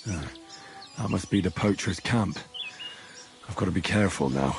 That must be the poacher's camp. I've got to be careful now.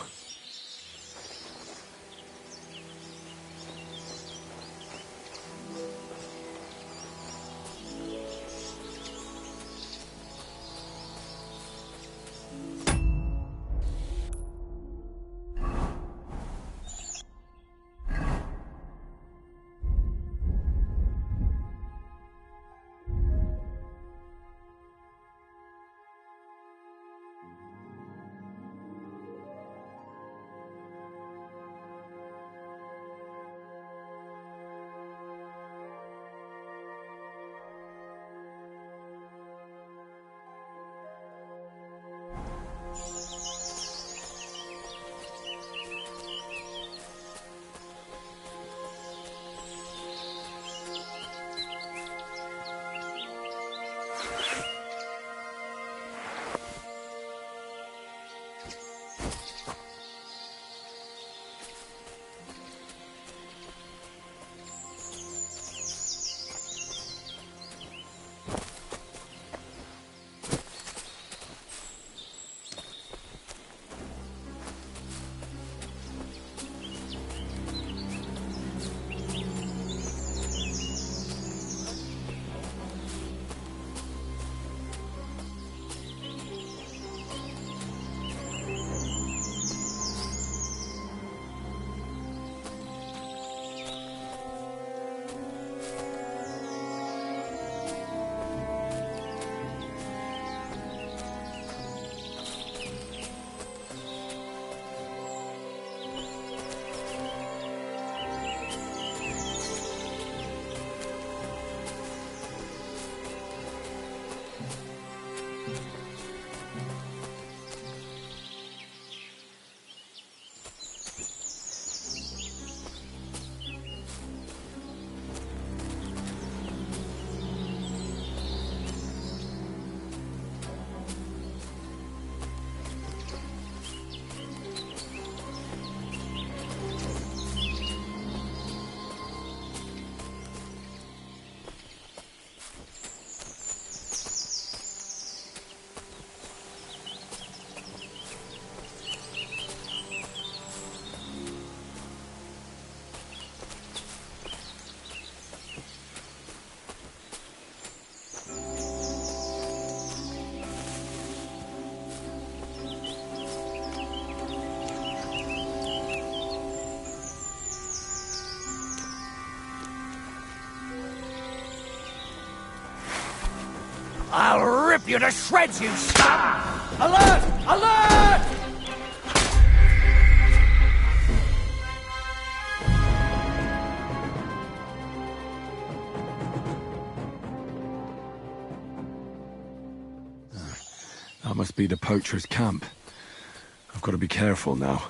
I'll rip you to shreds, you scum! Alert! Alert! That must be the poacher's camp. I've got to be careful now.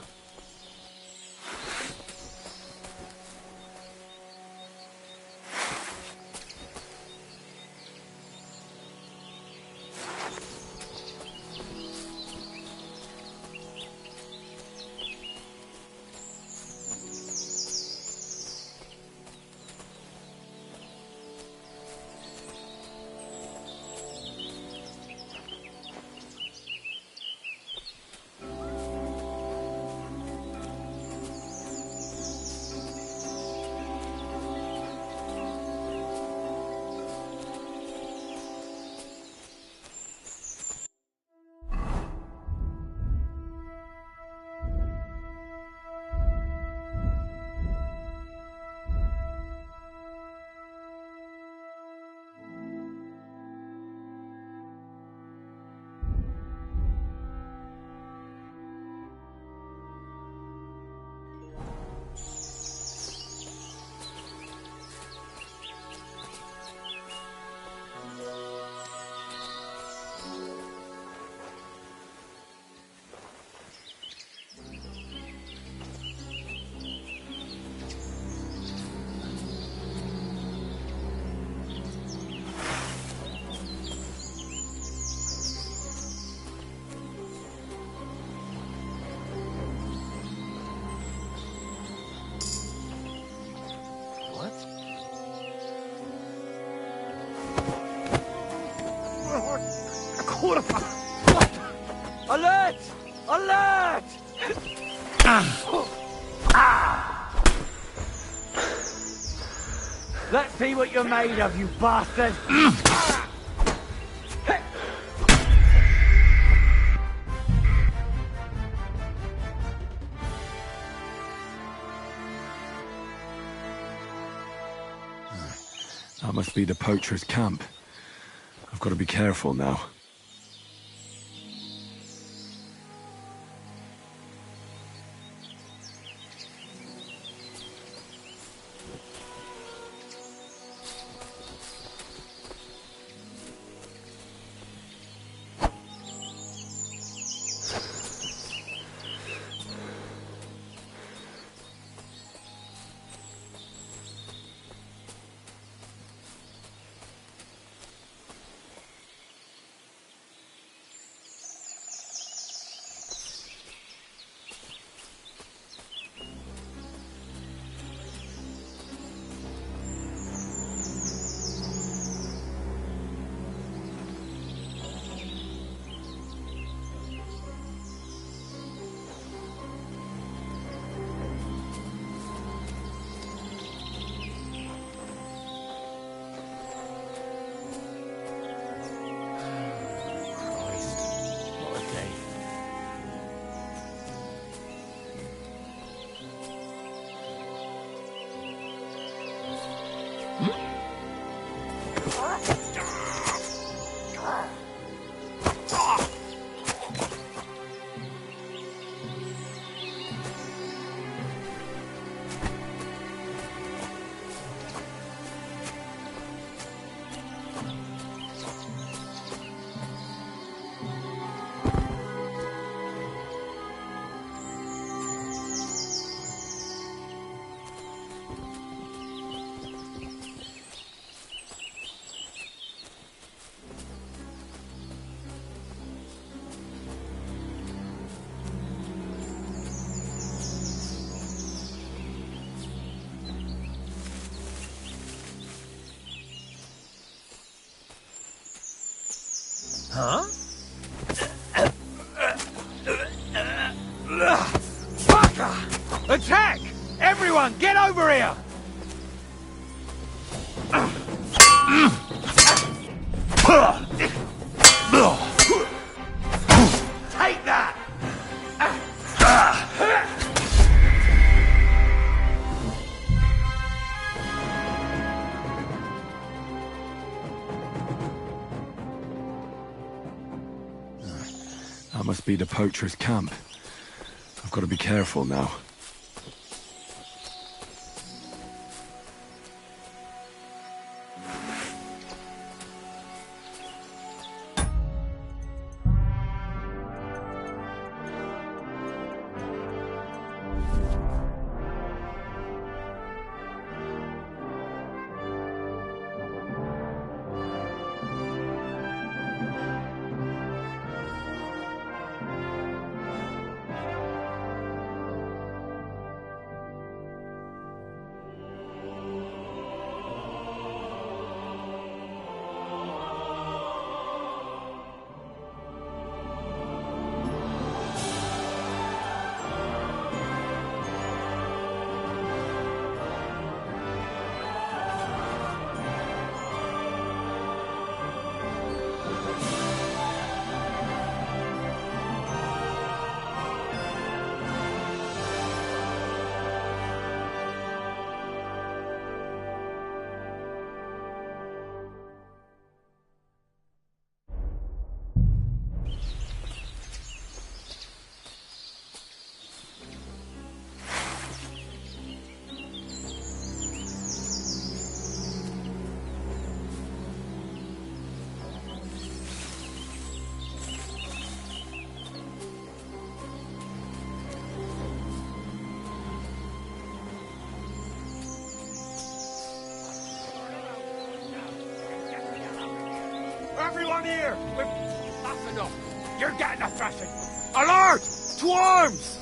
Alert! Alert! Let's see what you're made of, you bastard! That must be the poacher's camp. I've got to be careful now. Huh? Fucker! Attack! Everyone, get over here! Take that! That must be the poacher's camp. I've got to be careful now. Everyone here! That's enough! You're getting a thrashing! Alert! To arms!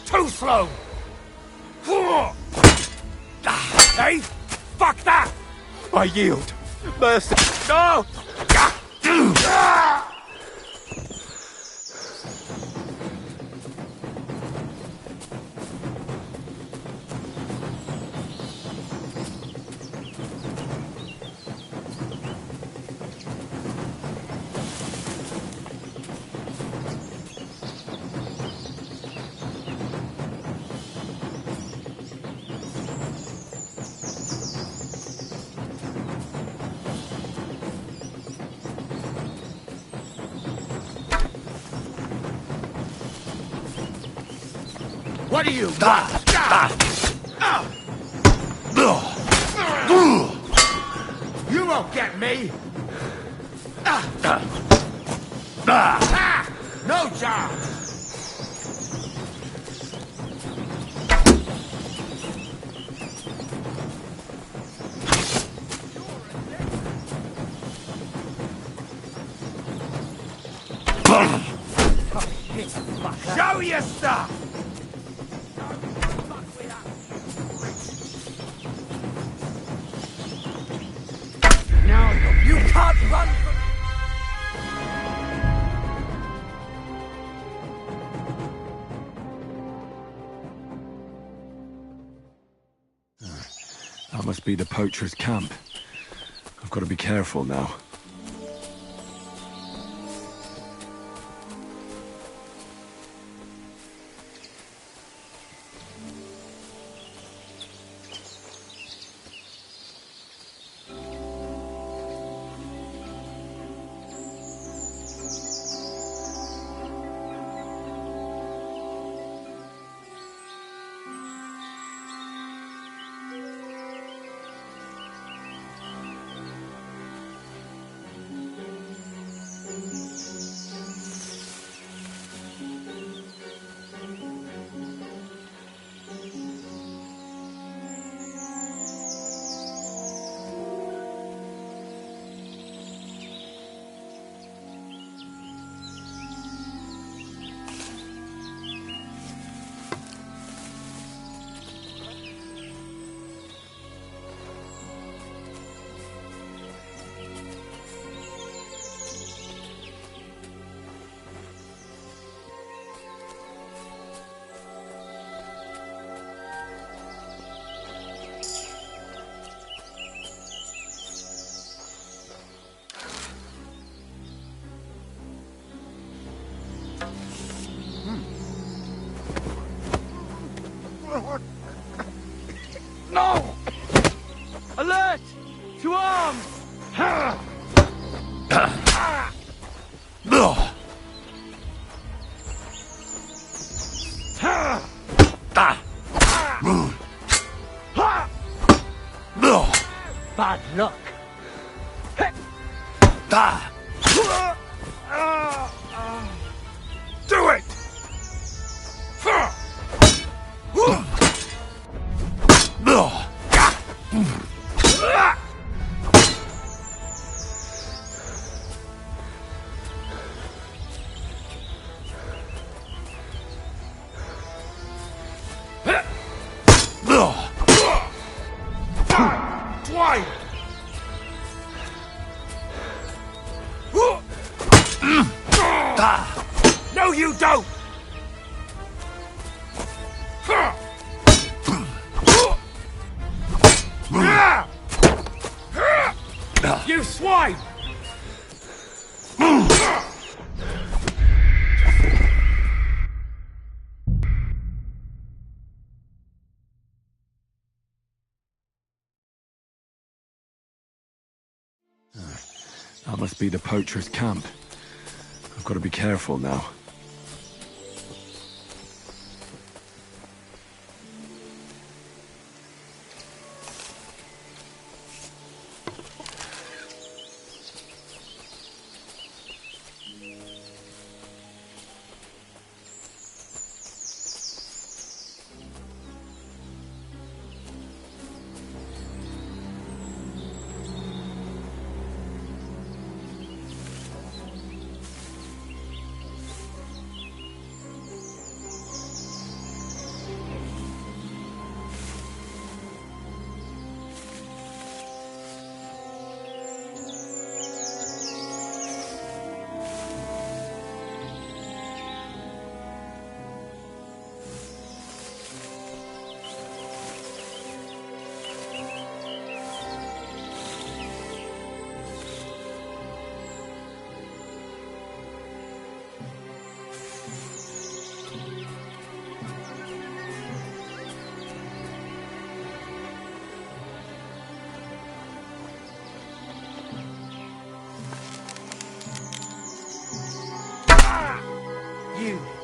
Too slow! Hey! Fuck that! I yield. Mercy. No! What are you? You won't get me! No job! Show your stuff! No, you can't run from... That must be the poacher's camp. I've got to be careful now. No! Alert! To arms! Bad luck. Do it! Twice! No, you don't! You swine! That must be the poacher's camp. I've got to be careful now.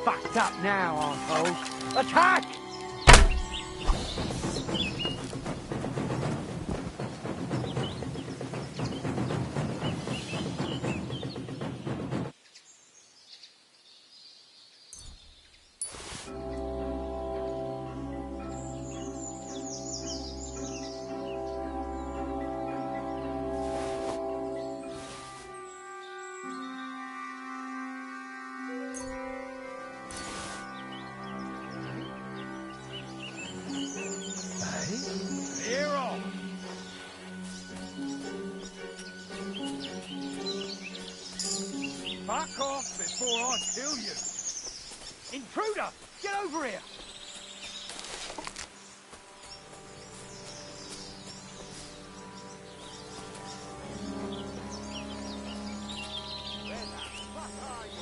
fucked up now, assholes. Attack! Fuck off before I kill you! Intruder! Get over here! Where the fuck are you?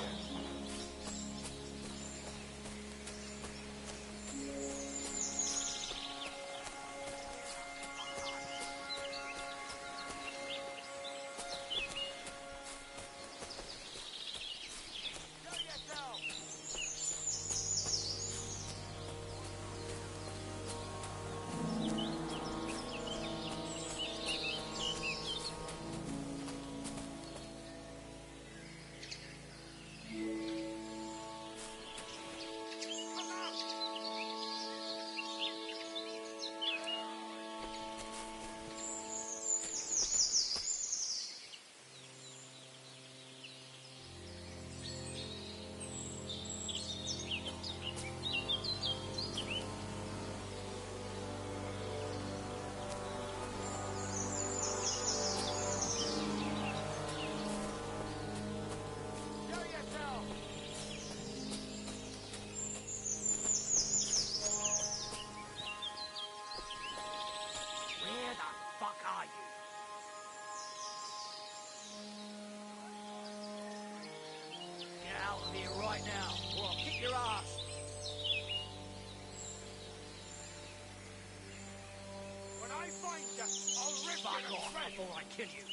Right now, or I'll kick your ass. When I find you, I'll rip Fuck you off to shreds. before I kill you.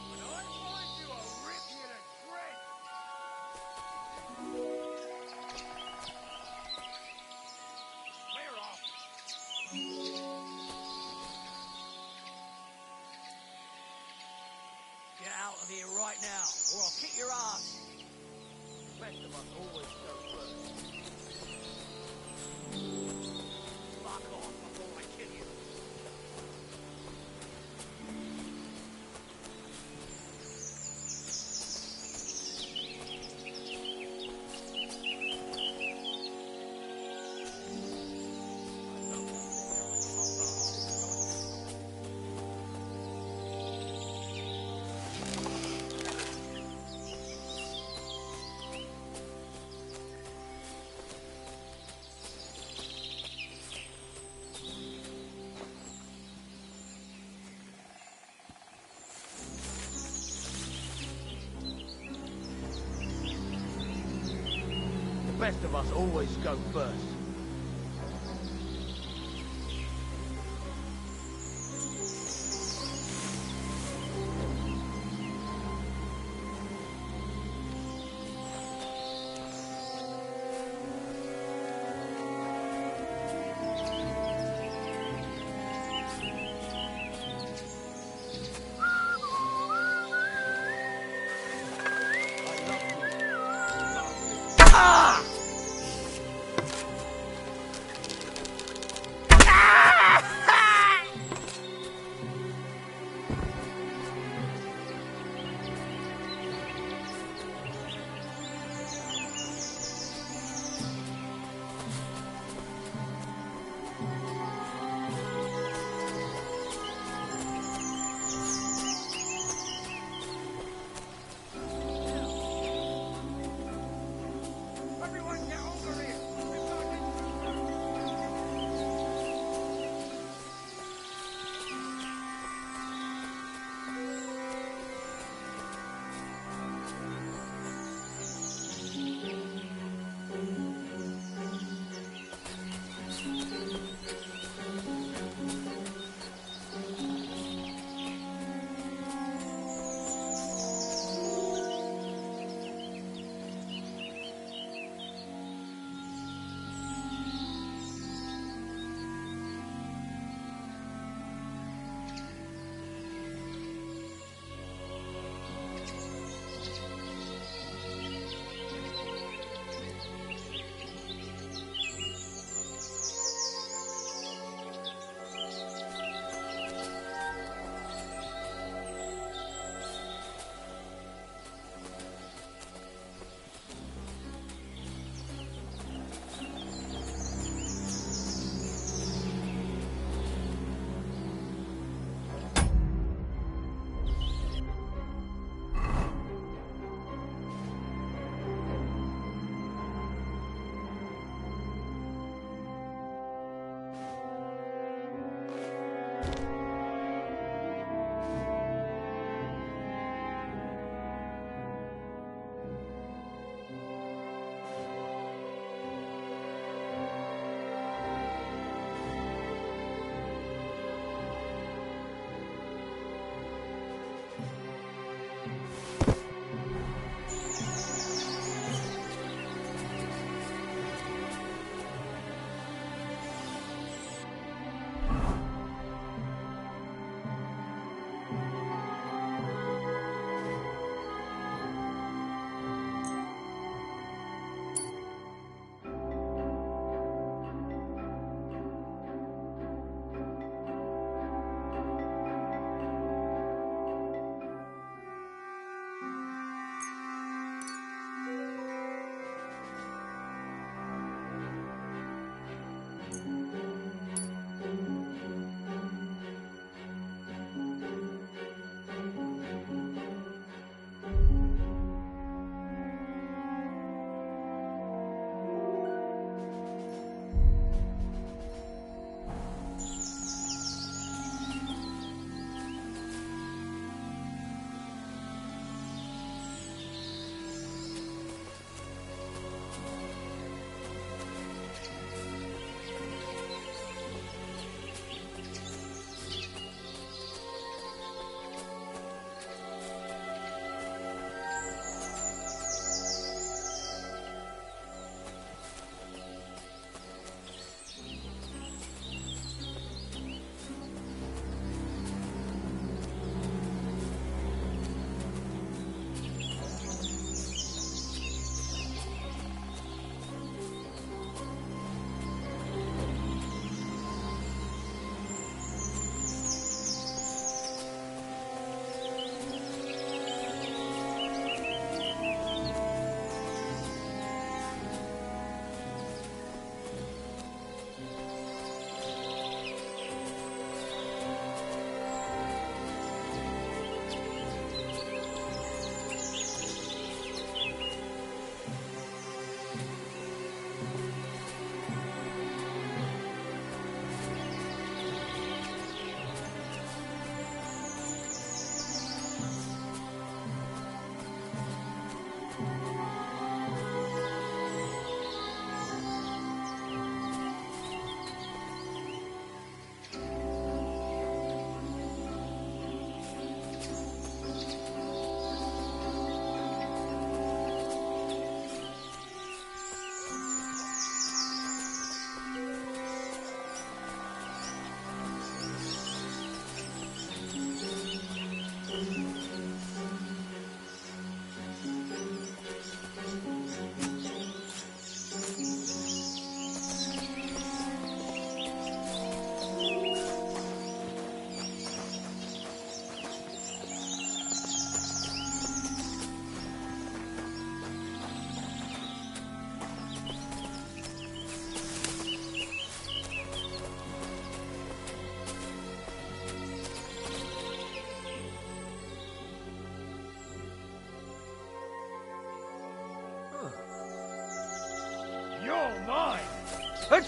When I find you, I'll rip you to shreds. Clear off. Get out of here right now, or I'll kick your ass. The rest of us always go first. Fuck off before I kill you. The best of us always go first.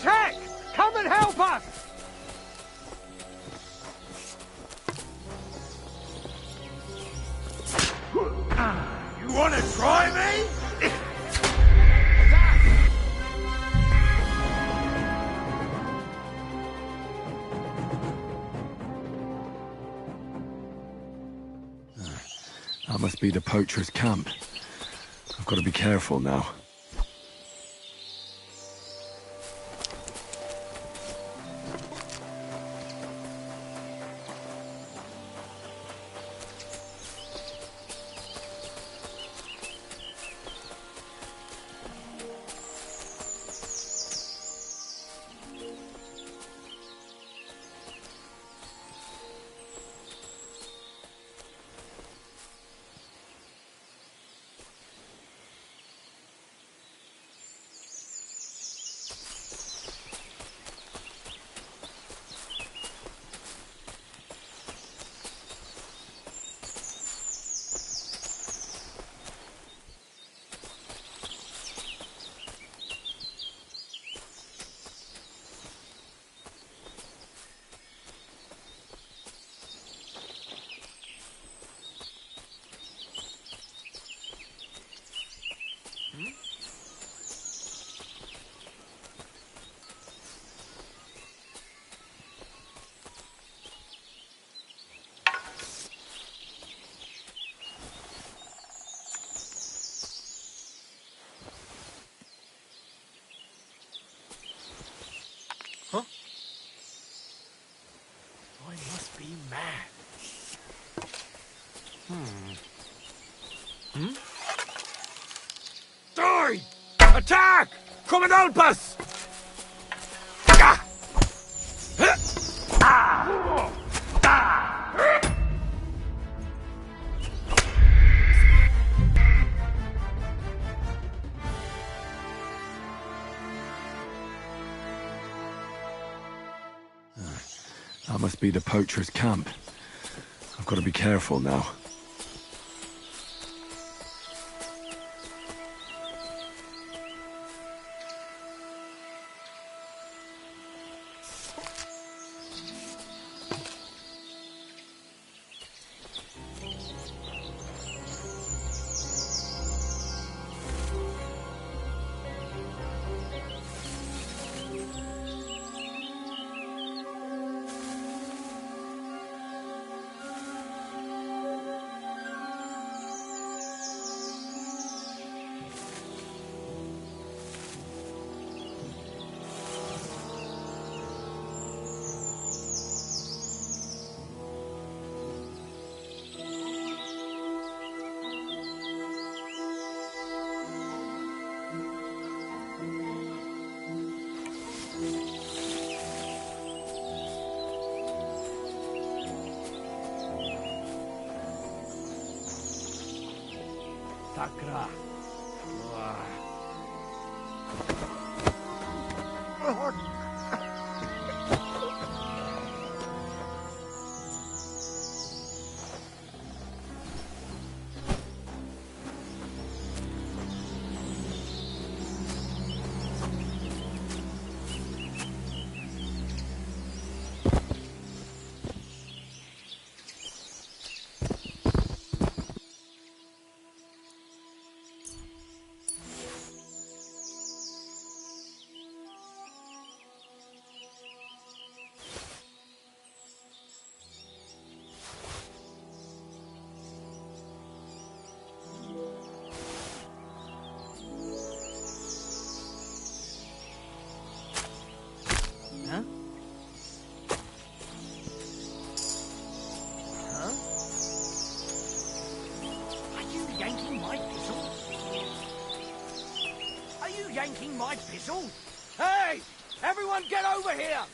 attack! Come and help us! You want to try me? That must be the poacher's camp. I've got to be careful now. I must be mad. Die! Attack! Come and help us! That must be the poacher's camp. I've got to be careful now. Takra. Huh? Huh? Are you yanking my pistol? Are you yanking my pistol? Hey! Everyone get over here!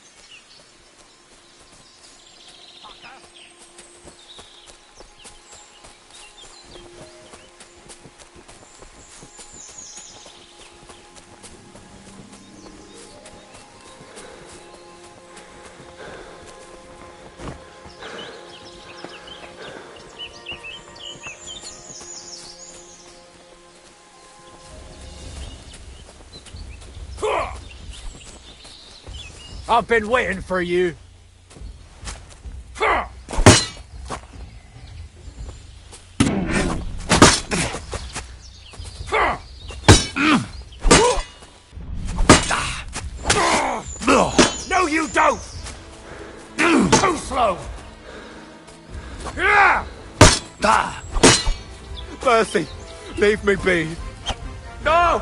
Fucker! I've been waiting for you. No, you don't! Too slow! Mercy! Leave me be. No!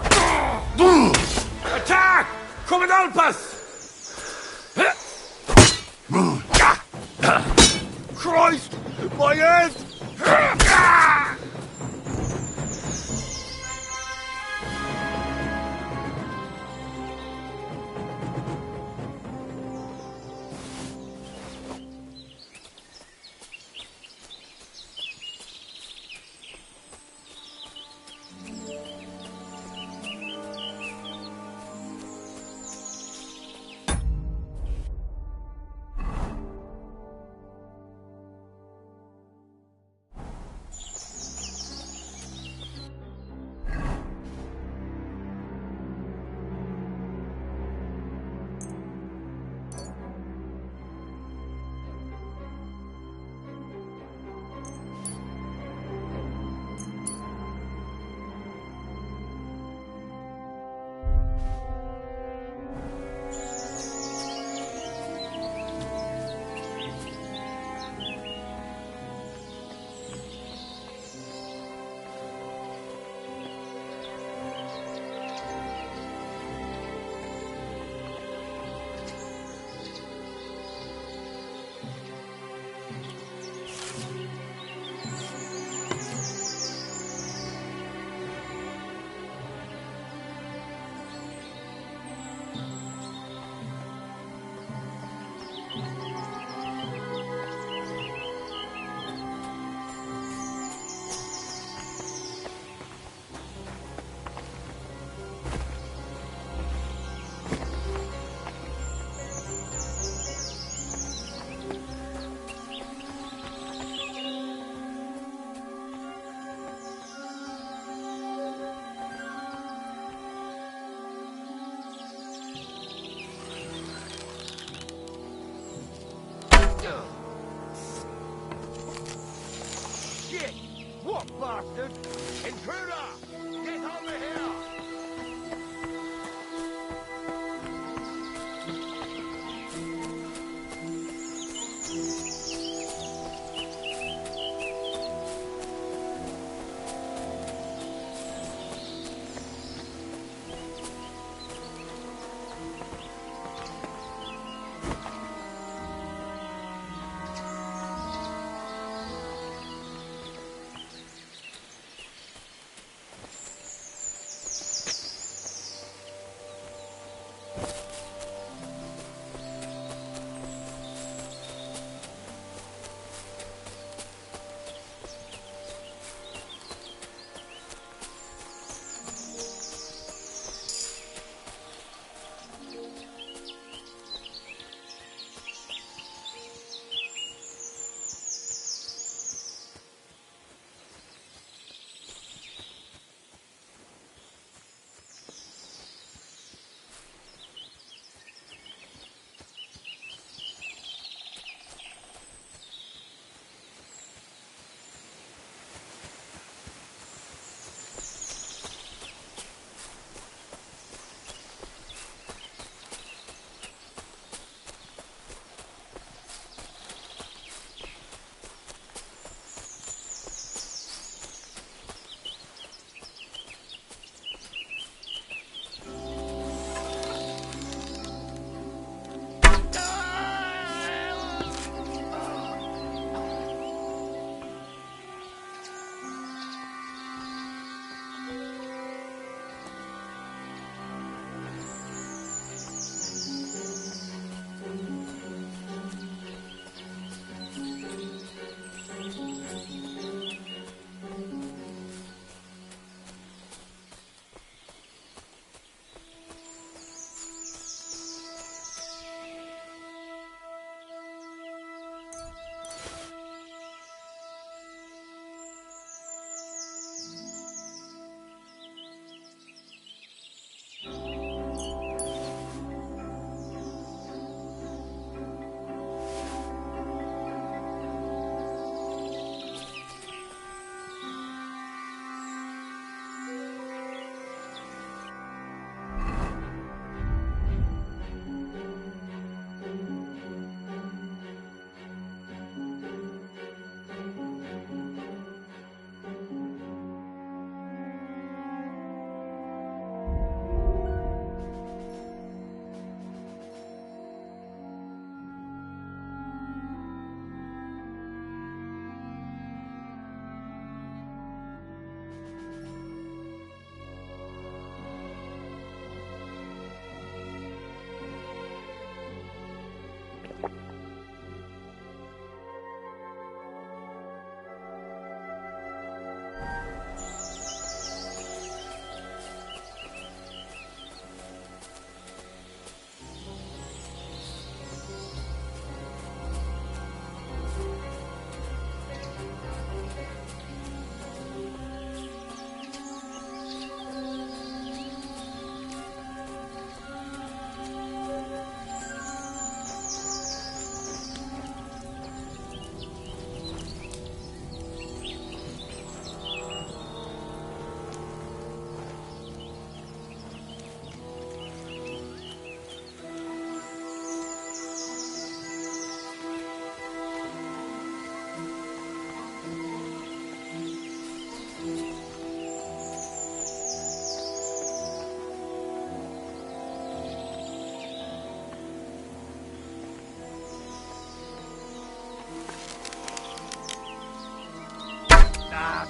Attack! Come and help us! Christ! My head! Shit! What bastard? Intruder! Get over here!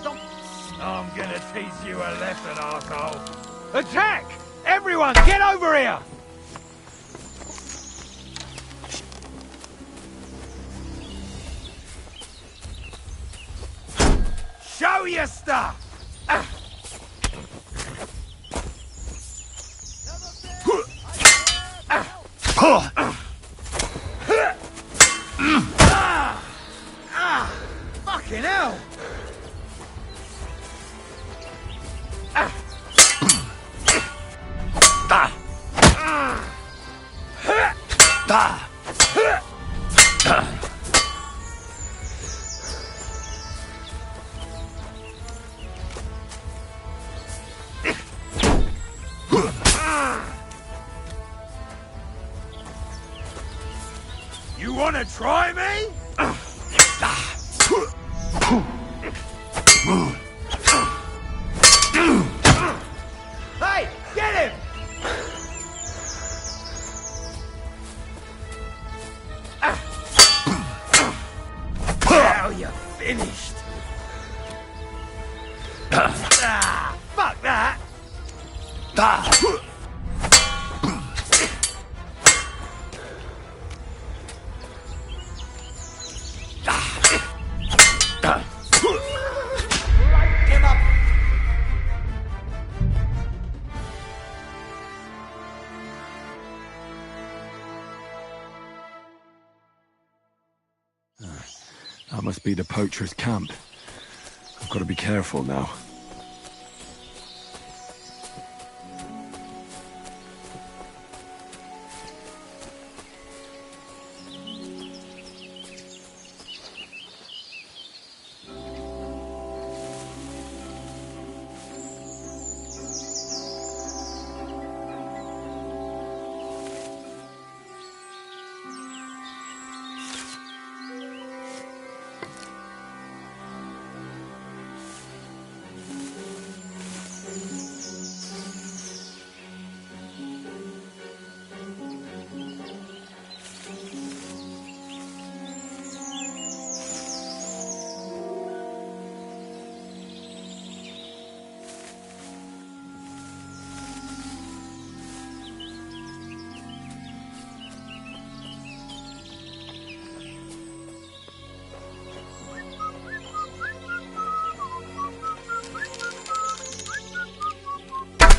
Don't... I'm gonna teach you a lesson, arsehole. Attack! Everyone, get over here! Show your stuff! Fucking hell! You wanna try me? Hey, get him! Now you're finished. Fuck that! Light him up! That must be the poacher's camp. I've got to be careful now.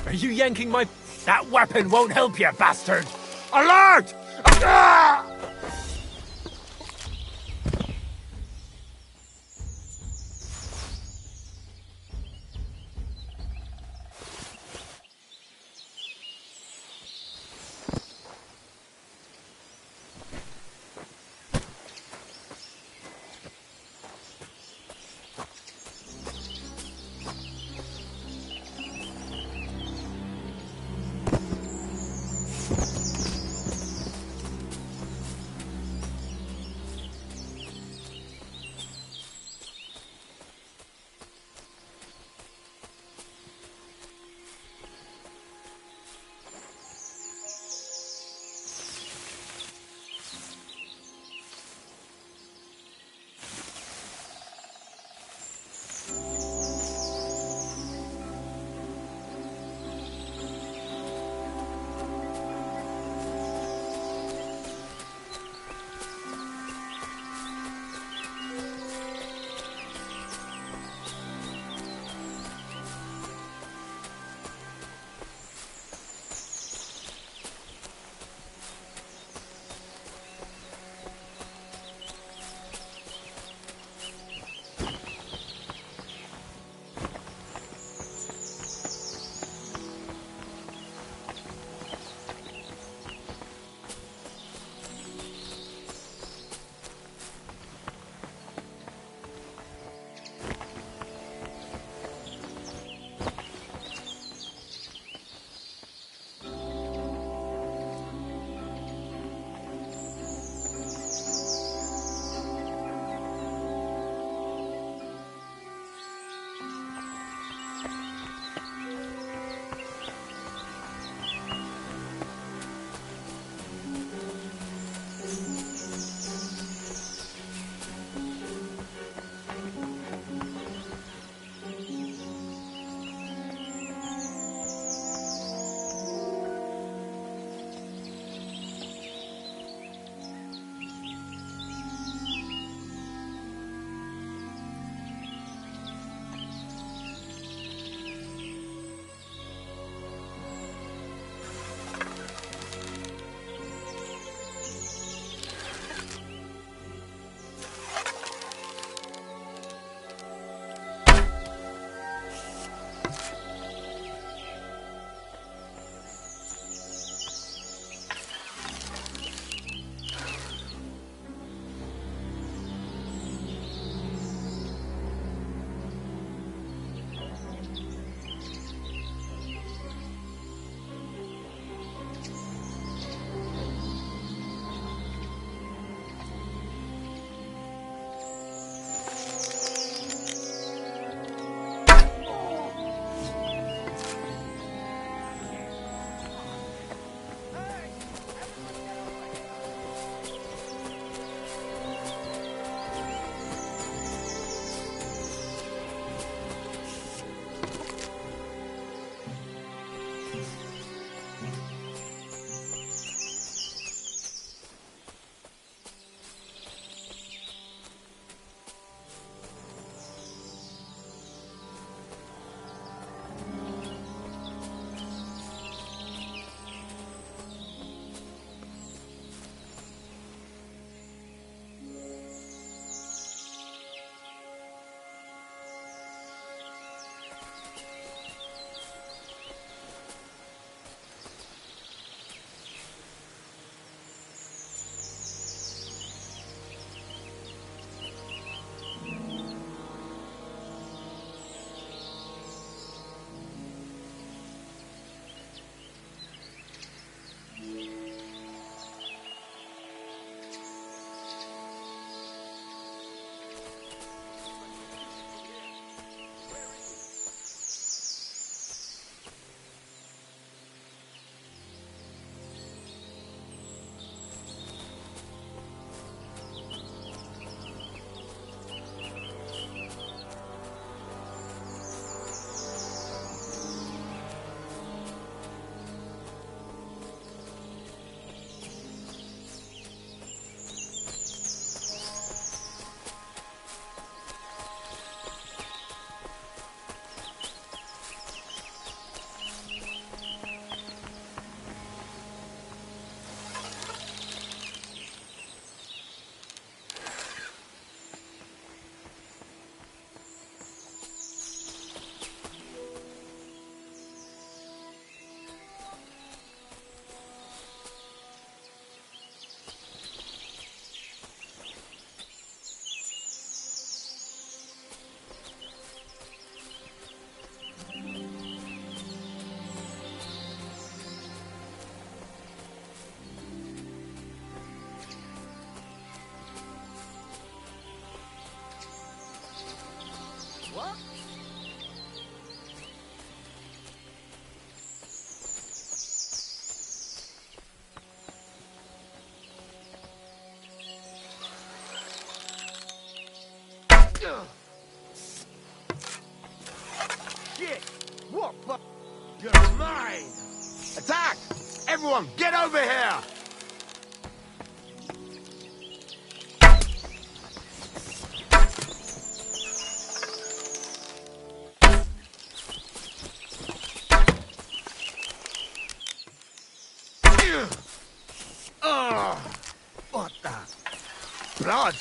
Are you yanking my... That weapon won't help you, bastard! Alert! Ah! What? Shit! What the? You're mine! Attack! Everyone, get over here! Oh, what the? Blood!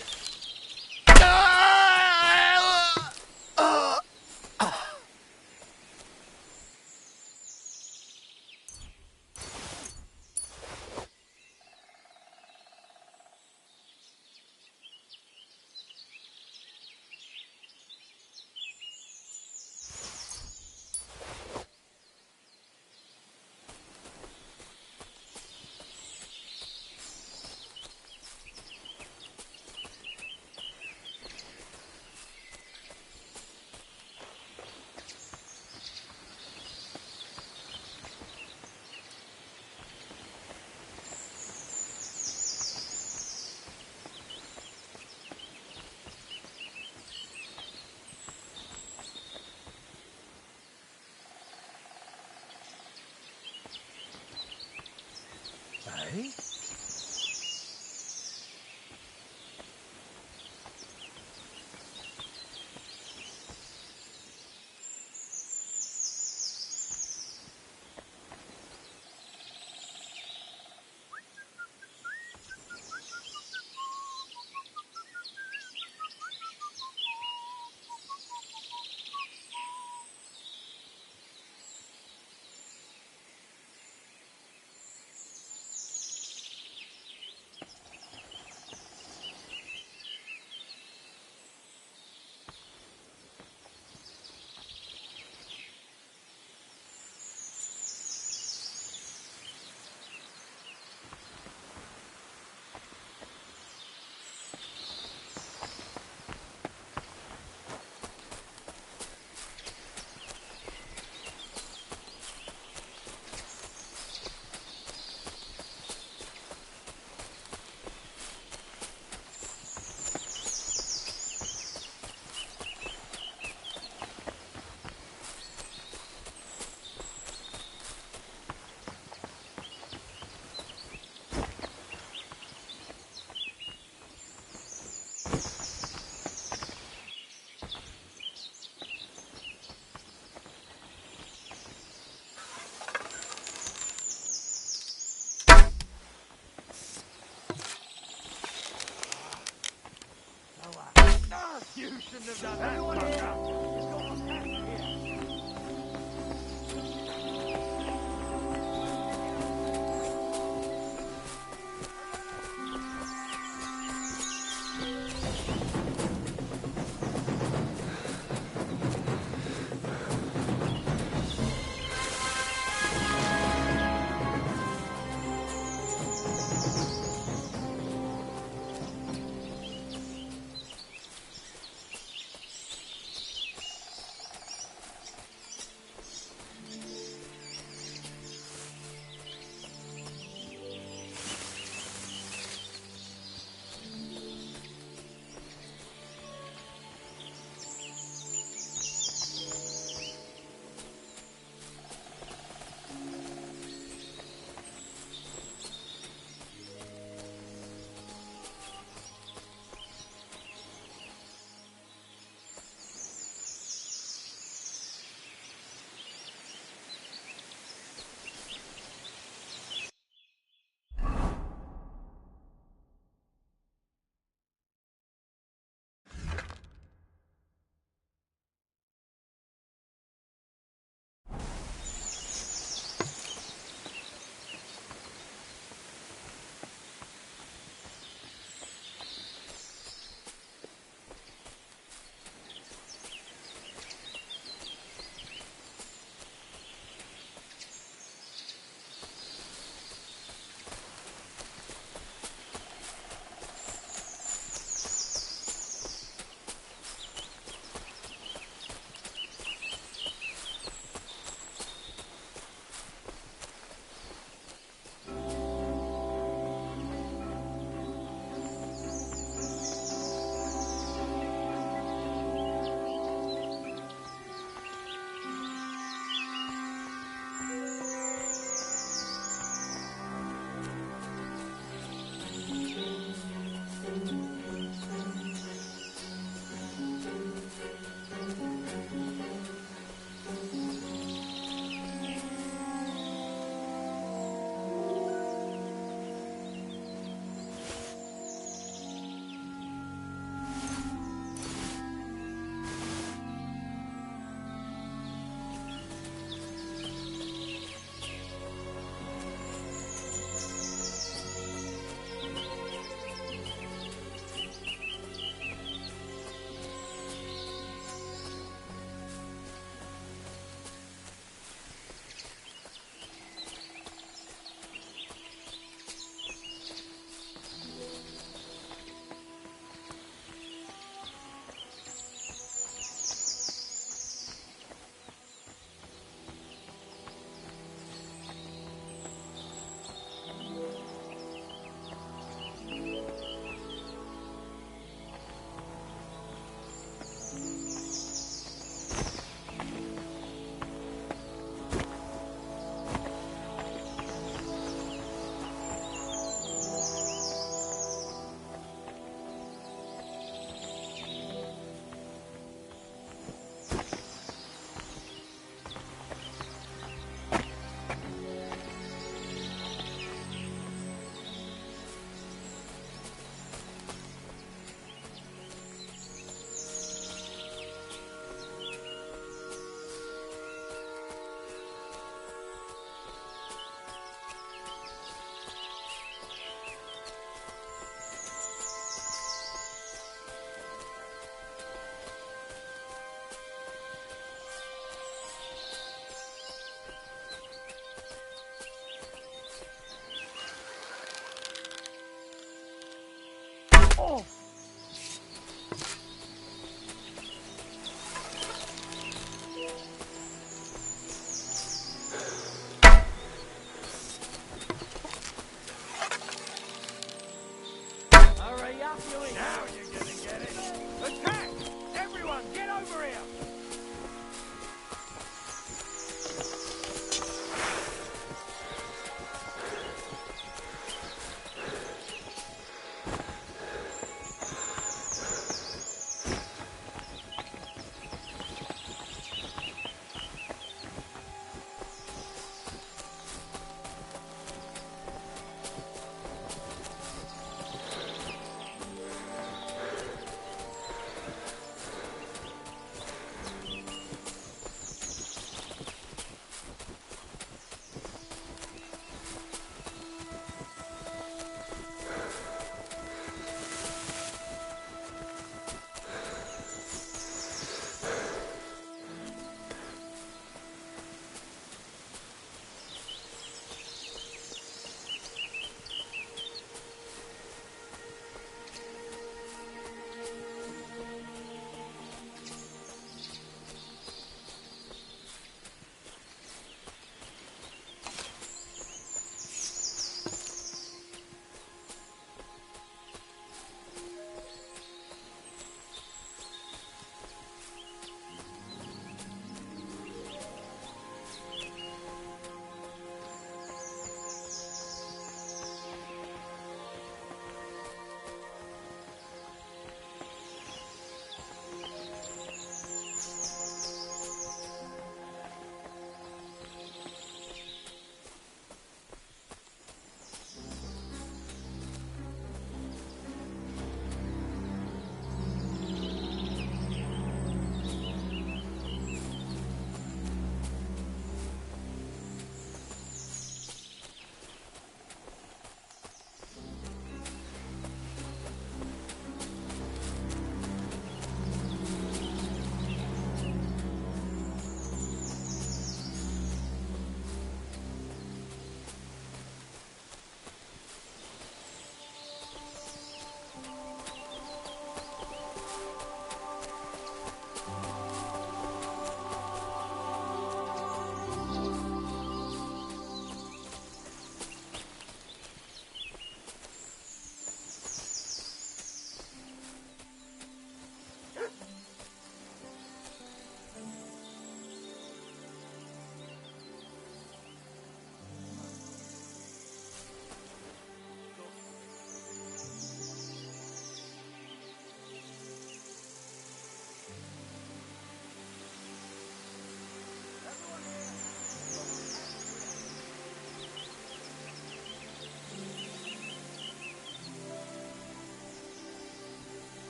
Hey? You shouldn't have done that. Everyone here! It's got what's happening here.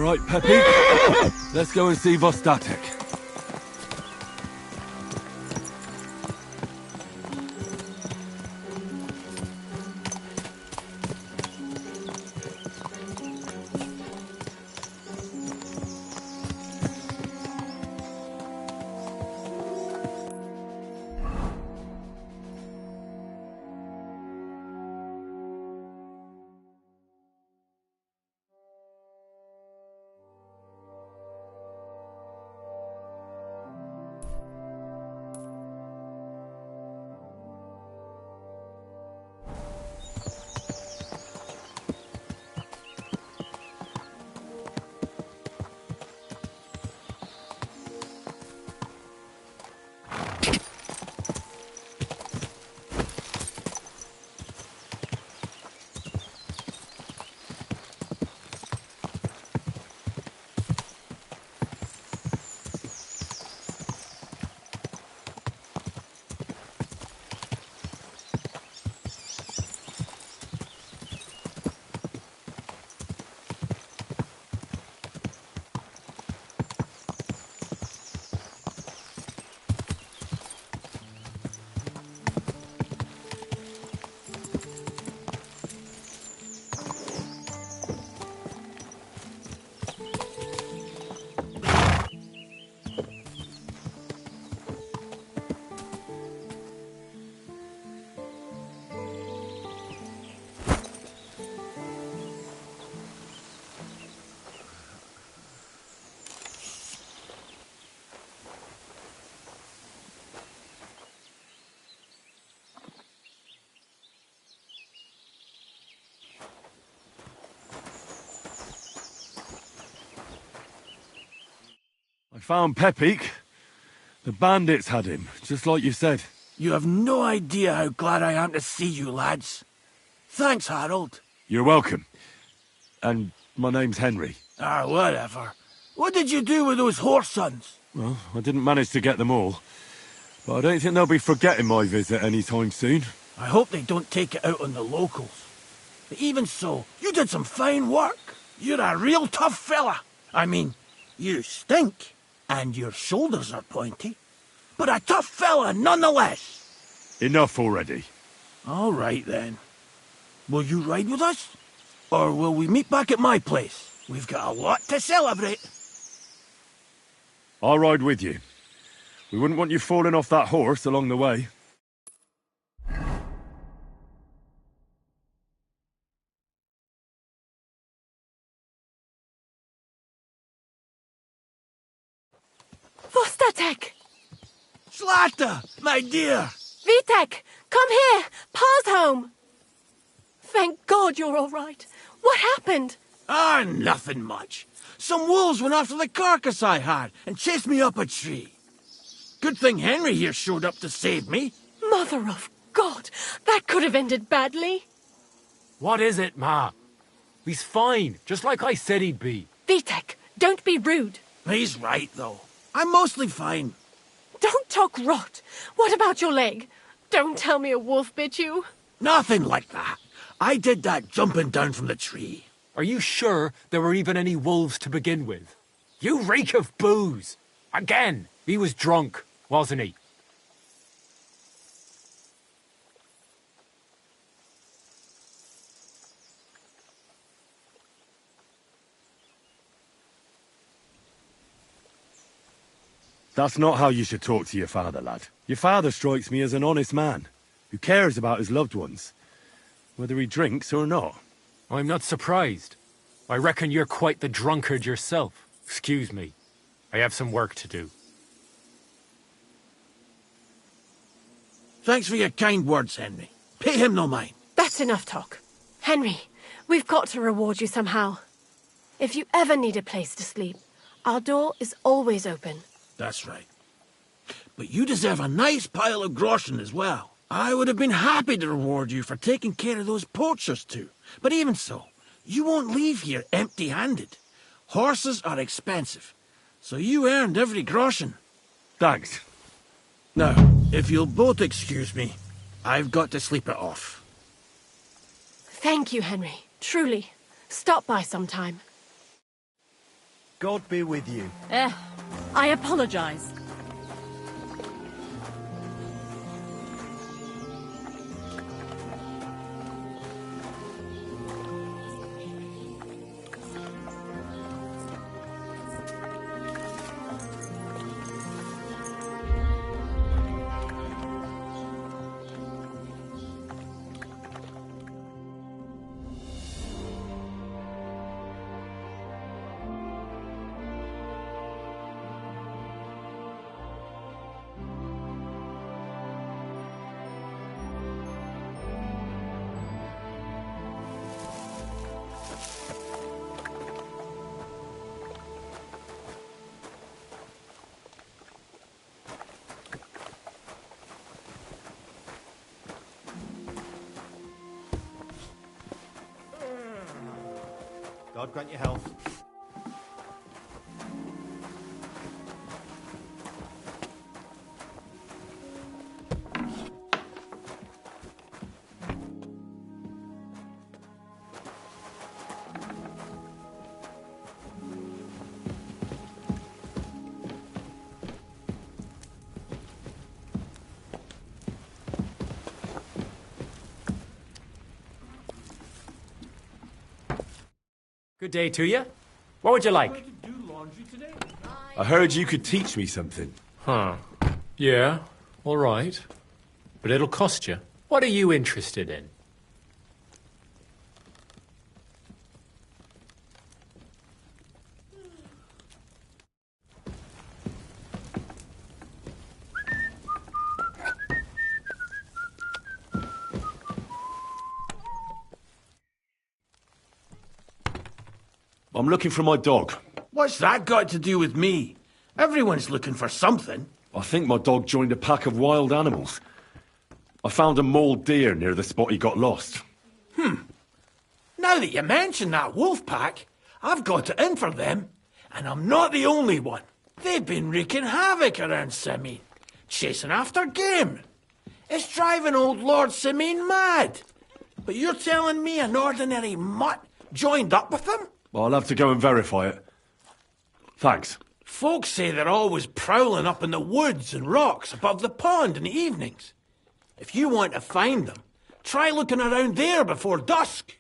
Right, Peppy. Let's go and see Vostatek. I found Pepik. The bandits had him, just like you said. You have no idea how glad I am to see you, lads. Thanks, Harold. You're welcome. And my name's Henry. Ah, whatever. What did you do with those whoresons? Well, I didn't manage to get them all. But I don't think they'll be forgetting my visit anytime soon. I hope they don't take it out on the locals. But even so, you did some fine work. You're a real tough fella. I mean, you stink, and your shoulders are pointy. But a tough fella nonetheless. Enough already. All right, then. Will you ride with us? Or will we meet back at my place? We've got a lot to celebrate. I'll ride with you. We wouldn't want you falling off that horse along the way. Vostatek! Slata, my dear! Vitek! Come here! Pa's home! Thank God you're all right. What happened? Ah, nothing much. Some wolves went after the carcass I had and chased me up a tree. Good thing Henry here showed up to save me. Mother of God! That could have ended badly. What is it, Ma? He's fine, just like I said he'd be. Vitek, don't be rude. He's right, though. I'm mostly fine. Don't talk rot. What about your leg? Don't tell me a wolf bit you. Nothing like that. I did that jumping down from the tree. Are you sure there were even any wolves to begin with? You reek of booze! Again, he was drunk, wasn't he? That's not how you should talk to your father, lad. Your father strikes me as an honest man, who cares about his loved ones, whether he drinks or not. I'm not surprised. I reckon you're quite the drunkard yourself. Excuse me. I have some work to do. Thanks for your kind words, Henry. Pay him no mind. That's enough talk. Henry, we've got to reward you somehow. If you ever need a place to sleep, our door is always open. That's right. But you deserve a nice pile of groschen as well. I would have been happy to reward you for taking care of those poachers too. But even so, you won't leave here empty-handed. Horses are expensive, so you earned every groschen. Thanks. Now, if you'll both excuse me, I've got to sleep it off. Thank you, Henry. Truly. Stop by sometime. God be with you. I apologize. God grant you health. Good day to you. What would you like? I heard you could teach me something. Huh. Yeah, all right. But it'll cost you. What are you interested in? I'm looking for my dog. What's that got to do with me? Everyone's looking for something. I think my dog joined a pack of wild animals. I found a mauled deer near the spot he got lost. Now that you mention that wolf pack, I've got it in for them. And I'm not the only one. They've been wreaking havoc around Simine, chasing after game. It's driving old Lord Simine mad. But you're telling me an ordinary mutt joined up with them? I'll have to go and verify it. Thanks. Folks say they're always prowling up in the woods and rocks above the pond in the evenings. If you want to find them, try looking around there before dusk.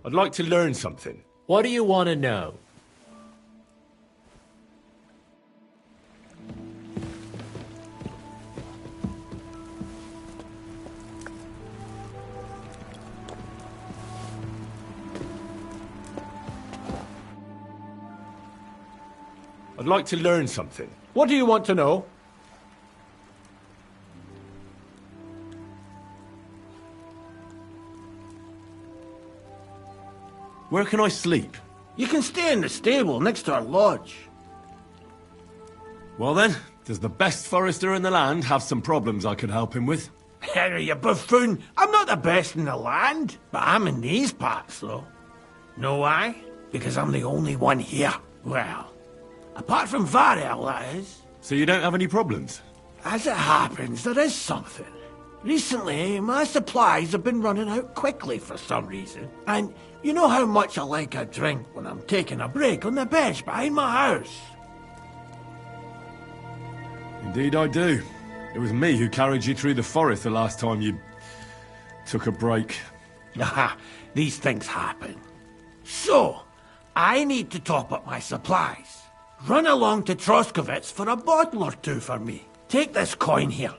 I'd like to learn something. What do you want to know? I'd like to learn something. What do you want to know? Where can I sleep? You can stay in the stable next to our lodge. Well then, does the best forester in the land have some problems I could help him with? Henry, you buffoon. I'm not the best in the land, but I'm in these parts, though. Know why? Because I'm the only one here. Well, apart from Varel, that is. So you don't have any problems? As it happens, there is something. Recently, my supplies have been running out quickly for some reason. And you know how much I like a drink when I'm taking a break on the bench behind my house. Indeed I do. It was me who carried you through the forest the last time you took a break. Aha, these things happen. So, I need to top up my supplies. Run along to Troskovitz for a bottle or two for me. Take this coin here.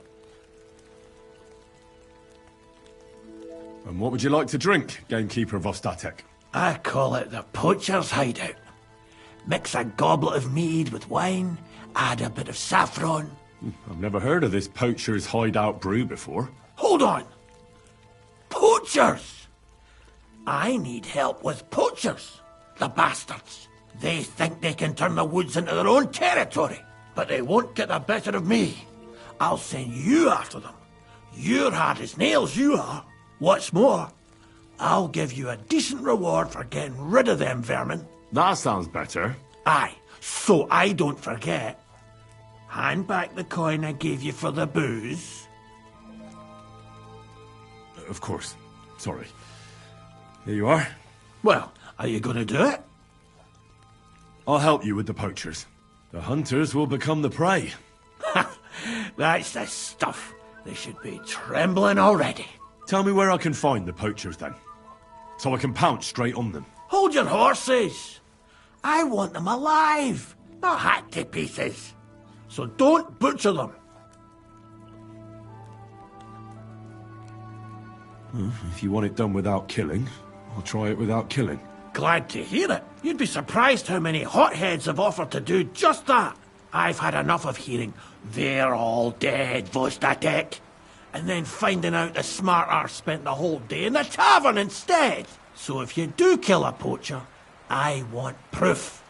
And what would you like to drink, gamekeeper of Ostatek? I call it the poacher's hideout. Mix a goblet of mead with wine, add a bit of saffron. I've never heard of this poacher's hideout brew before. Hold on! Poachers! I need help with poachers. The bastards. They think they can turn the woods into their own territory, but they won't get the better of me. I'll send you after them. You're hard as nails, you are. What's more, I'll give you a decent reward for getting rid of them vermin. That sounds better. Aye, so I don't forget. Hand back the coin I gave you for the booze. Of course. Sorry. Here you are. Well, are you going to do it? I'll help you with the poachers. The hunters will become the prey. That's the stuff. They should be trembling already. Tell me where I can find the poachers, then. So I can pounce straight on them. Hold your horses. I want them alive, not hacked to pieces. So don't butcher them. If you want it done without killing, I'll try it without killing. Glad to hear it. You'd be surprised how many hotheads have offered to do just that. I've had enough of hearing, "They're all dead, Vostatek," and then finding out the smart arse spent the whole day in the tavern instead. So if you do kill a poacher, I want proof.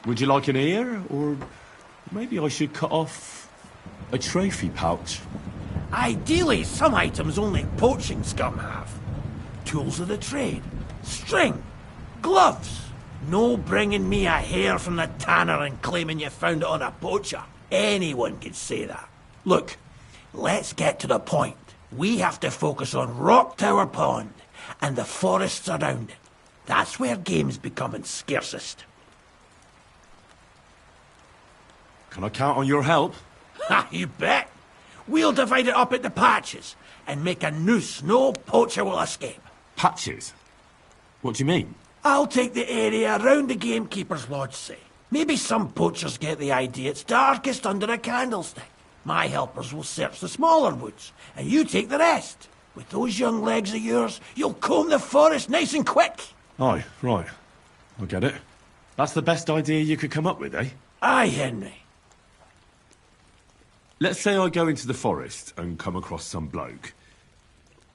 Would you like an ear, or maybe I should cut off a trophy pouch? Ideally, some items only poaching scum have. Tools of the trade, string, gloves. No bringing me a hair from the tanner and claiming you found it on a poacher. Anyone could say that. Look, let's get to the point. We have to focus on Rock Tower Pond and the forests around it. That's where game's becoming scarcest. Can I count on your help? Ha, you bet. We'll divide it up into patches and make a noose no poacher will escape. Patches? What do you mean? I'll take the area around the gamekeeper's lodge, say. Maybe some poachers get the idea it's darkest under a candlestick. My helpers will search the smaller woods, and you take the rest. With those young legs of yours, you'll comb the forest nice and quick. Aye, right. I get it. That's the best idea you could come up with, eh? Aye, Henry. Let's say I go into the forest and come across some bloke.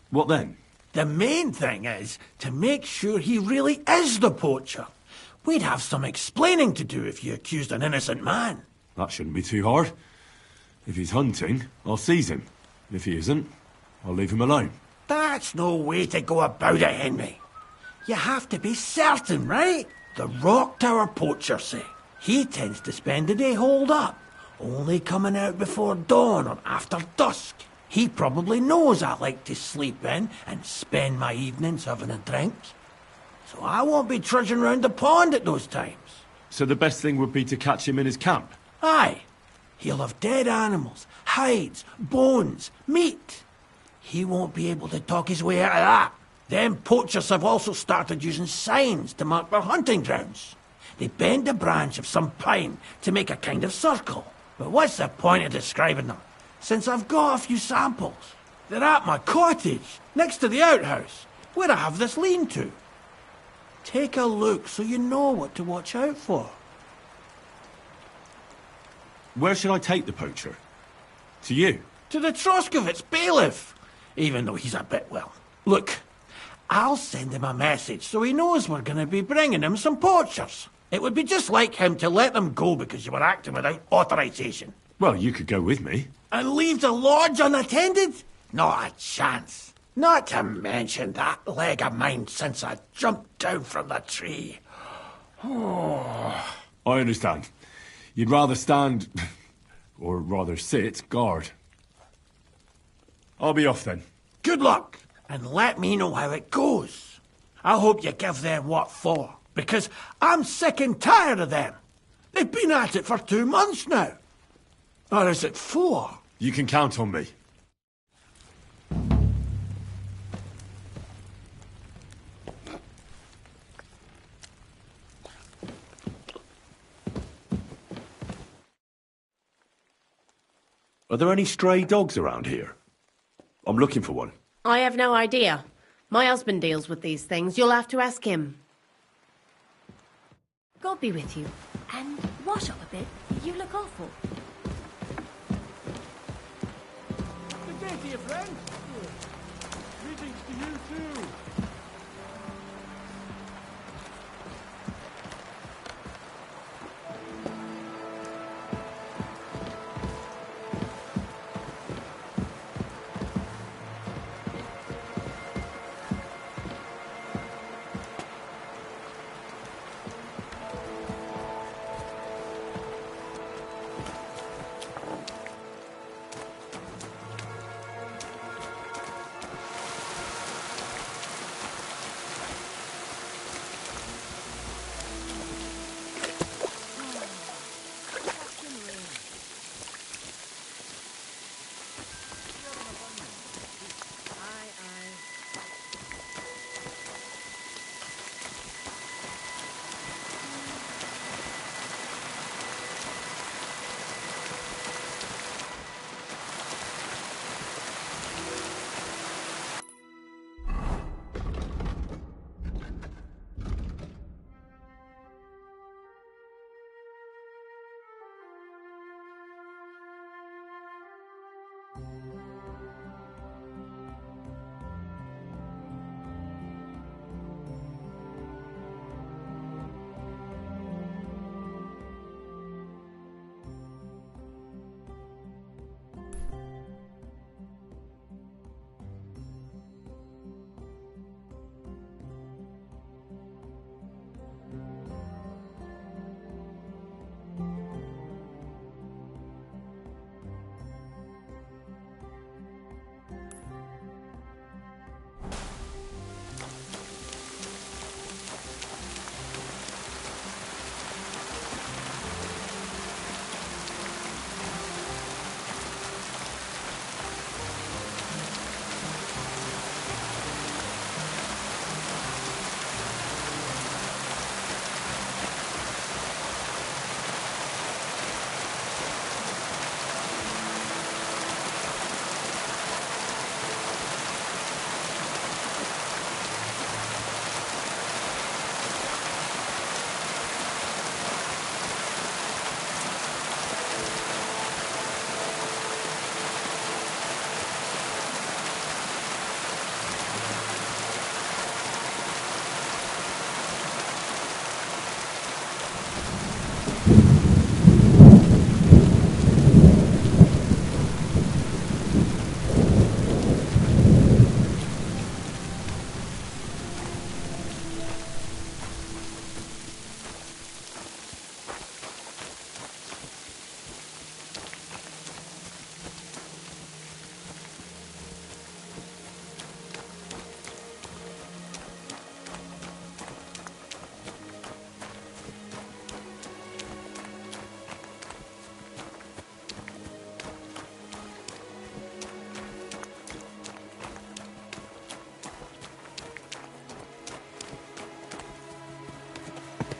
What then? The main thing is to make sure he really is the poacher. We'd have some explaining to do if you accused an innocent man. That shouldn't be too hard. If he's hunting, I'll seize him. If he isn't, I'll leave him alone. That's no way to go about it, Henry. You have to be certain, right? The Rock Tower poacher, say. He tends to spend the day holed up, only coming out before dawn or after dusk. He probably knows I like to sleep in and spend my evenings having a drink. So I won't be trudging round the pond at those times. So the best thing would be to catch him in his camp? Aye. He'll have dead animals, hides, bones, meat. He won't be able to talk his way out of that. Them poachers have also started using signs to mark their hunting grounds. They bend a branch of some pine to make a kind of circle. But what's the point of describing them, since I've got a few samples? They're at my cottage, next to the outhouse, where I have this lean-to. Take a look so you know what to watch out for. Where should I take the poacher? To you? To the Troskovitz bailiff, even though he's a bit, well. Look, I'll send him a message so he knows we're going to be bringing him some poachers. It would be just like him to let them go because you were acting without authorization. Well, you could go with me. And leave the lodge unattended? Not a chance. Not to mention that leg of mine since I jumped down from the tree. I understand. You'd rather stand, or rather sit, guard. I'll be off then. Good luck, and let me know how it goes. I hope you give them what for, because I'm sick and tired of them. They've been at it for 2 months now. Or is it 4? You can count on me. Are there any stray dogs around here? I'm looking for one. I have no idea. My husband deals with these things. You'll have to ask him. God be with you. And wash up a bit. You look awful. Good day to you, friend. Greetings to you, too.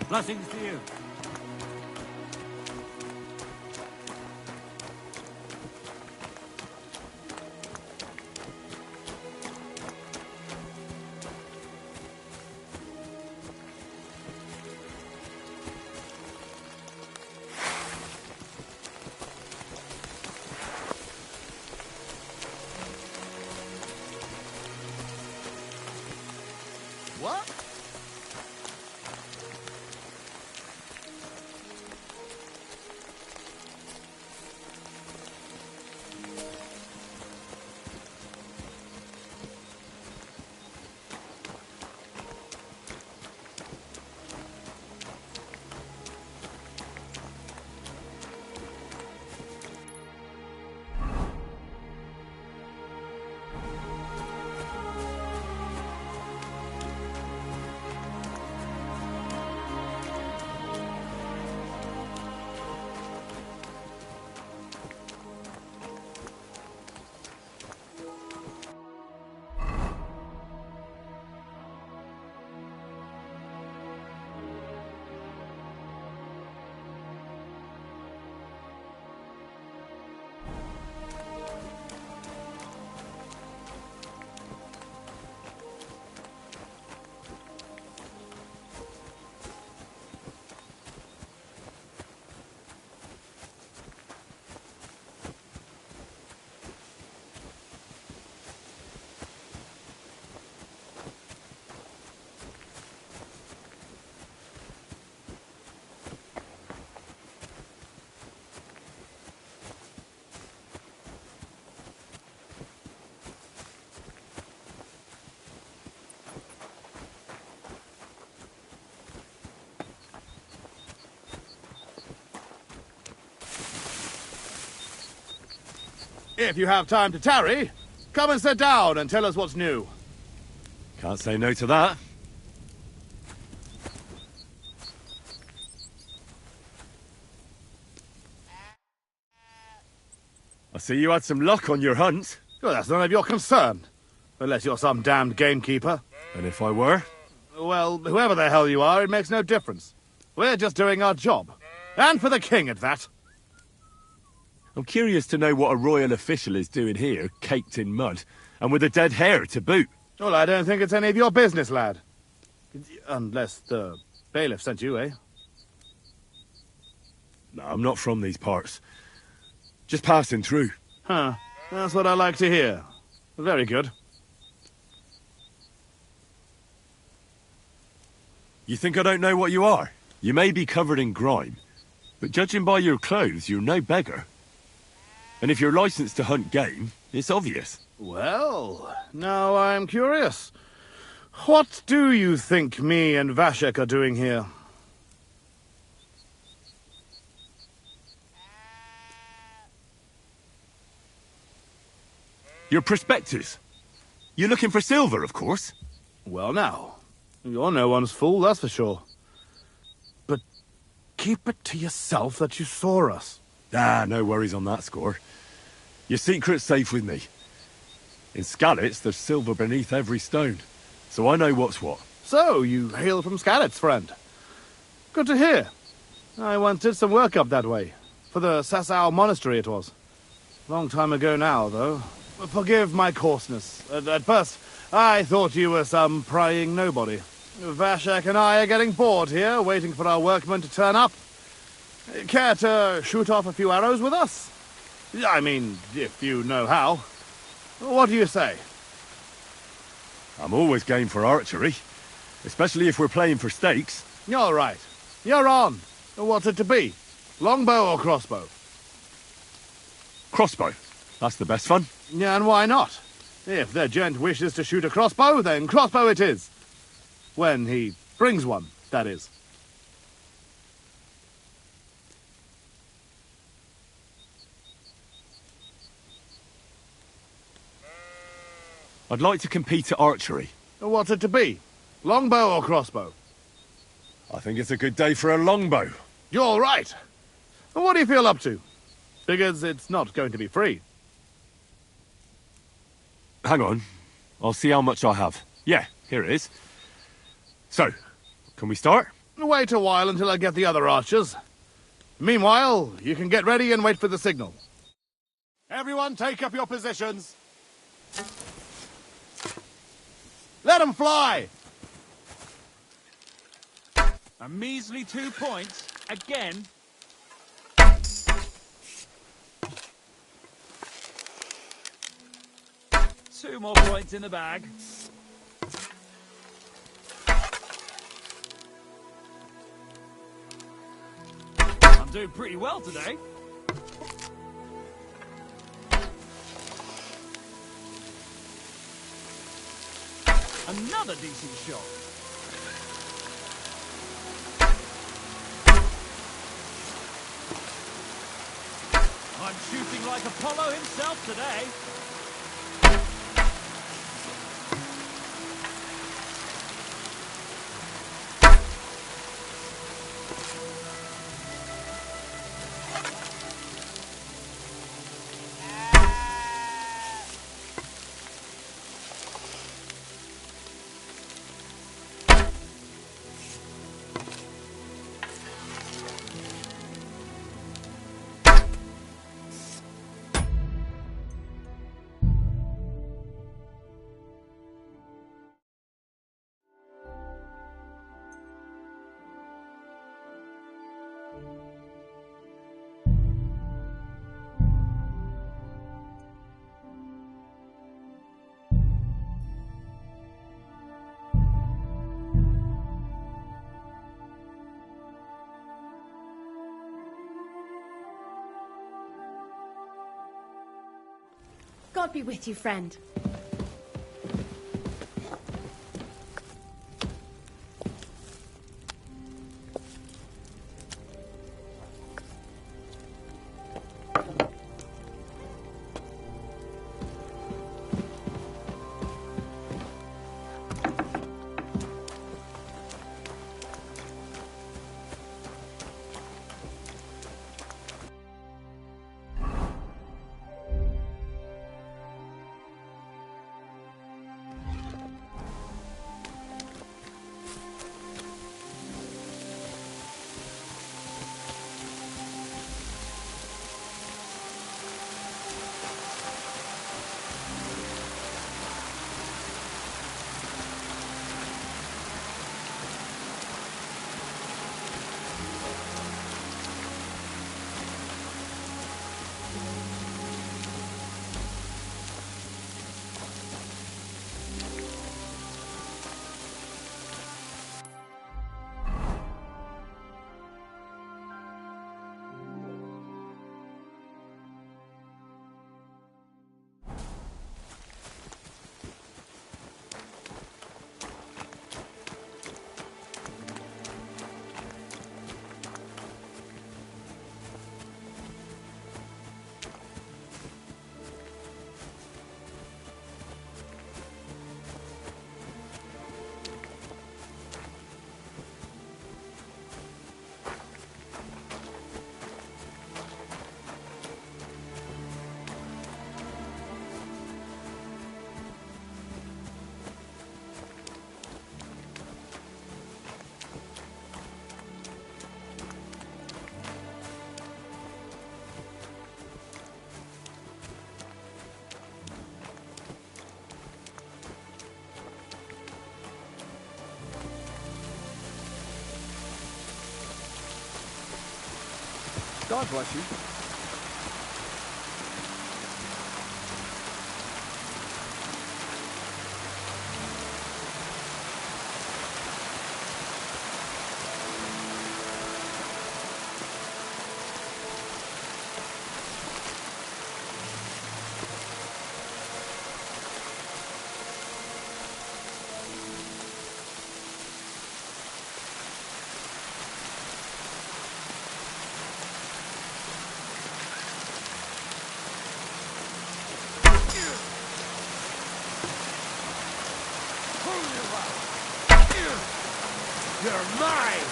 Blessings to you. What? If you have time to tarry, come and sit down and tell us what's new. Can't say no to that. I see you had some luck on your hunt. Well, that's none of your concern. Unless you're some damned gamekeeper. And if I were? Well, whoever the hell you are, it makes no difference. We're just doing our job. And for the king at that. I'm curious to know what a royal official is doing here, caked in mud, and with a dead hare to boot. Well, I don't think it's any of your business, lad. Unless the bailiff sent you, eh? No, I'm not from these parts. Just passing through. Huh. That's what I like to hear. Very good. You think I don't know what you are? You may be covered in grime, but judging by your clothes, you're no beggar. And if you're licensed to hunt game, it's obvious. Well, now I'm curious. What do you think me and Vashek are doing here? Your prospectors. You're looking for silver, of course. Well now, you're no one's fool, that's for sure. But keep it to yourself that you saw us. Ah, no worries on that score. Your secret's safe with me. In Skalitz, there's silver beneath every stone, so I know what's what. So, you hail from Skalitz, friend. Good to hear. I once did some work up that way. For the Sasau Monastery, it was. Long time ago now, though. Forgive my coarseness. At first, I thought you were some prying nobody. Vashek and I are getting bored here, waiting for our workmen to turn up. Care to shoot off a few arrows with us? I mean, if you know how. What do you say? I'm always game for archery, especially if we're playing for stakes. You're right. You're on. What's it to be? Longbow or crossbow? Crossbow. That's the best fun. Yeah, and why not? If the gent wishes to shoot a crossbow, then crossbow it is. When he brings one, that is. I'd like to compete at archery. What's it to be? Longbow or crossbow? I think it's a good day for a longbow. You're right. What do you feel up to? Figures it's not going to be free. Hang on. I'll see how much I have. Yeah, here it is. So, can we start? Wait a while until I get the other archers. Meanwhile, you can get ready and wait for the signal. Everyone take up your positions. Let them fly! A measly 2 points. Again. Two more points in the bag. I'm doing pretty well today. Another decent shot. I'm shooting like Apollo himself today. God be with you, friend. God bless you. You're mine!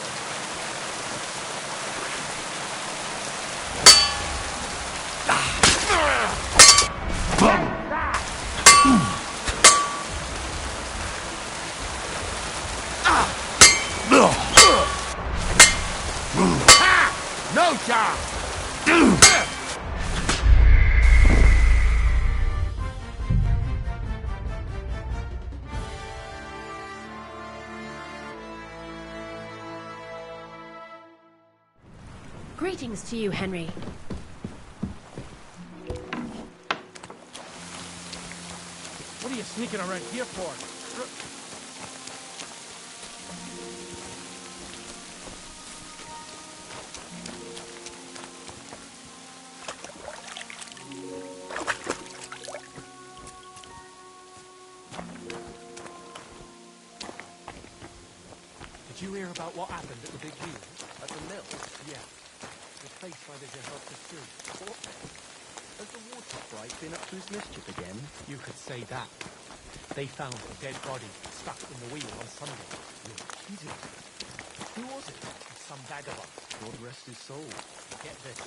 Greetings to you, Henry. What are you sneaking around here for? Did you hear about what happened at the big wheel? At the mill? Yeah. The place where they just helped us through. What? Has the water sprite been up to his mischief again? You could say that. They found a dead body stuck in the wheel on Sunday. You're kidding. Who was it? Some vagabond. God rest his soul. Get this.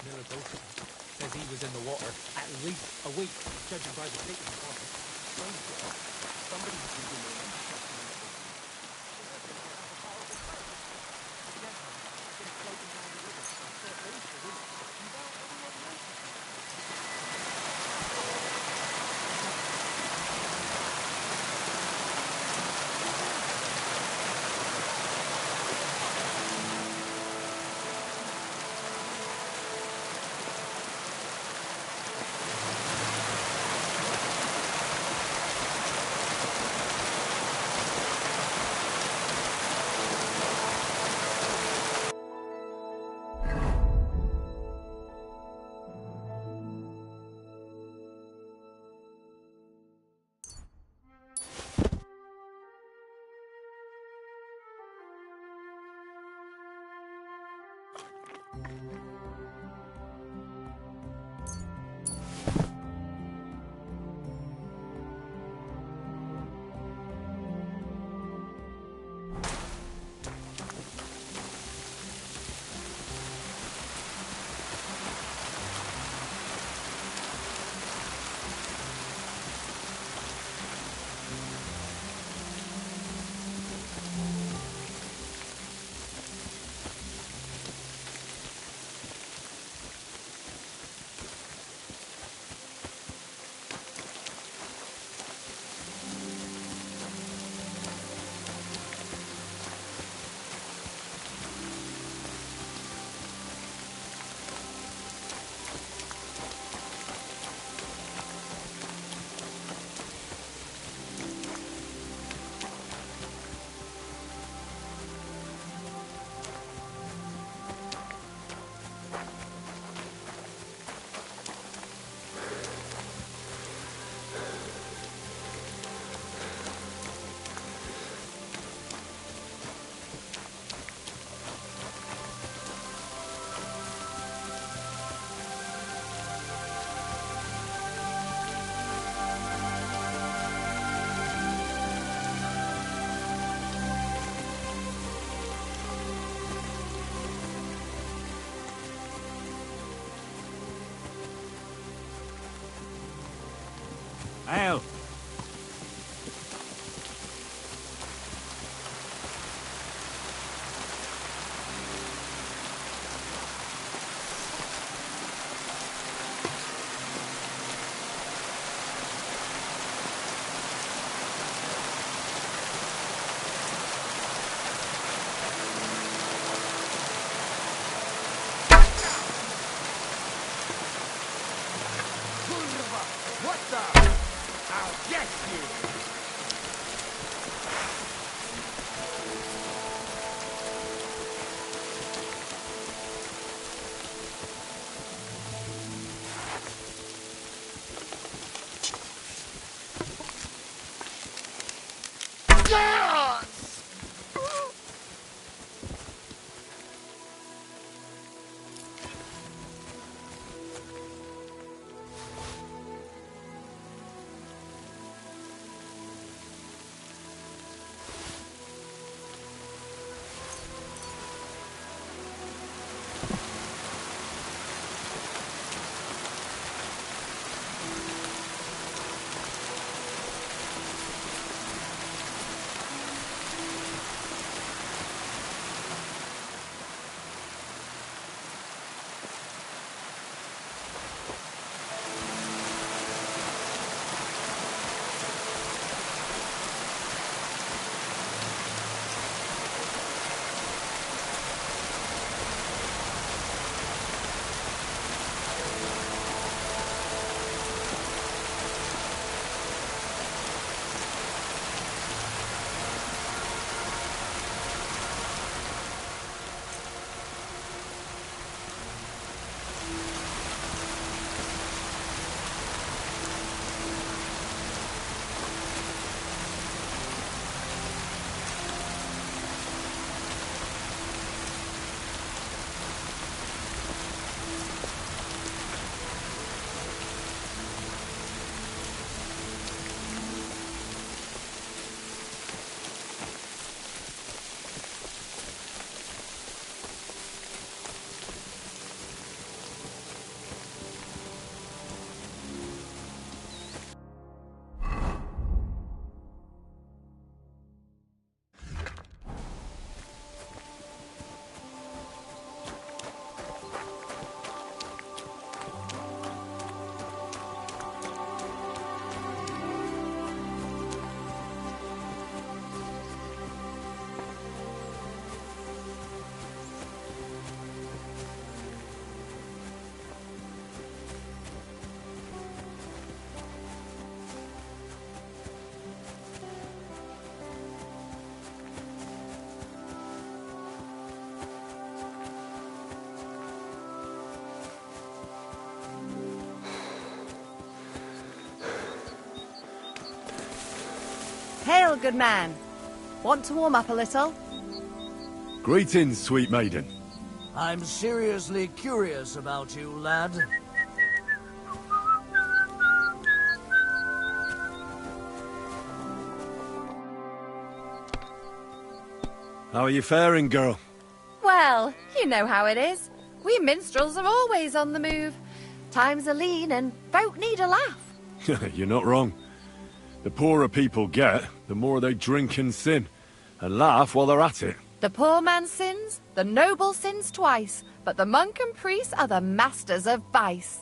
Miller Bolton says he was in the water at least a week, judging by the state of the body. Somebody's been doing it. Ale. What the? I'll get you! Hail, good man. Want to warm up a little? Greetings, sweet maiden. I'm seriously curious about you, lad. How are you faring, girl? Well, you know how it is. We minstrels are always on the move. Times are lean and folk need a laugh. You're not wrong. The poorer people get, the more they drink and sin, and laugh while they're at it. The poor man sins, the noble sins twice, but the monk and priest are the masters of vice.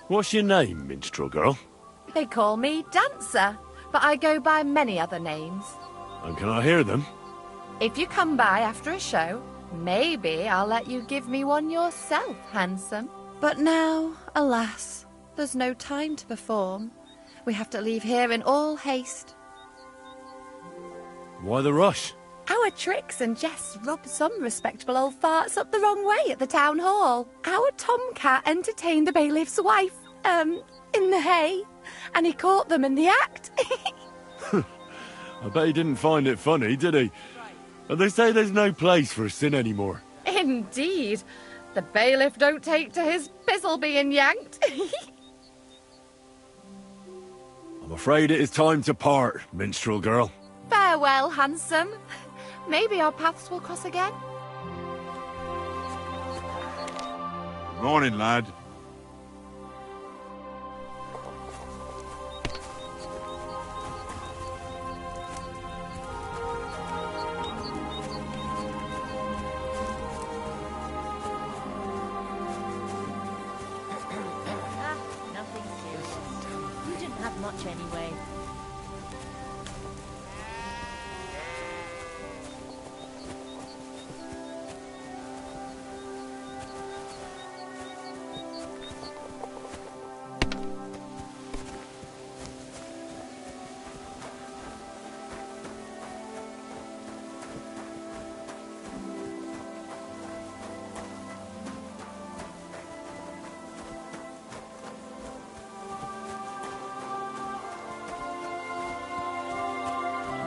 What's your name, minstrel girl? They call me Dancer, but I go by many other names. And can I hear them? If you come by after a show, maybe I'll let you give me one yourself, handsome. But now, alas, there's no time to perform. We have to leave here in all haste. Why the rush? Our tricks and jests rub some respectable old farts up the wrong way at the town hall. Our tomcat entertained the bailiff's wife, in the hay, and he caught them in the act. I bet he didn't find it funny, did he? And they say there's no place for sin anymore. Indeed. The bailiff don't take to his pizzle being yanked. I'm afraid it is time to part, minstrel girl. Farewell, handsome. Maybe our paths will cross again. Morning, lad. Nothing serious. You didn't have much anyway.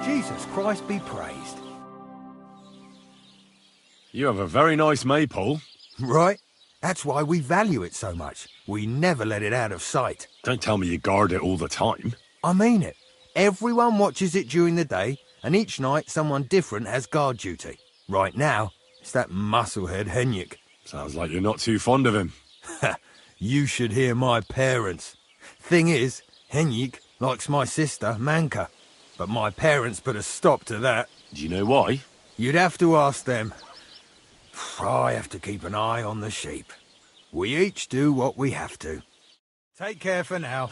Jesus Christ be praised. You have a very nice maypole. Right? That's why we value it so much. We never let it out of sight. Don't tell me you guard it all the time. I mean it. Everyone watches it during the day, and each night someone different has guard duty. Right now, it's that musclehead Henrik. Sounds like you're not too fond of him. You should hear my parents. Thing is, Henrik likes my sister, Manka. But my parents put a stop to that. Do you know why? You'd have to ask them. I have to keep an eye on the sheep. We each do what we have to. Take care for now.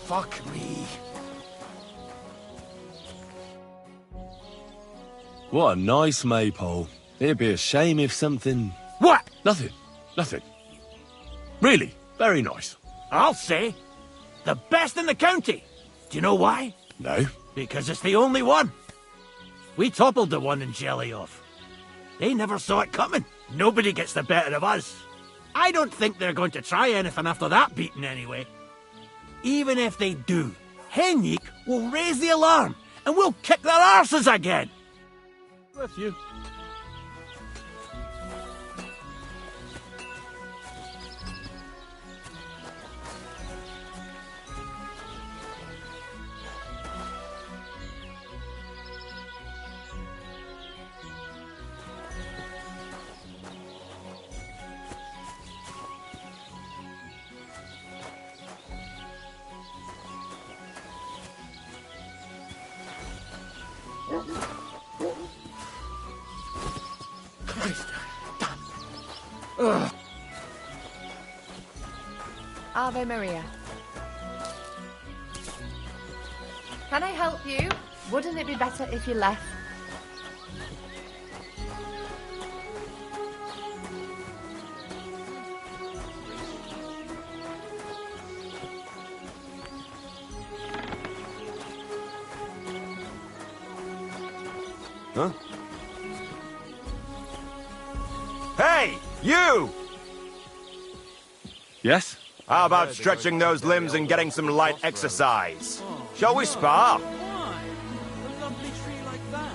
Fuck me. What a nice maypole. It'd be a shame if something... What? Nothing. Nothing. Really, very nice. I'll say, the best in the county. Do you know why? No. Because it's the only one. We toppled the one in Jelly off. They never saw it coming. Nobody gets the better of us. I don't think they're going to try anything after that beating anyway. Even if they do, Henrik will raise the alarm and we'll kick their arses again. Bless you. Christ, damn. Ugh. Ave Maria. Can I help you? Wouldn't it be better if you left? Huh? Hey, you! Yes? How about stretching those limbs and getting some light exercise? Shall we spar? Why? A lovely tree like that.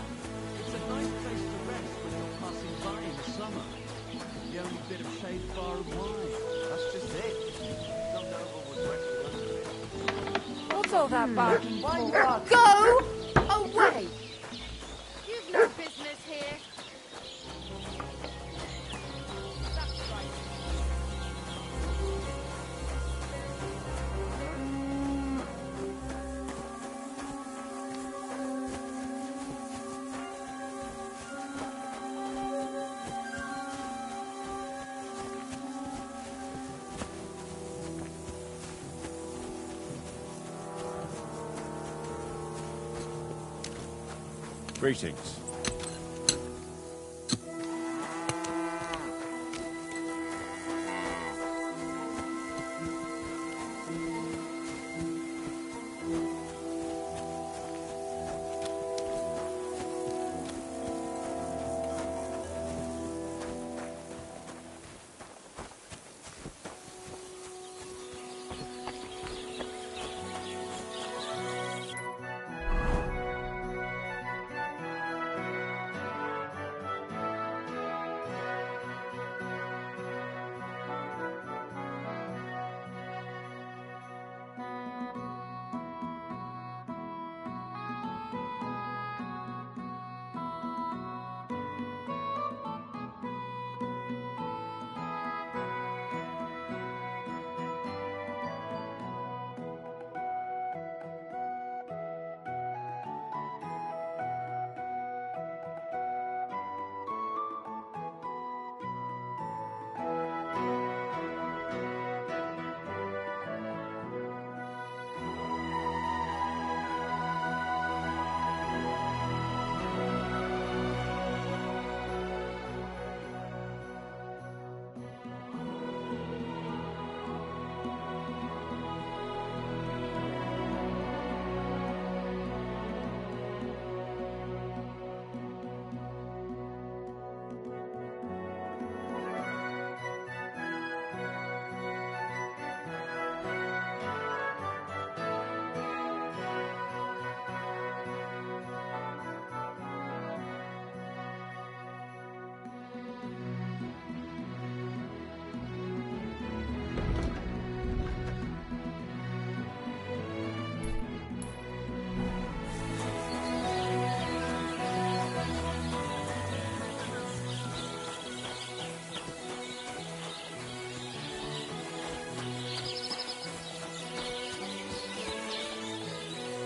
It's a nice place to rest when you're passing by in the summer. The only bit of shade far and wide. That's just it. Some noble was rested under it. What's all that barking for? Go away! You've no business here. That's right. Greetings.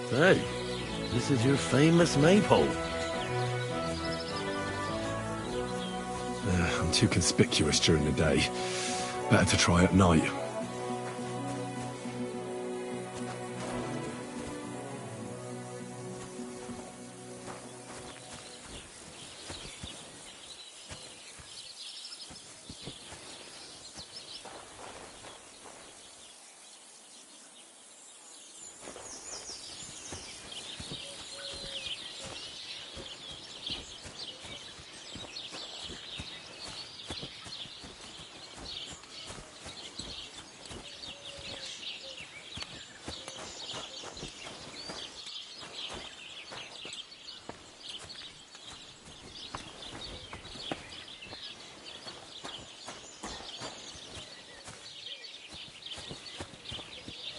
So, this is your famous maypole. I'm too conspicuous during the day. Better to try at night.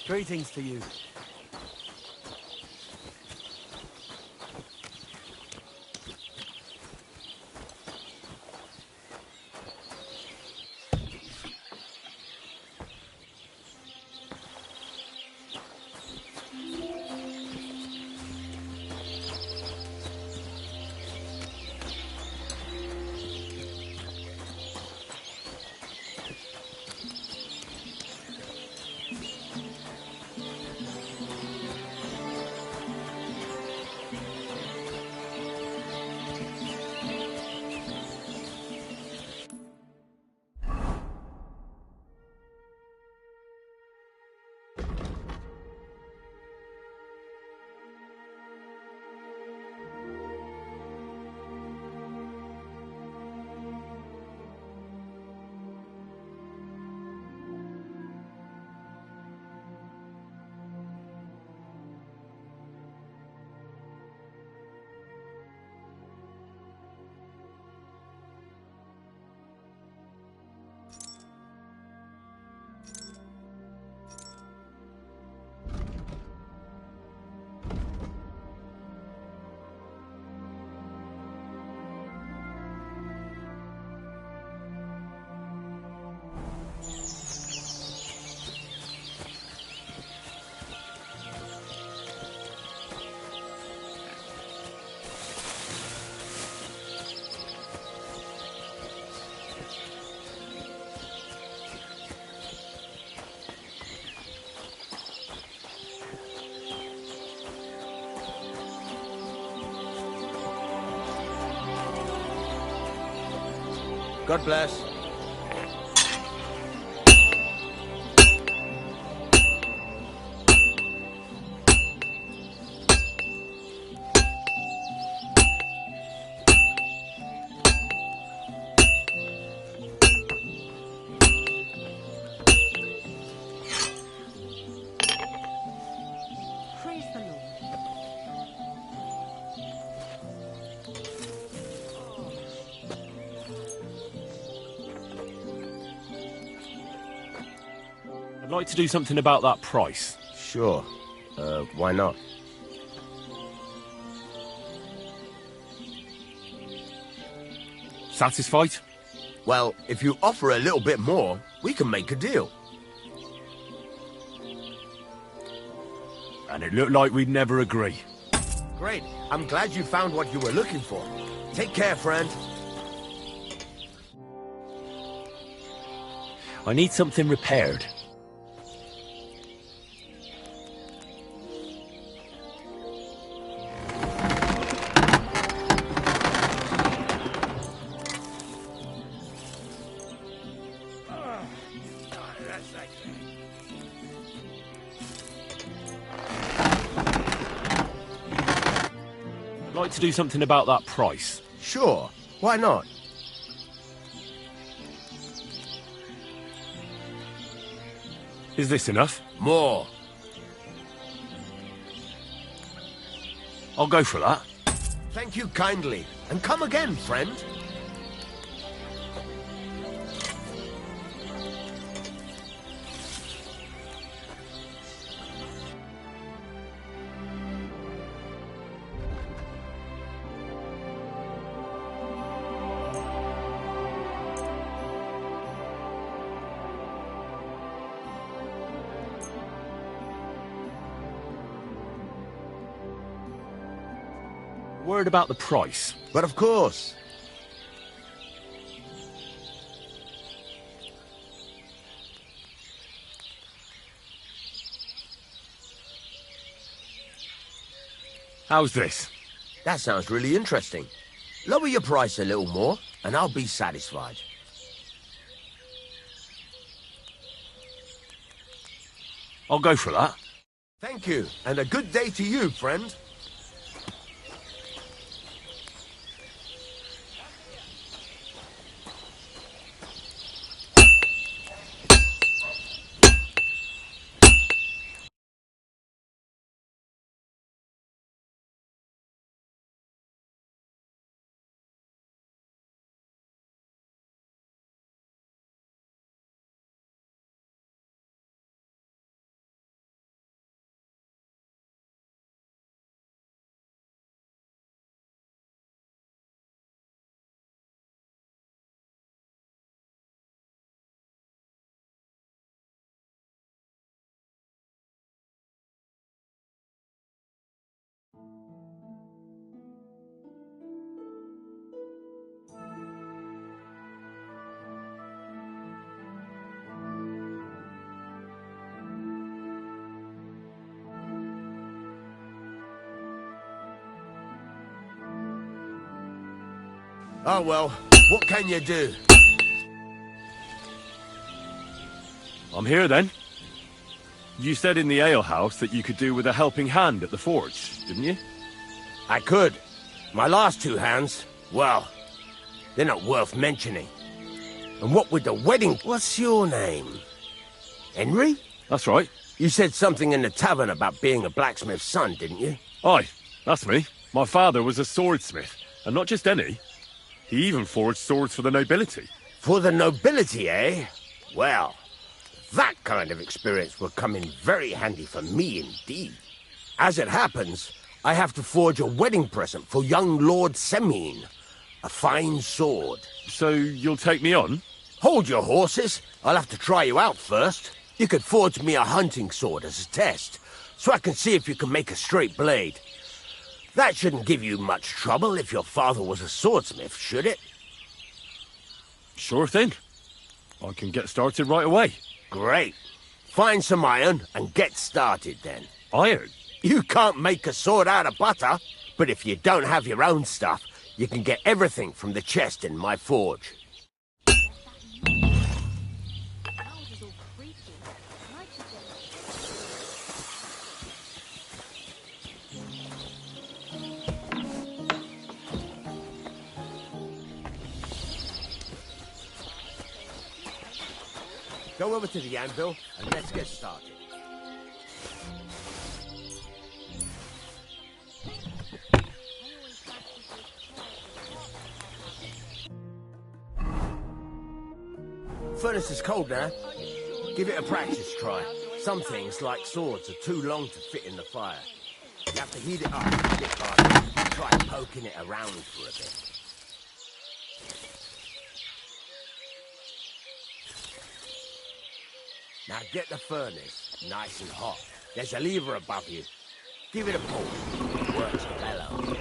Greetings to you. God bless. Praise the Lord. I'd like to do something about that price. Sure. Why not? Satisfied? Well, if you offer a little bit more, we can make a deal. And it looked like we'd never agree. Great. I'm glad you found what you were looking for. Take care, friend. I need something repaired. I'd like to do something about that price. Sure. Why not? Is this enough? More. I'll go for that. Thank you kindly. And come again, friend. Word about the price. But of course. How's this? That sounds really interesting. Lower your price a little more, and I'll be satisfied. I'll go for that. Thank you, and a good day to you, friend. Oh well, what can you do? I'm here then. You said in the alehouse that you could do with a helping hand at the forge, didn't you? I could. My last two hands, well, they're not worth mentioning. And what with the wedding... What's your name? Henry? That's right. You said something in the tavern about being a blacksmith's son, didn't you? Aye, that's me. My father was a swordsmith, and not just any. He even forged swords for the nobility. For the nobility, eh? Well, that kind of experience will come in very handy for me indeed. As it happens, I have to forge a wedding present for young Lord Semine. A fine sword. So you'll take me on? Hold your horses. I'll have to try you out first. You could forge me a hunting sword as a test, so I can see if you can make a straight blade. That shouldn't give you much trouble if your father was a swordsmith, should it? Sure thing. I can get started right away. Great. Find some iron and get started then. Iron? You can't make a sword out of butter, but if you don't have your own stuff, you can get everything from the chest in my forge. Go over to the anvil and let's get started. Furnace is cold now. Give it a practice try. Some things, like swords, are too long to fit in the fire. You have to heat it up a bit harder. Try poking it around for a bit. Now get the furnace nice and hot. There's a lever above you. Give it a pull. It works a bellow.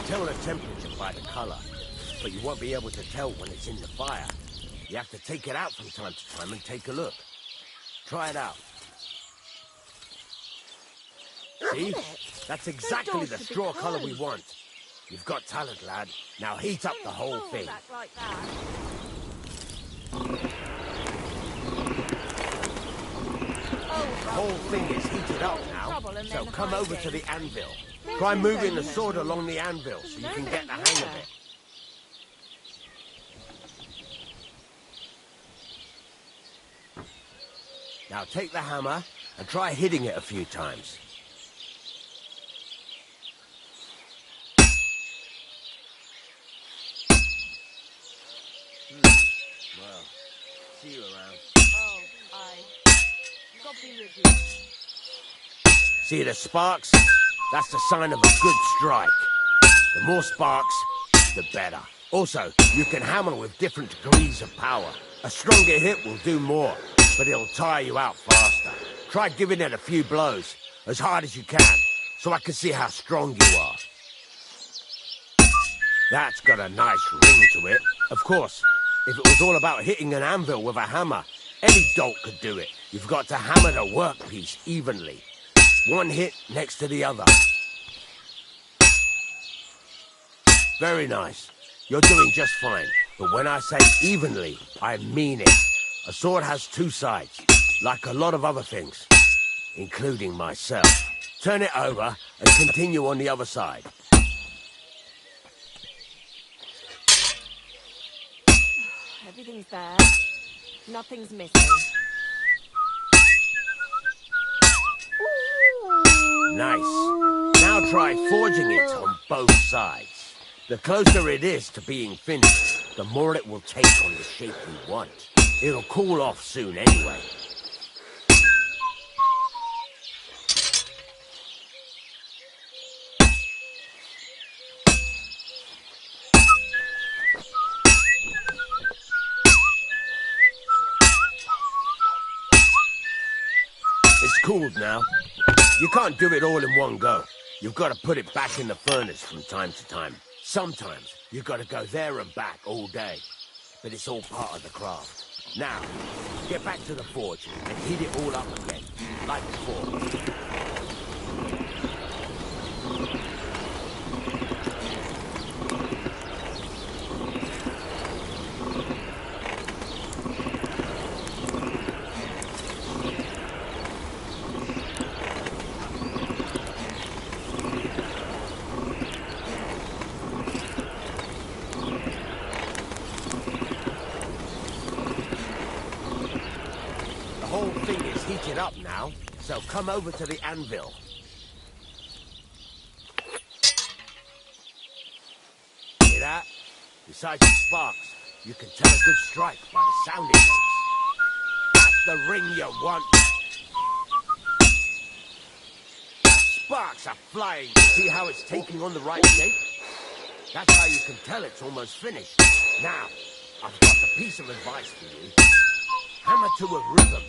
Tell the temperature by the color, but you won't be able to tell when it's in the fire. You have to take it out from time to time and take a look. Try it out. See? That's exactly the straw color we want. You've got talent, lad. Now heat up the whole thing. The whole thing is heated up now, so come over to the anvil. Try moving the sword along the anvil so you can get the hang of it. Now take the hammer and try hitting it a few times. Well, see you around. Oh, God be with you. See the sparks? That's the sign of a good strike. The more sparks, the better. Also, you can hammer with different degrees of power. A stronger hit will do more, but it'll tire you out faster. Try giving it a few blows, as hard as you can, so I can see how strong you are. That's got a nice ring to it. Of course, if it was all about hitting an anvil with a hammer, any dolt could do it. You've got to hammer the workpiece evenly. One hit next to the other. Very nice. You're doing just fine. But when I say evenly, I mean it. A sword has two sides, like a lot of other things, including myself. Turn it over and continue on the other side. Everything's there. Nothing's missing. Nice. Now try forging it on both sides. The closer it is to being finished, the more it will take on the shape you want. It'll cool off soon anyway. It's cooled now. You can't do it all in one go. You've got to put it back in the furnace from time to time. Sometimes you've got to go there and back all day. But it's all part of the craft. Now, get back to the forge and heat it all up again, like before. The whole thing is heated up now, so come over to the anvil. Hear that? Besides the sparks, you can tell a good strike by the sound it makes. That's the ring you want. Sparks are flying. See how it's taking on the right shape? That's how you can tell it's almost finished. Now, I've got a piece of advice for you. Hammer to a rhythm.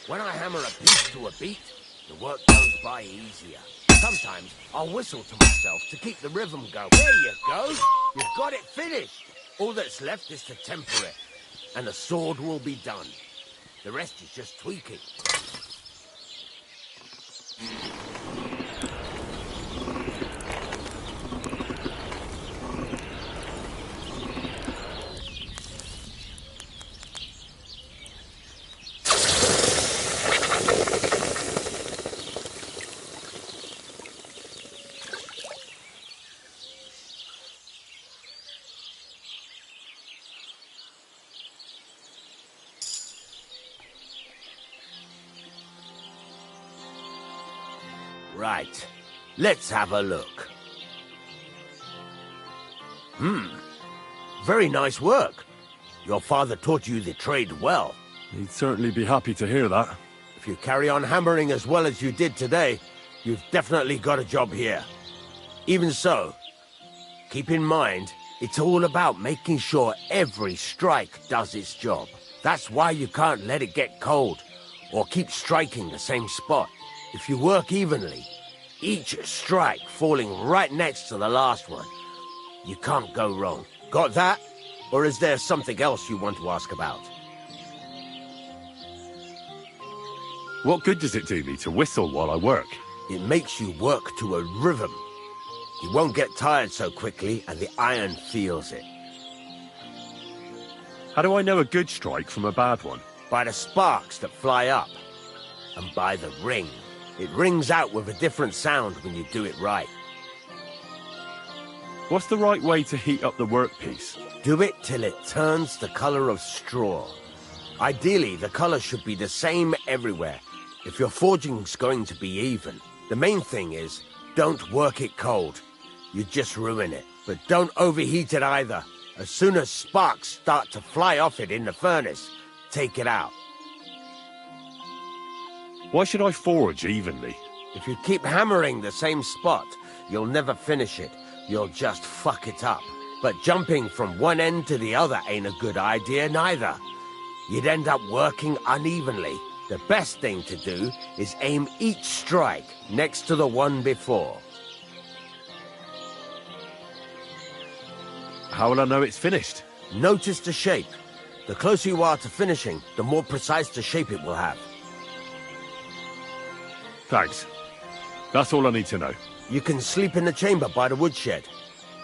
When I hammer a piece to a beat, the work goes by easier. Sometimes I'll whistle to myself to keep the rhythm going. There you go. You've got it finished. All that's left is to temper it, and the sword will be done. The rest is just tweaking. Right. Let's have a look. Very nice work. Your father taught you the trade well. He'd certainly be happy to hear that. If you carry on hammering as well as you did today, you've definitely got a job here. Even so, keep in mind, it's all about making sure every strike does its job. That's why you can't let it get cold, or keep striking the same spot. If you work evenly, each strike falling right next to the last one, you can't go wrong. Got that? Or is there something else you want to ask about? What good does it do me to whistle while I work? It makes you work to a rhythm. You won't get tired so quickly, and the iron feels it. How do I know a good strike from a bad one? By the sparks that fly up, and by the ring. It rings out with a different sound when you do it right. What's the right way to heat up the workpiece? Do it till it turns the color of straw. Ideally, the color should be the same everywhere, if your forging's going to be even. The main thing is, don't work it cold. You just ruin it. But don't overheat it either. As soon as sparks start to fly off it in the furnace, take it out. Why should I forge evenly? If you keep hammering the same spot, you'll never finish it. You'll just fuck it up. But jumping from one end to the other ain't a good idea neither. You'd end up working unevenly. The best thing to do is aim each strike next to the one before. How will I know it's finished? Notice the shape. The closer you are to finishing, the more precise the shape it will have. Thanks. That's all I need to know. You can sleep in the chamber by the woodshed.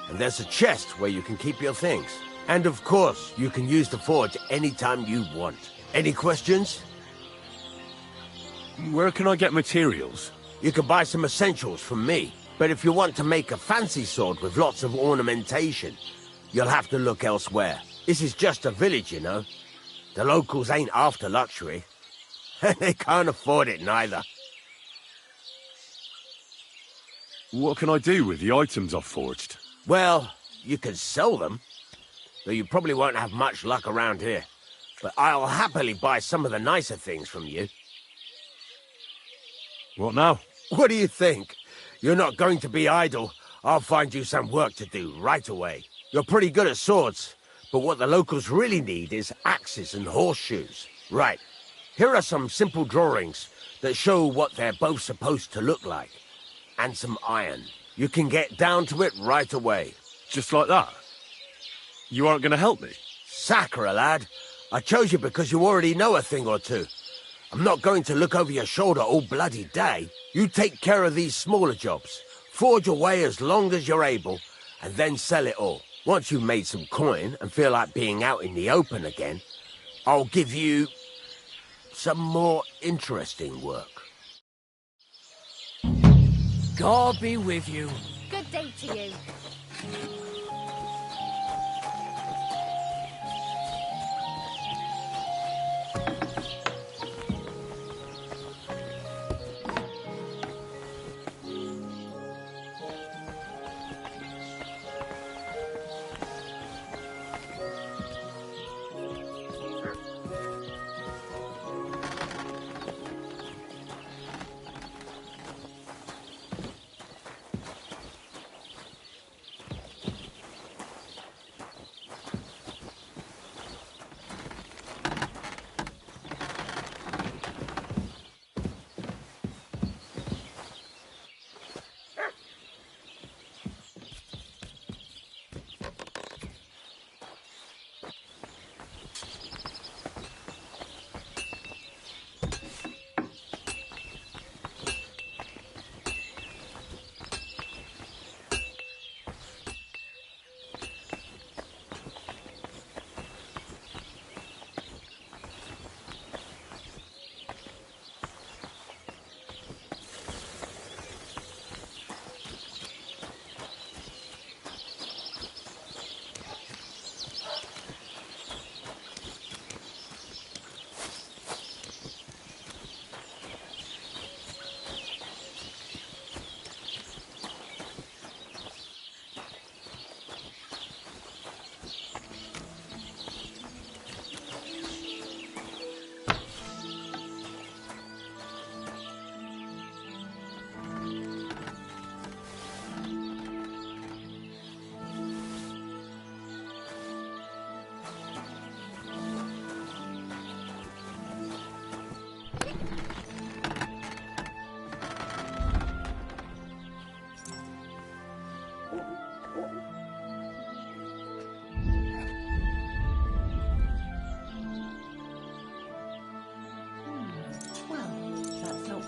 And there's a chest where you can keep your things. And of course, you can use the forge anytime you want. Any questions? Where can I get materials? You can buy some essentials from me. But if you want to make a fancy sword with lots of ornamentation, you'll have to look elsewhere. This is just a village, you know. The locals ain't after luxury. They can't afford it neither. What can I do with the items I've forged? Well, you can sell them, though you probably won't have much luck around here. But I'll happily buy some of the nicer things from you. What now? What do you think? You're not going to be idle. I'll find you some work to do right away. You're pretty good at swords, but what the locals really need is axes and horseshoes. Right, here are some simple drawings that show what they're both supposed to look like. And some iron. You can get down to it right away. Just like that? You aren't going to help me? Sacre, lad. I chose you because you already know a thing or two. I'm not going to look over your shoulder all bloody day. You take care of these smaller jobs. Forge away as long as you're able, and then sell it all. Once you've made some coin and feel like being out in the open again, I'll give you some more interesting work. God be with you. Good day to you.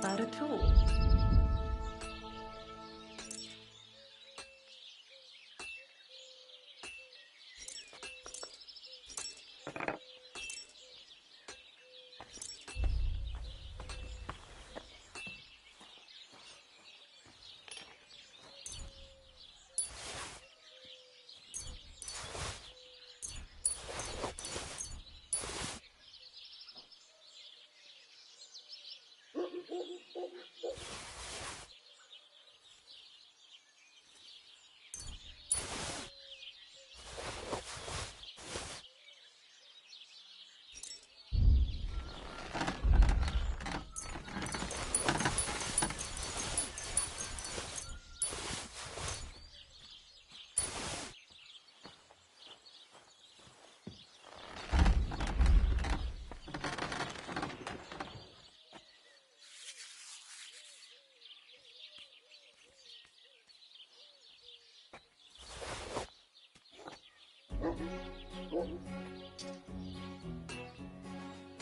not bad at all.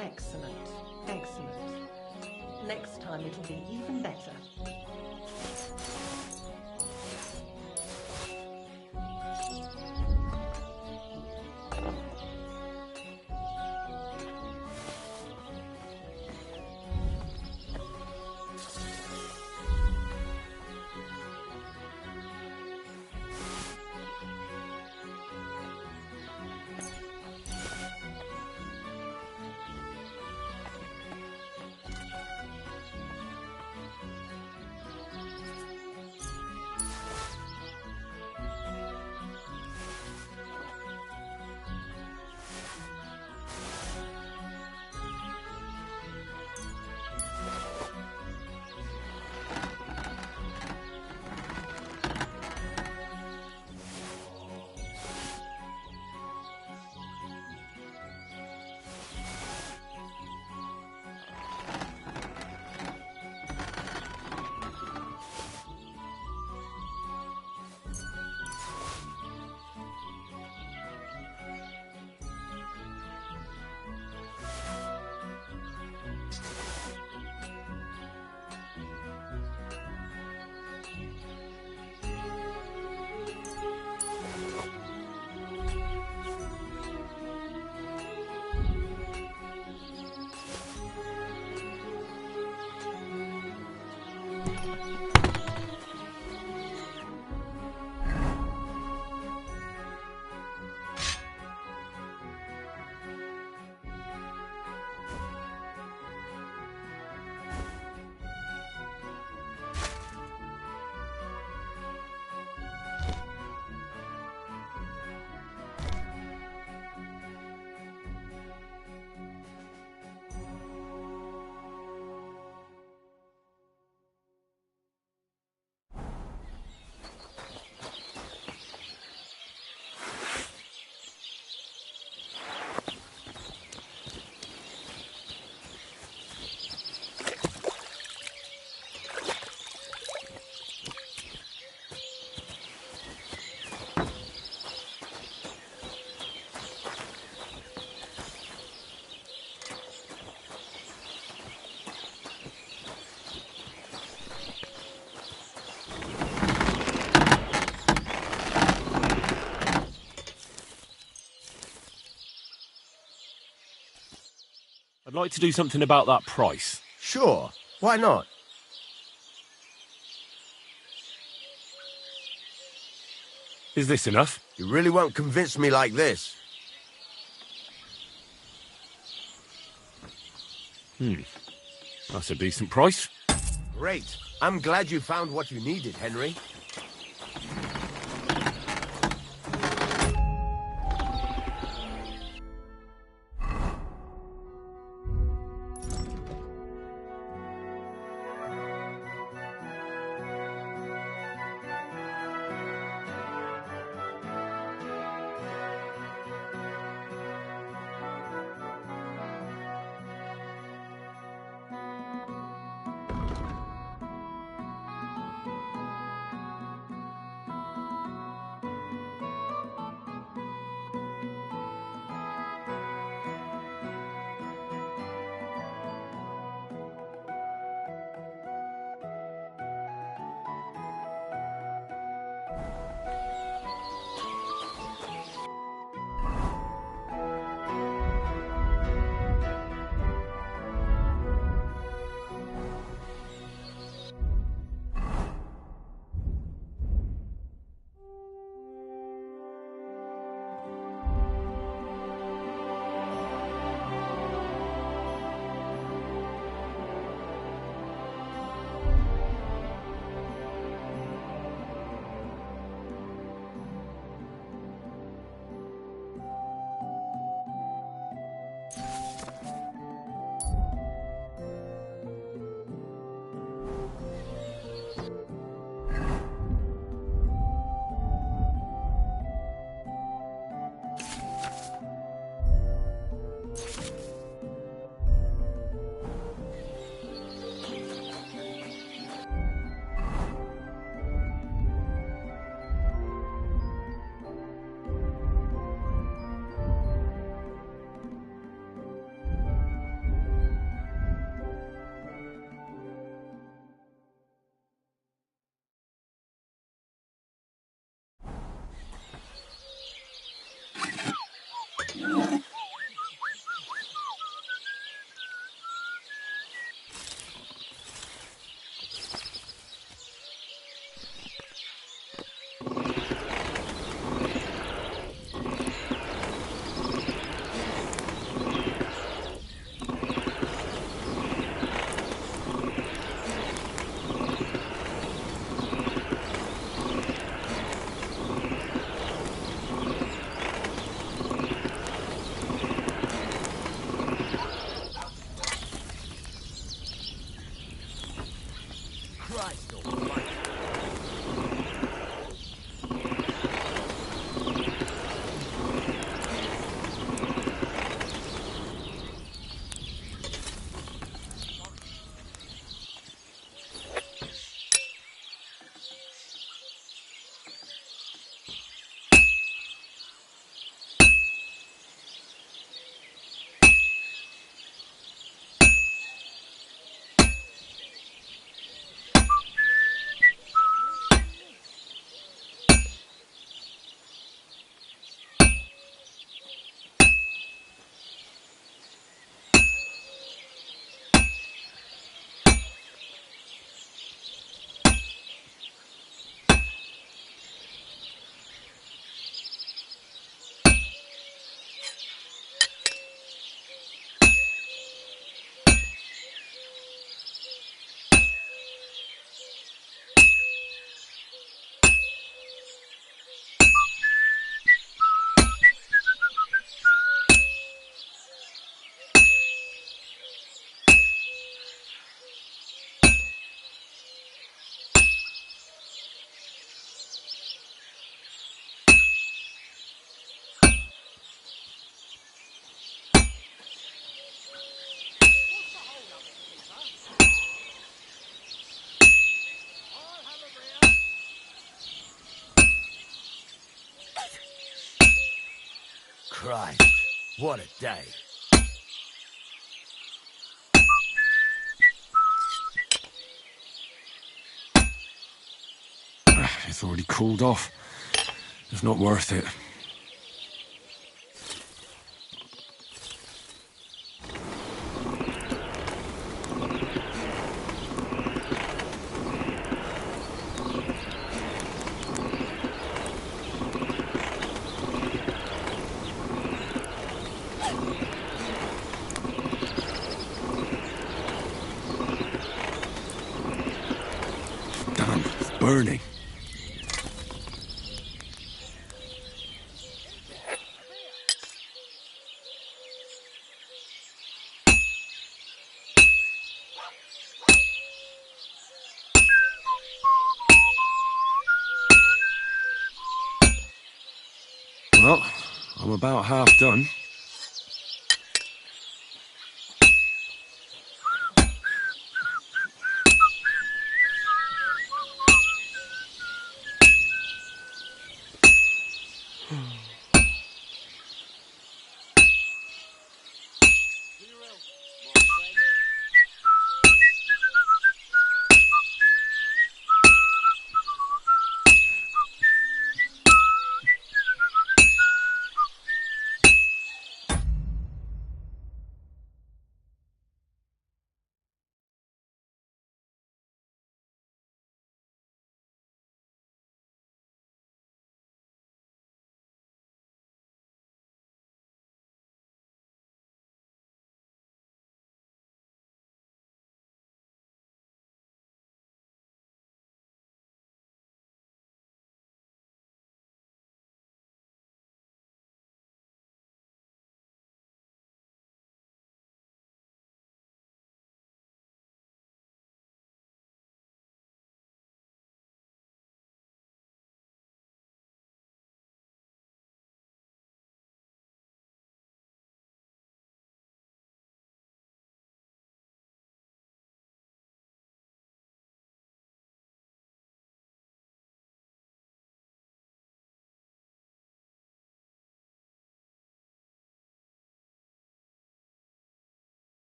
Excellent, excellent. Next time it'll be even better. I'd like to do something about that price. Sure, why not? Is this enough? You really won't convince me like this. That's a decent price. Great. I'm glad you found what you needed, Henry. Christ, what a day. It's already cooled off. It's not worth it. Damn, it's burning. Well, I'm about half done.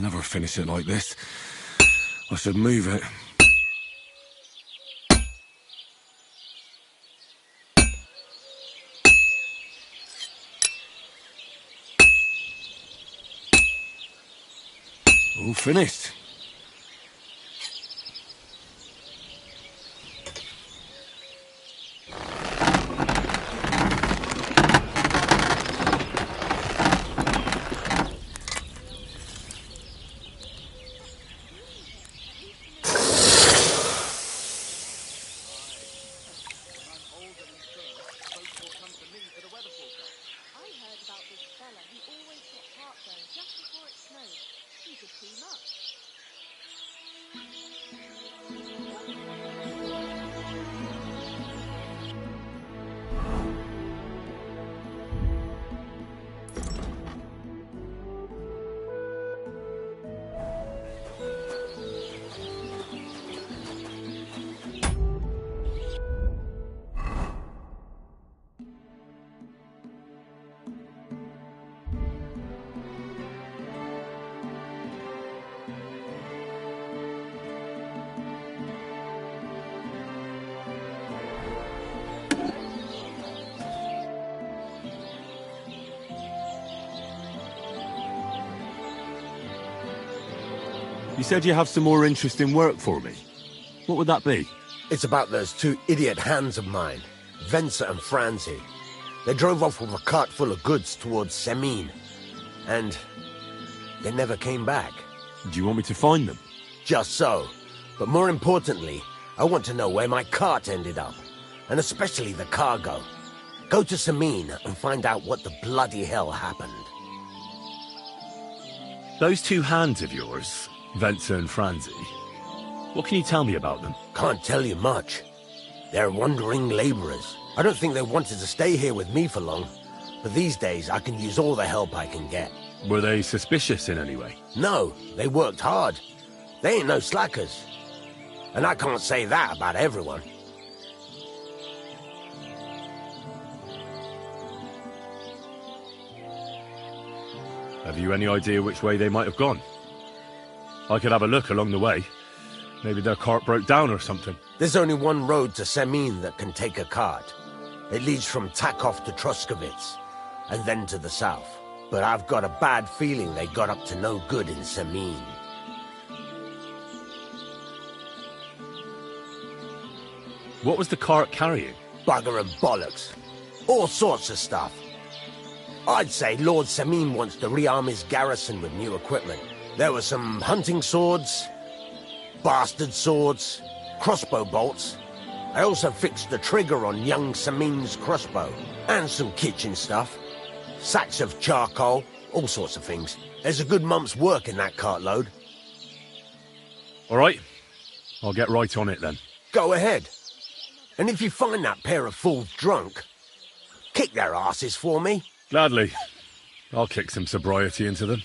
never finish it like this. I should move it. All finished. You said you have some more interesting work for me. What would that be? It's about those two idiot hands of mine, Venser and Franzi. They drove off with a cart full of goods towards Semin, and they never came back. Do you want me to find them? Just so. But more importantly, I want to know where my cart ended up, and especially the cargo. Go to Semin and find out what the bloody hell happened. Those two hands of yours, Venser and Franzi, what can you tell me about them? Can't tell you much. They're wandering laborers. I don't think they wanted to stay here with me for long, but these days I can use all the help I can get. Were they suspicious in any way? No, they worked hard. They ain't no slackers. And I can't say that about everyone. Have you any idea which way they might have gone? I could have a look along the way. Maybe their cart broke down or something. There's only one road to Semin that can take a cart. It leads from Takov to Troskovitz, and then to the south. But I've got a bad feeling they got up to no good in Semin. What was the cart carrying? Bugger and bollocks. All sorts of stuff. I'd say Lord Semin wants to rearm his garrison with new equipment. There were some hunting swords, bastard swords, crossbow bolts. I also fixed the trigger on young Semin's crossbow. And some kitchen stuff. Sacks of charcoal, all sorts of things. There's a good month's work in that cartload. All right. I'll get right on it then. Go ahead. And if you find that pair of fools drunk, kick their asses for me. Gladly. I'll kick some sobriety into them.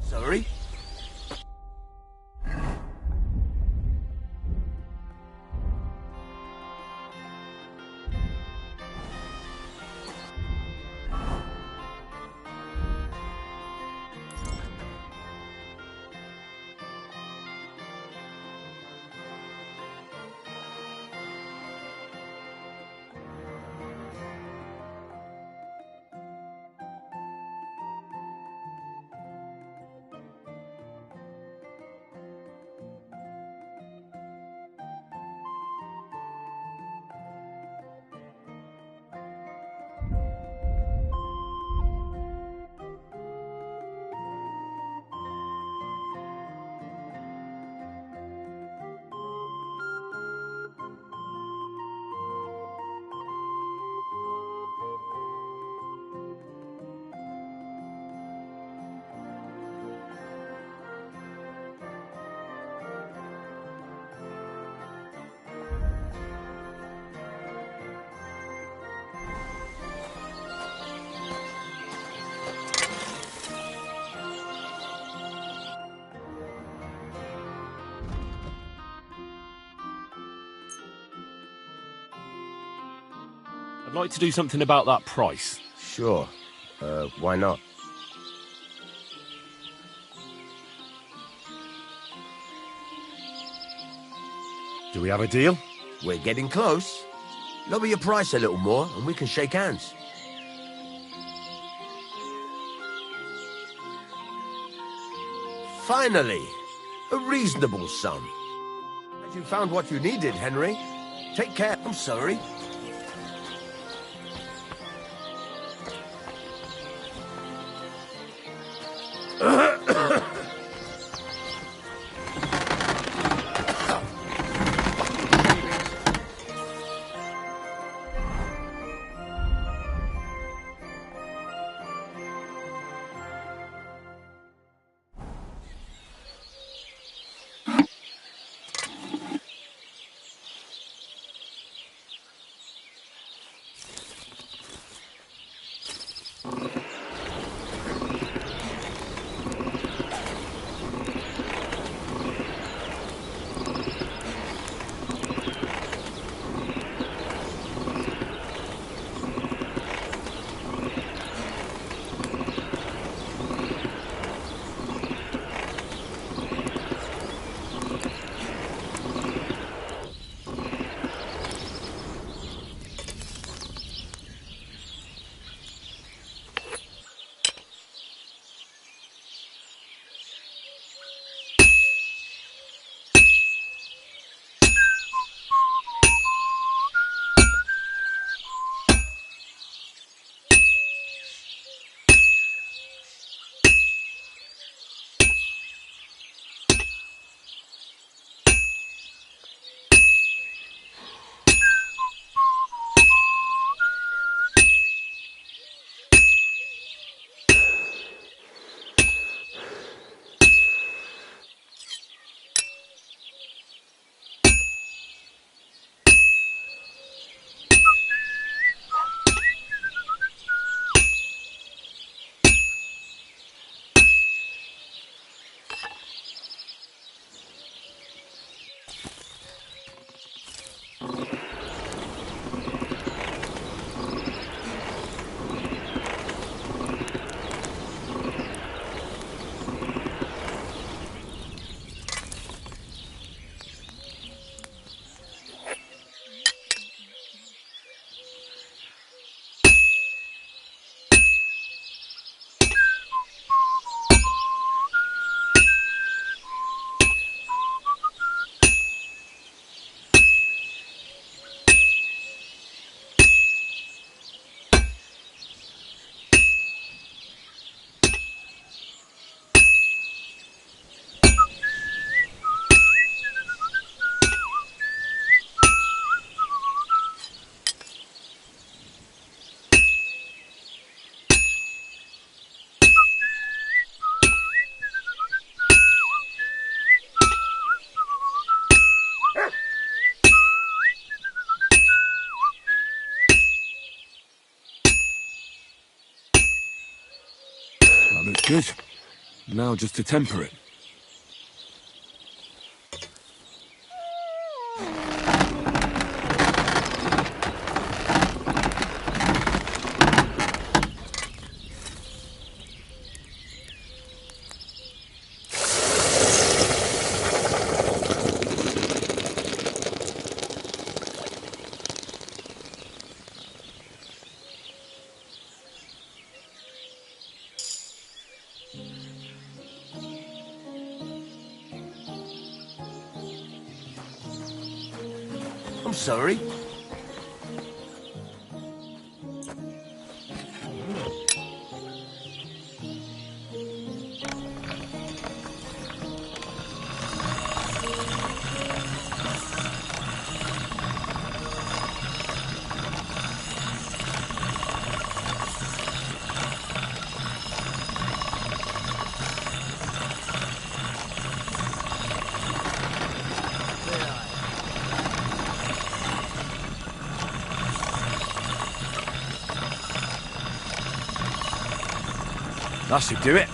Sorry? I'd like to do something about that price. Sure. Why not? Do we have a deal? We're getting close. Lower your price a little more and we can shake hands. Finally, a reasonable sum. Glad you found what you needed, Henry. Take care. I'm sorry. That looks good. Now just to temper it. I'm sorry. That should do it.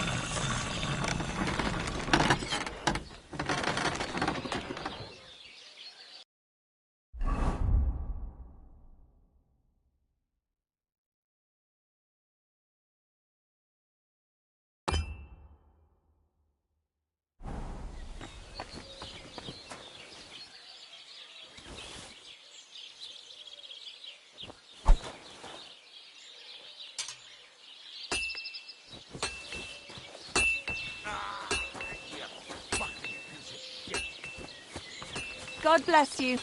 God bless you.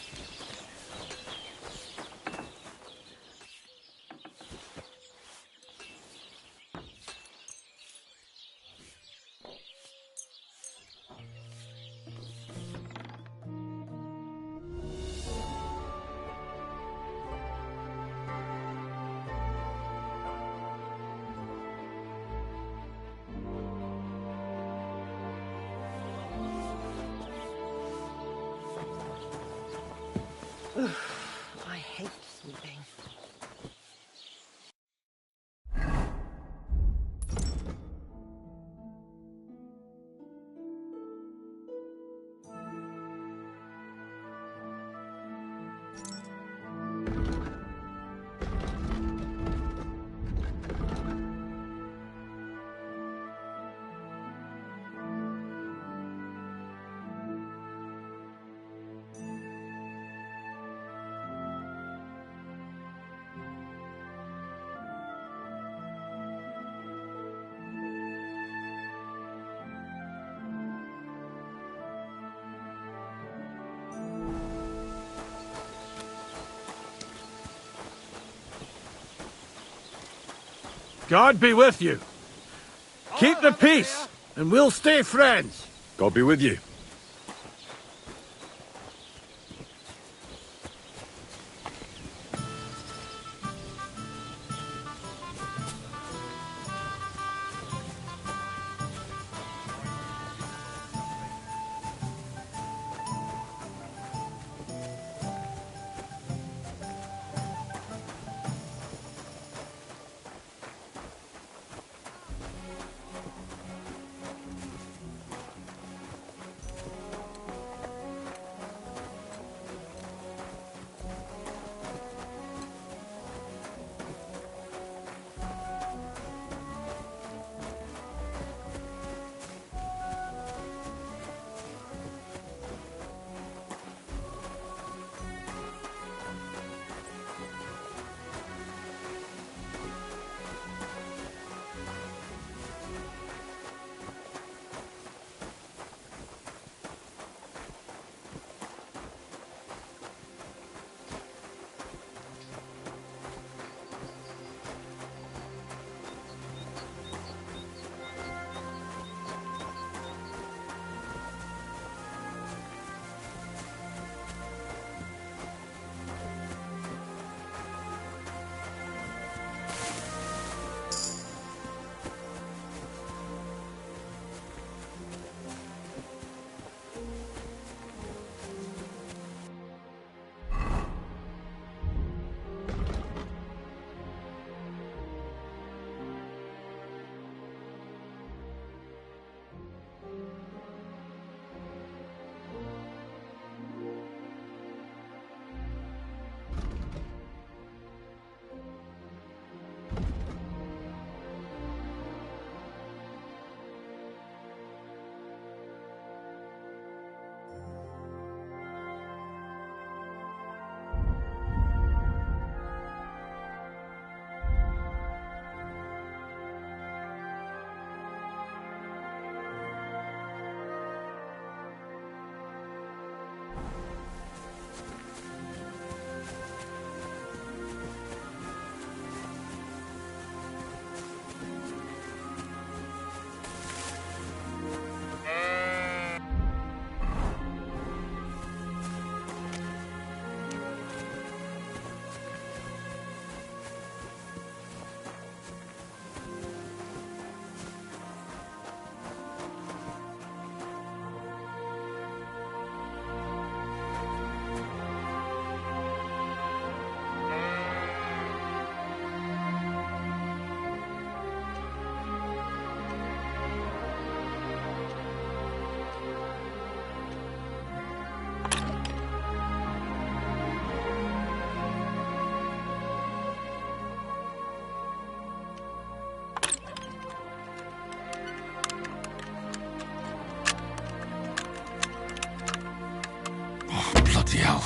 I hate sleeping. God be with you. Keep the peace, and we'll stay friends. God be with you. Bloody hell.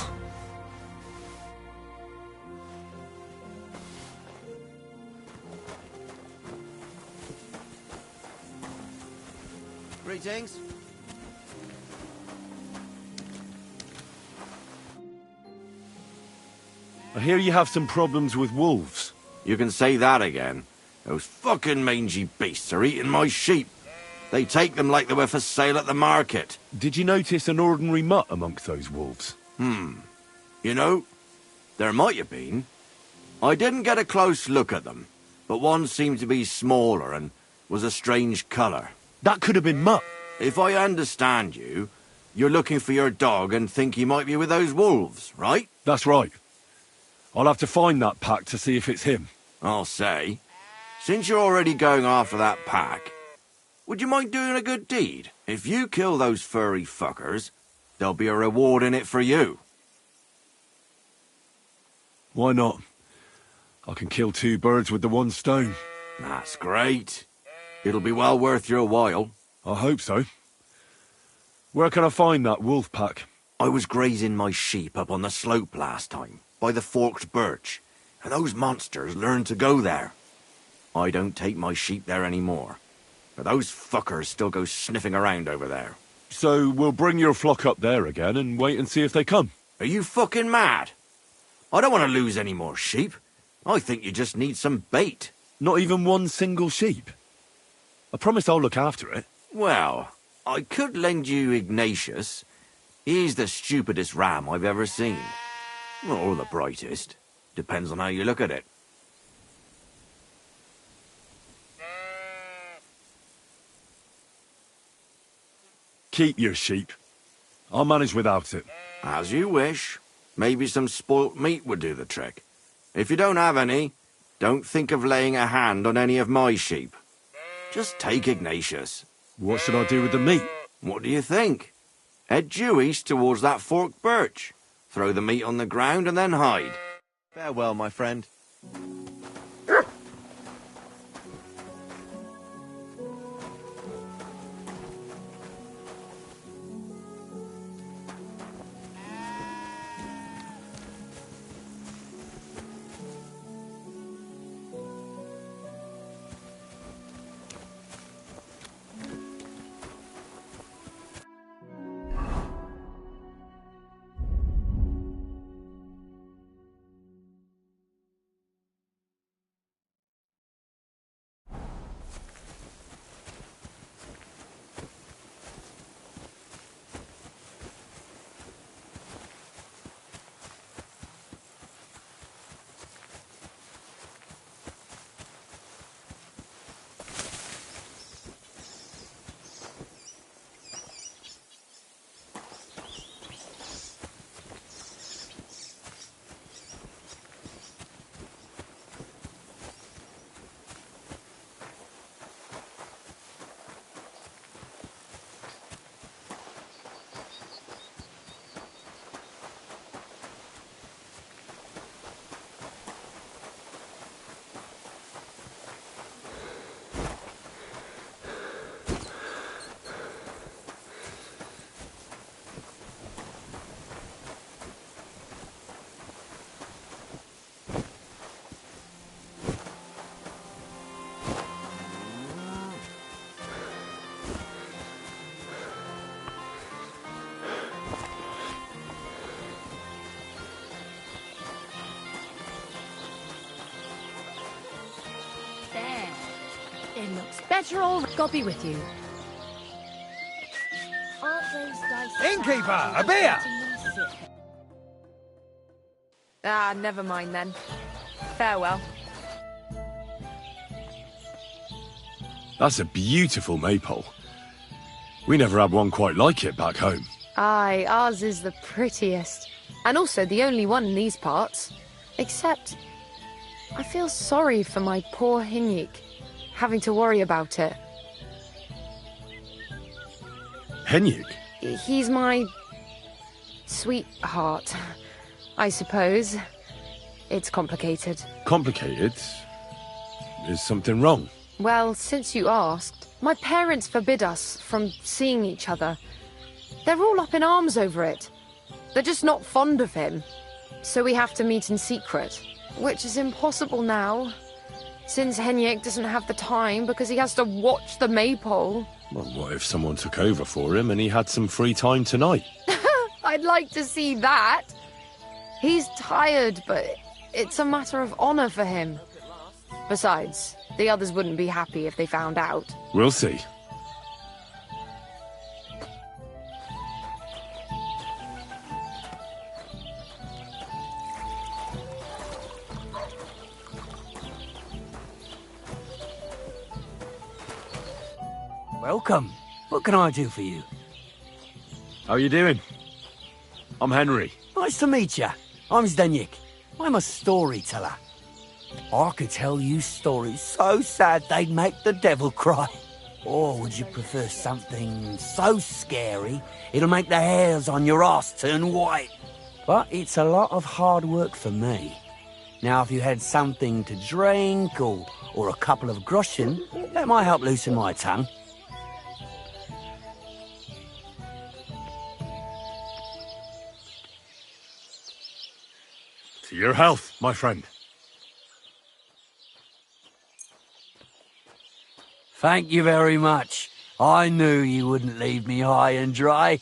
Greetings. I hear you have some problems with wolves. You can say that again. Those fucking mangy beasts are eating my sheep. They take them like they were for sale at the market. Did you notice an ordinary mutt amongst those wolves? You know, there might have been. I didn't get a close look at them, but one seemed to be smaller and was a strange colour. That could have been Mutt. If I understand you, you're looking for your dog and think he might be with those wolves, right? That's right. I'll have to find that pack to see if it's him. I'll say, since you're already going after that pack, would you mind doing a good deed? If you kill those furry fuckers, there'll be a reward in it for you. Why not? I can kill 2 birds with the 1 stone. That's great. It'll be well worth your while. I hope so. Where can I find that wolf pack? I was grazing my sheep up on the slope last time, by the forked birch, and those monsters learned to go there. I don't take my sheep there anymore, but those fuckers still go sniffing around over there. So we'll bring your flock up there again and wait and see if they come. Are you fucking mad? I don't want to lose any more sheep. I think you just need some bait. Not even 1 single sheep? I promise I'll look after it. Well, I could lend you Ignatius. He's the stupidest ram I've ever seen. Or the brightest. Depends on how you look at it. Keep your sheep. I'll manage without it. As you wish. Maybe some spoilt meat would do the trick. If you don't have any, don't think of laying a hand on any of my sheep. Just take Ignatius. What should I do with the meat? What do you think? Head due east towards that forked birch. Throw the meat on the ground and then hide. Farewell, my friend. It looks better all. God be with you. Aren't those dice... Innkeeper, a beer! Ah, never mind then. Farewell. That's a beautiful maypole. We never had one quite like it back home. Aye, ours is the prettiest. And also the only one in these parts. Except, I feel sorry for my poor Hinyik, having to worry about it. Henyuk? He's my sweetheart, I suppose. It's complicated. Complicated? Is something wrong? Well, since you asked, my parents forbid us from seeing each other. They're all up in arms over it. They're just not fond of him. So we have to meet in secret, which is impossible now, since Henyek doesn't have the time because he has to watch the maypole. Well, what if someone took over for him and he had some free time tonight? I'd like to see that. He's tired, but it's a matter of honor for him. Besides, the others wouldn't be happy if they found out. We'll see. Welcome. What can I do for you? How you doing? I'm Henry. Nice to meet you. I'm Zdeněk. I'm a storyteller. I could tell you stories so sad they'd make the devil cry. Or would you prefer something so scary it'll make the hairs on your ass turn white? But it's a lot of hard work for me. Now, if you had something to drink or a couple of groschen, that might help loosen my tongue. To your health, my friend. Thank you very much. I knew you wouldn't leave me high and dry.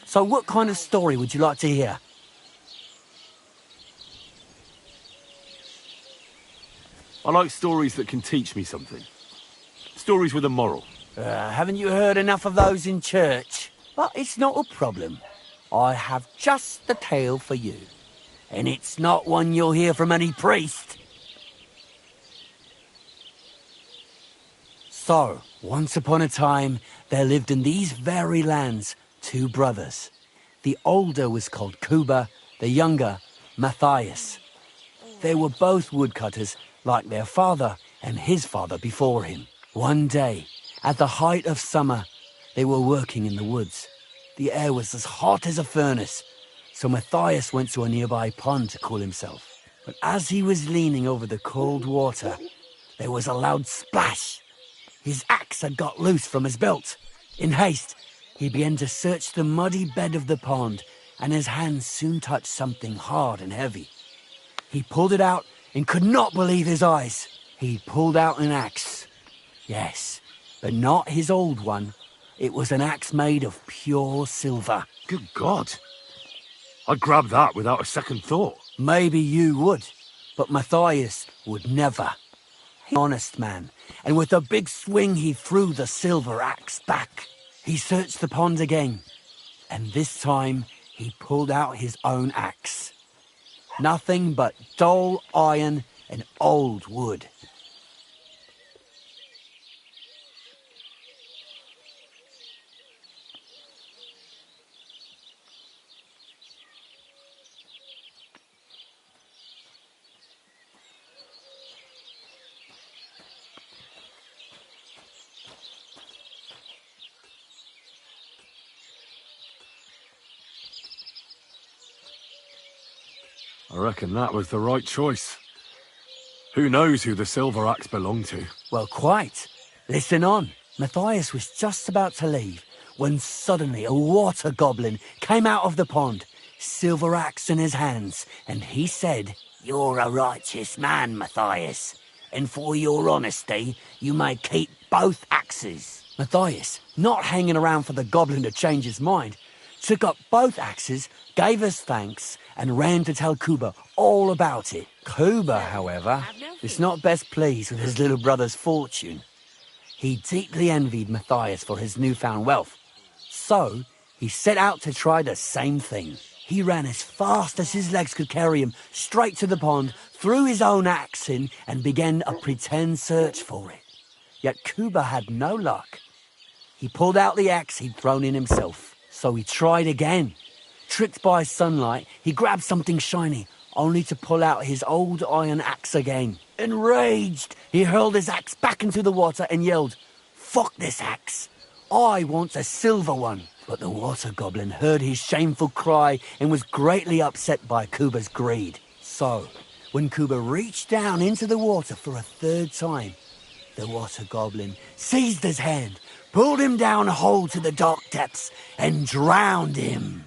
So what kind of story would you like to hear? I like stories that can teach me something. Stories with a moral. Haven't you heard enough of those in church? But it's not a problem. I have just the tale for you. And it's not one you'll hear from any priest. So, once upon a time, there lived in these very lands 2 brothers. The older was called Kuba, the younger, Matthias. They were both woodcutters, like their father and his father before him. One day, at the height of summer, they were working in the woods. The air was as hot as a furnace, so Matthias went to a nearby pond to cool himself. But as he was leaning over the cold water, there was a loud splash. His axe had got loose from his belt. In haste, he began to search the muddy bed of the pond, and his hands soon touched something hard and heavy. He pulled it out and could not believe his eyes. He pulled out an axe. Yes, but not his old one. It was an axe made of pure silver. Good God. I'd grab that without a second thought. Maybe you would, but Matthias would never. He's an honest man, and with a big swing he threw the silver axe back. He searched the pond again, and this time he pulled out his own axe. Nothing but dull iron and old wood. I reckon that was the right choice. Who knows who the silver axe belonged to? Well, quite. Listen on. Matthias was just about to leave when suddenly a water goblin came out of the pond, silver axe in his hands, and he said, "You're a righteous man, Matthias, and for your honesty, you may keep both axes." Matthias, not hanging around for the goblin to change his mind, took up both axes, gave us thanks, and ran to tell Kuba all about it. Kuba, however, is not best pleased with his little brother's fortune. He deeply envied Matthias for his newfound wealth. So, he set out to try the same thing. He ran as fast as his legs could carry him straight to the pond, threw his own axe in, and began a pretend search for it. Yet Kuba had no luck. He pulled out the axe he'd thrown in himself. So he tried again. Tricked by sunlight, he grabbed something shiny, only to pull out his old iron axe again. Enraged, he hurled his axe back into the water and yelled, "Fuck this axe! I want a silver one." But the water goblin heard his shameful cry and was greatly upset by Kuba's greed. So, when Kuba reached down into the water for a third time, the water goblin seized his hand, pulled him down a hole to the dark depths, and drowned him.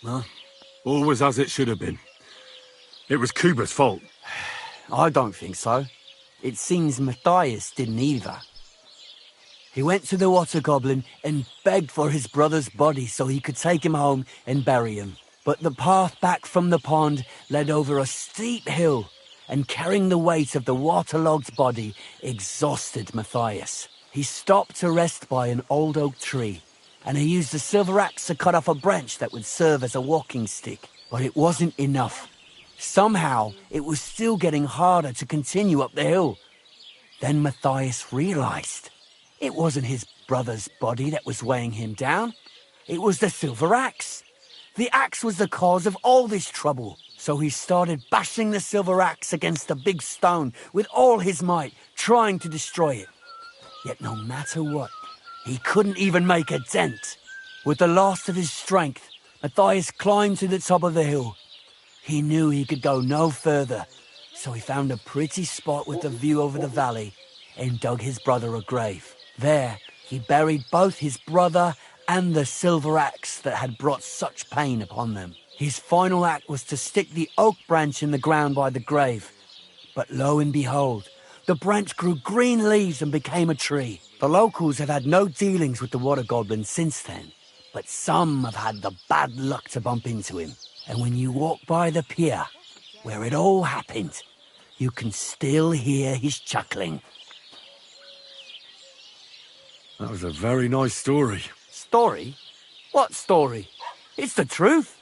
Well, all was as it should have been. It was Kuba's fault. I don't think so. It seems Matthias didn't either. He went to the water goblin and begged for his brother's body so he could take him home and bury him. But the path back from the pond led over a steep hill, and carrying the weight of the waterlogged body exhausted Matthias. He stopped to rest by an old oak tree, and he used a silver axe to cut off a branch that would serve as a walking stick. But it wasn't enough. Somehow, it was still getting harder to continue up the hill. Then Matthias realized it wasn't his brother's body that was weighing him down. It was the silver axe. The axe was the cause of all this trouble. So he started bashing the silver axe against the big stone with all his might, trying to destroy it. Yet no matter what, he couldn't even make a dent. With the last of his strength, Matthias climbed to the top of the hill. He knew he could go no further, so he found a pretty spot with a view over the valley and dug his brother a grave. There, he buried both his brother and the silver axe that had brought such pain upon them. His final act was to stick the oak branch in the ground by the grave. But lo and behold, the branch grew green leaves and became a tree. The locals have had no dealings with the water goblin since then, but some have had the bad luck to bump into him. And when you walk by the pier, where it all happened, you can still hear his chuckling. That was a very nice story. Story? What story? It's the truth.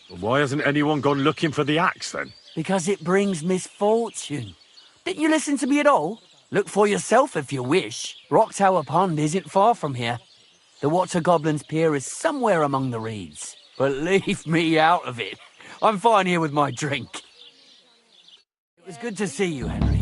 Why hasn't anyone gone looking for the axe, then? Because it brings misfortune. Didn't you listen to me at all? Look for yourself if you wish. Rock Tower Pond isn't far from here. The Water Goblin's pier is somewhere among the reeds. But leave me out of it. I'm fine here with my drink. It was good to see you, Henry.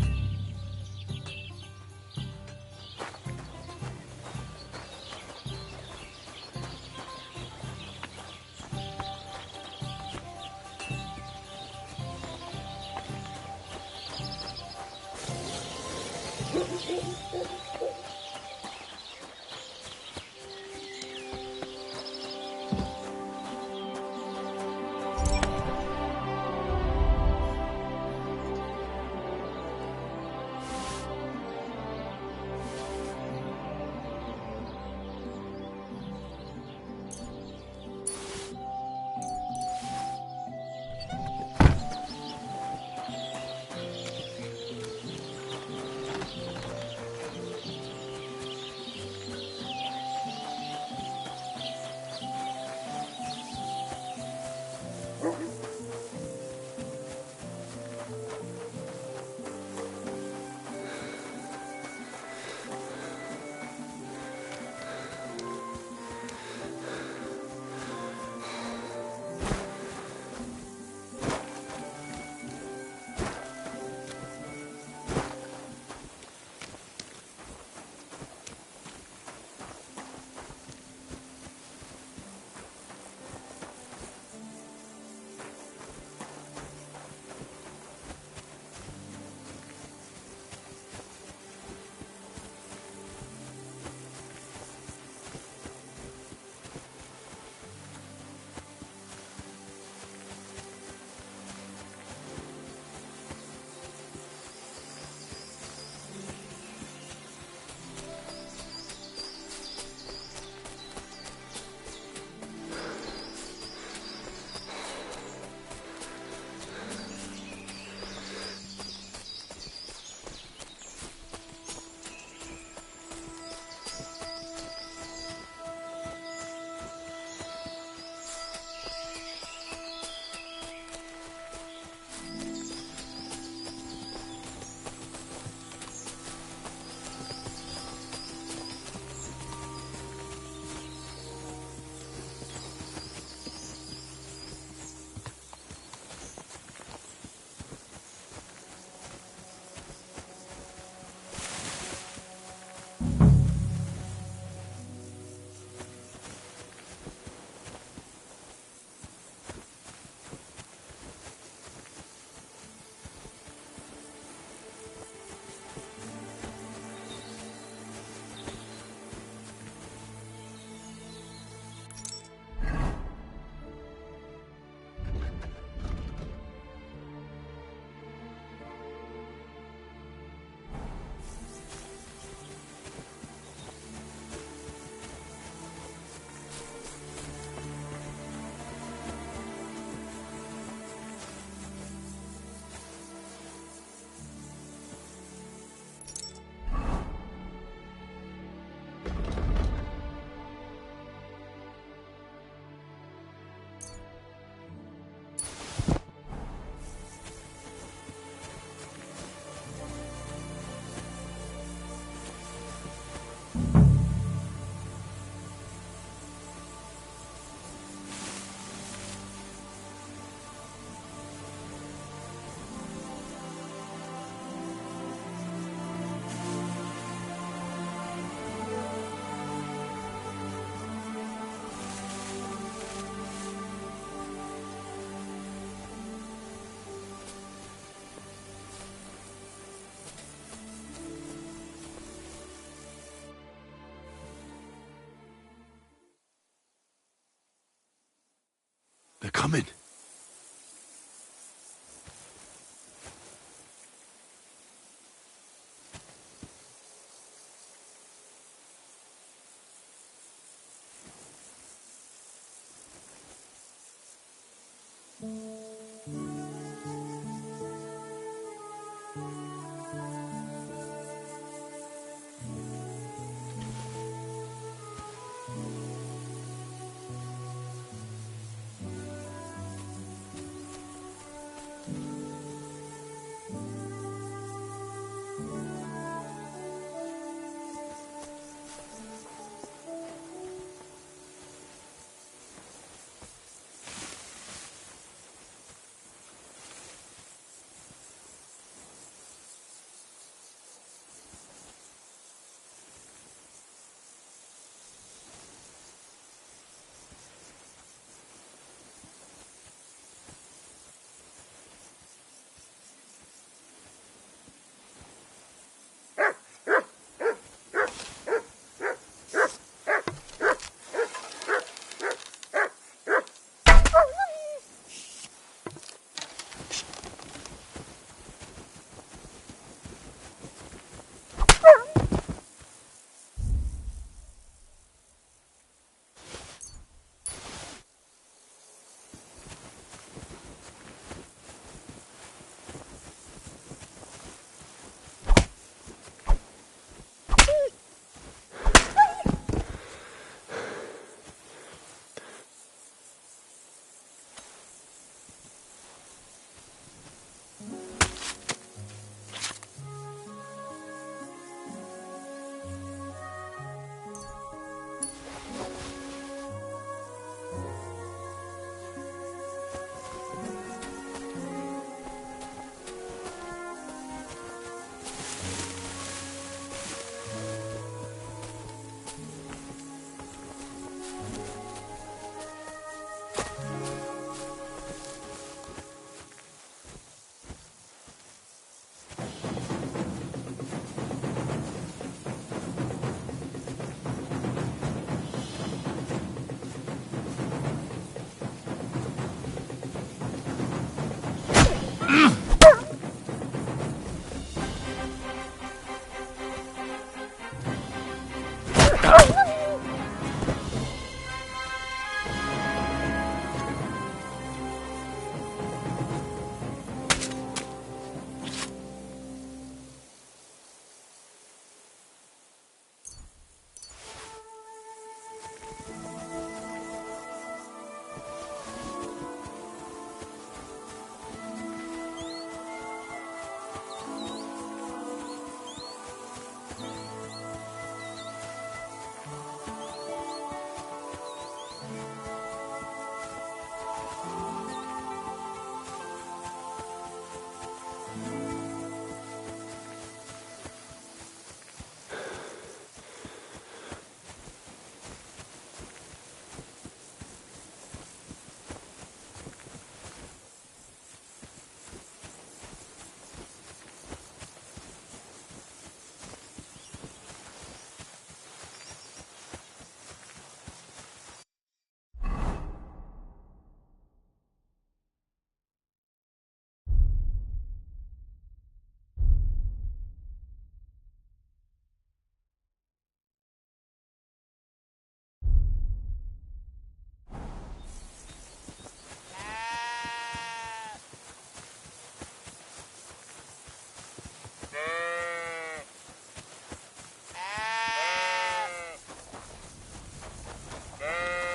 coming.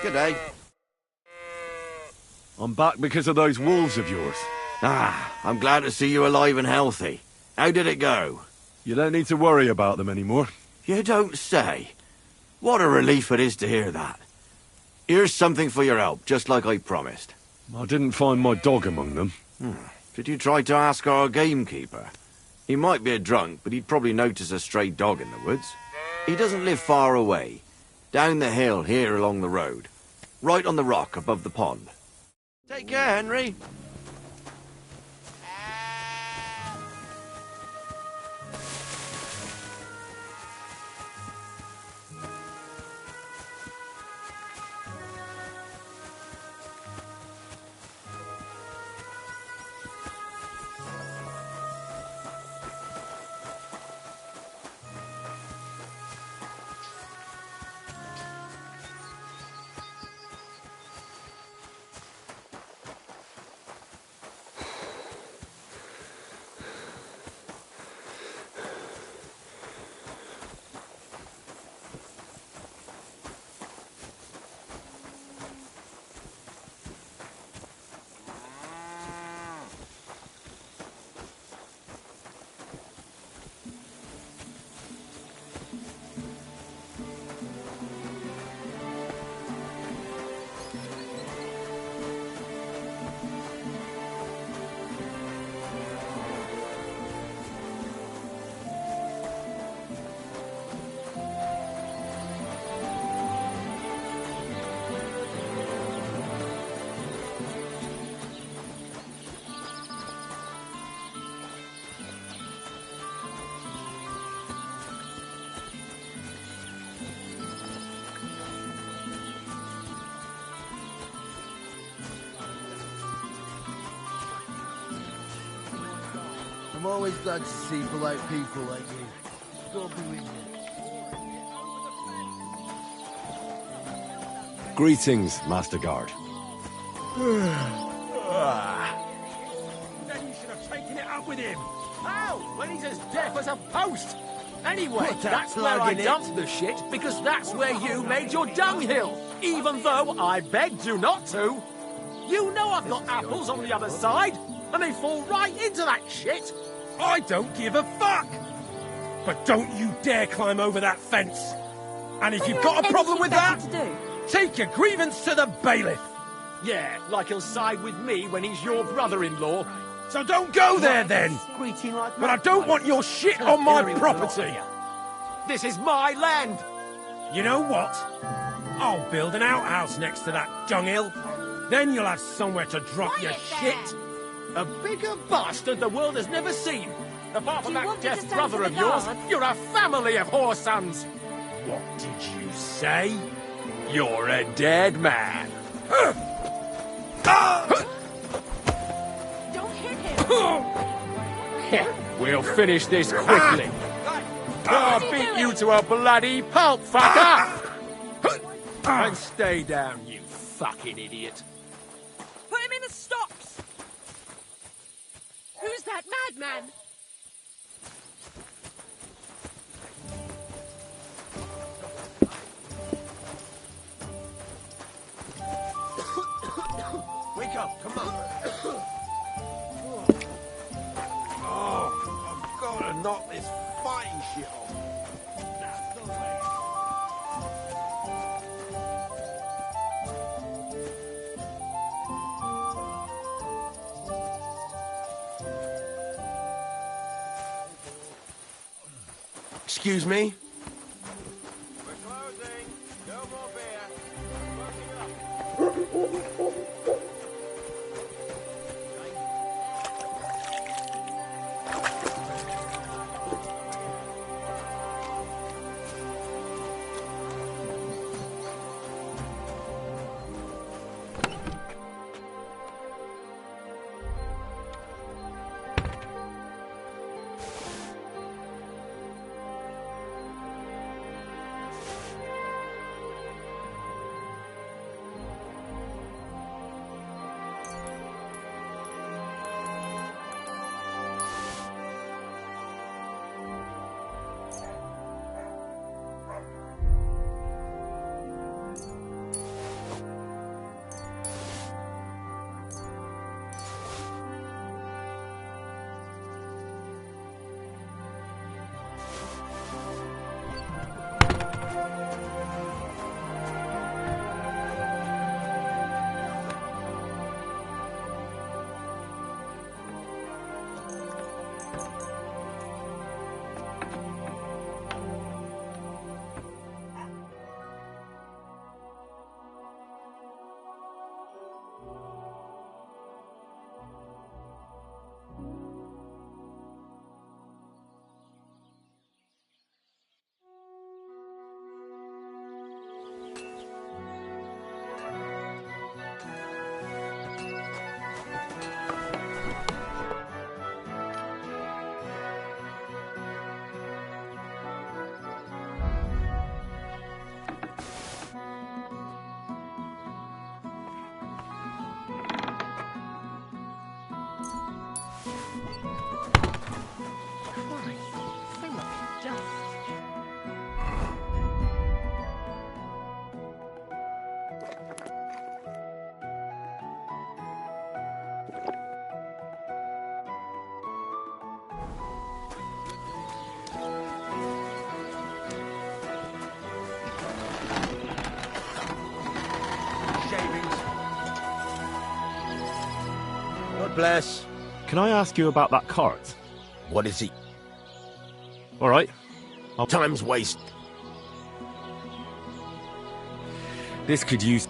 G'day. I'm back because of those wolves of yours. Ah, I'm glad to see you alive and healthy. How did it go? You don't need to worry about them anymore. You don't say. What a relief it is to hear that. Here's something for your help, just like I promised. I didn't find my dog among them. Did you try to ask our gamekeeper? He might be a drunk, but he'd probably notice a stray dog in the woods. He doesn't live far away. Down the hill here along the road. Right on the rock above the pond. Take care, Henry. I'm always glad to see polite people like you. God be with you. Greetings, Master Guard. Then you should have taken it up with him. How? When he's as deaf as a post. Anyway, Put that that's where plug I in it. dumped the shit, because that's where you made your dunghill, even though I begged you not to. You know I've got apples on the other side, and they fall right into that shit. I don't give a fuck. But don't you dare climb over that fence. And if you've got a problem with that, take your grievance to the bailiff. Yeah, like he'll side with me when he's your brother-in-law. So don't go there then. But I don't want your shit on my property. This is my land. You know what? I'll build an outhouse next to that dunghill. Then you'll have somewhere to drop your shit. A bigger bastard the world has never seen. Apart from that deaf brother of yours, you're a family of whore sons. What did you say? You're a dead man. Don't hit him! We'll finish this quickly. I'll beat you to a bloody pulp, fucker! And stay down, you fucking idiot. Put him in the stocks! Who's that madman? Wake up, come on. Oh, I've got to knock this fighting shit off. That's the way. Excuse me? We're closing. No more beer. God bless. Can I ask you about that cart? What is he? All right. Time's waste. This could use...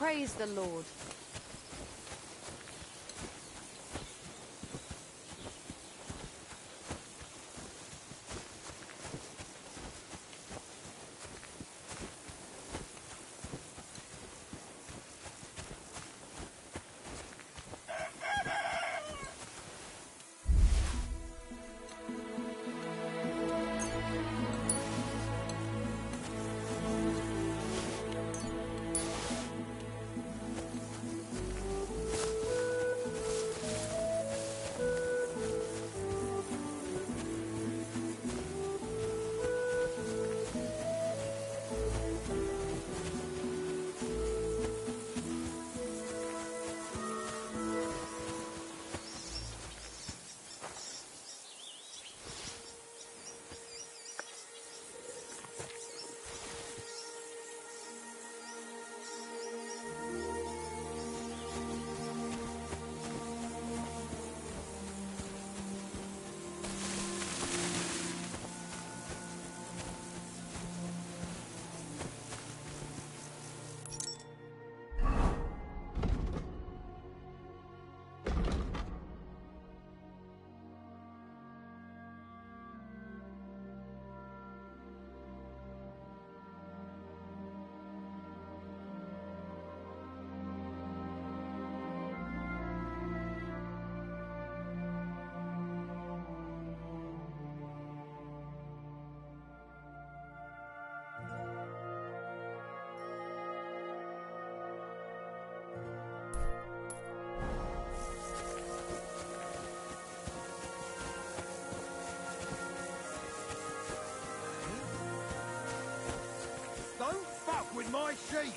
Praise the Lord. Don't fuck with my sheep!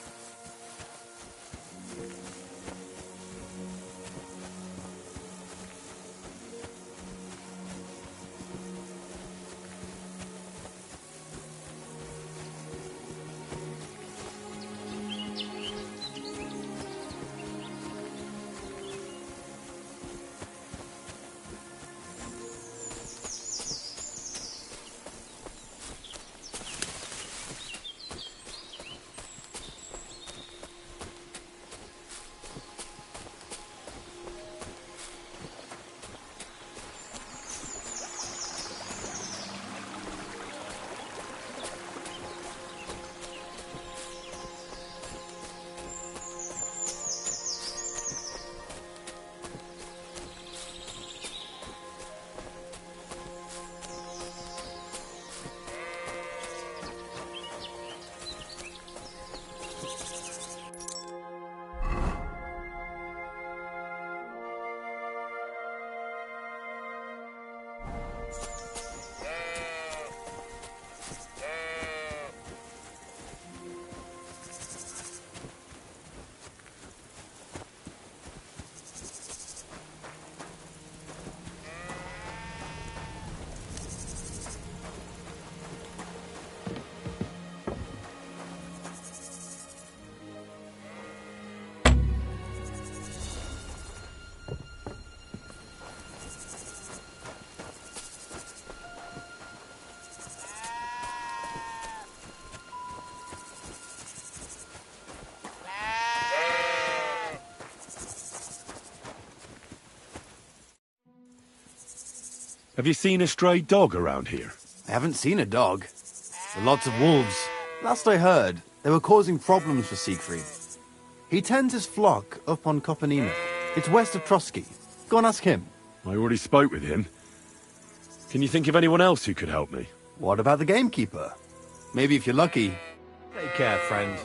Have you seen a stray dog around here? I haven't seen a dog. There are lots of wolves. Last I heard, they were causing problems for Siegfried. He tends his flock up on Kopanima. It's west of Trotsky. Go and ask him. I already spoke with him. Can you think of anyone else who could help me? What about the gamekeeper? Maybe if you're lucky. Take care, friend.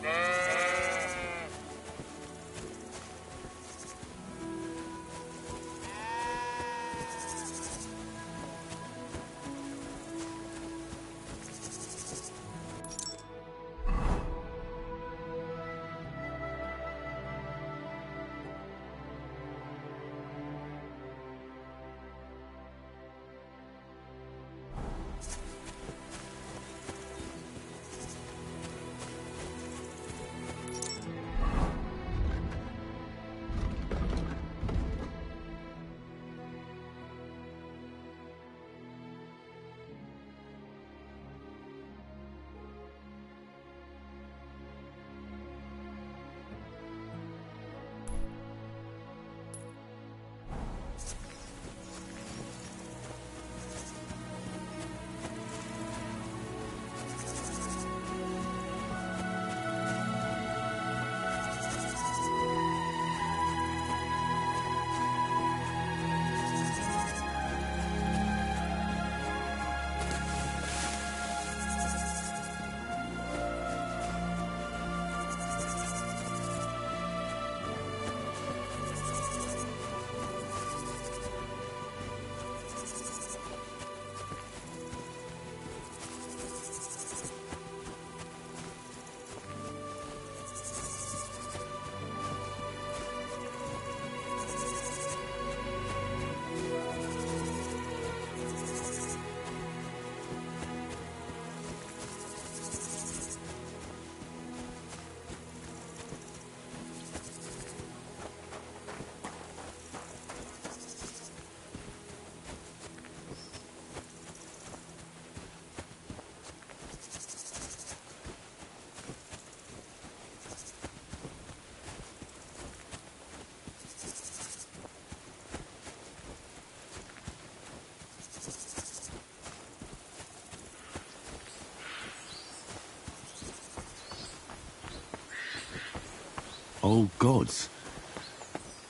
old gods.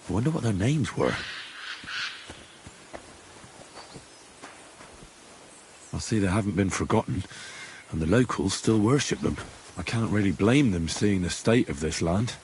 I wonder what their names were. I see they haven't been forgotten, and the locals still worship them. I can't really blame them seeing the state of this land.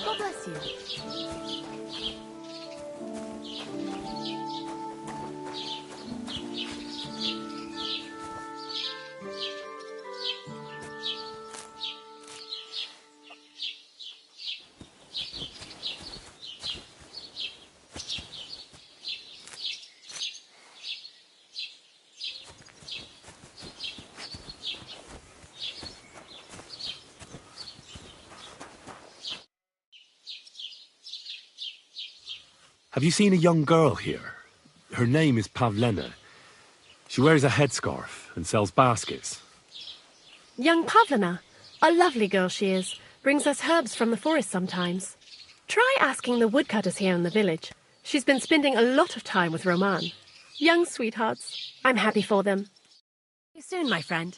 God bless you. Have you seen a young girl here? Her name is Pavlena. She wears a headscarf and sells baskets. Young Pavlina. A lovely girl she is. Brings us herbs from the forest sometimes. Try asking the woodcutters here in the village. She's been spending a lot of time with Roman. Young sweethearts. I'm happy for them. See you soon, my friend.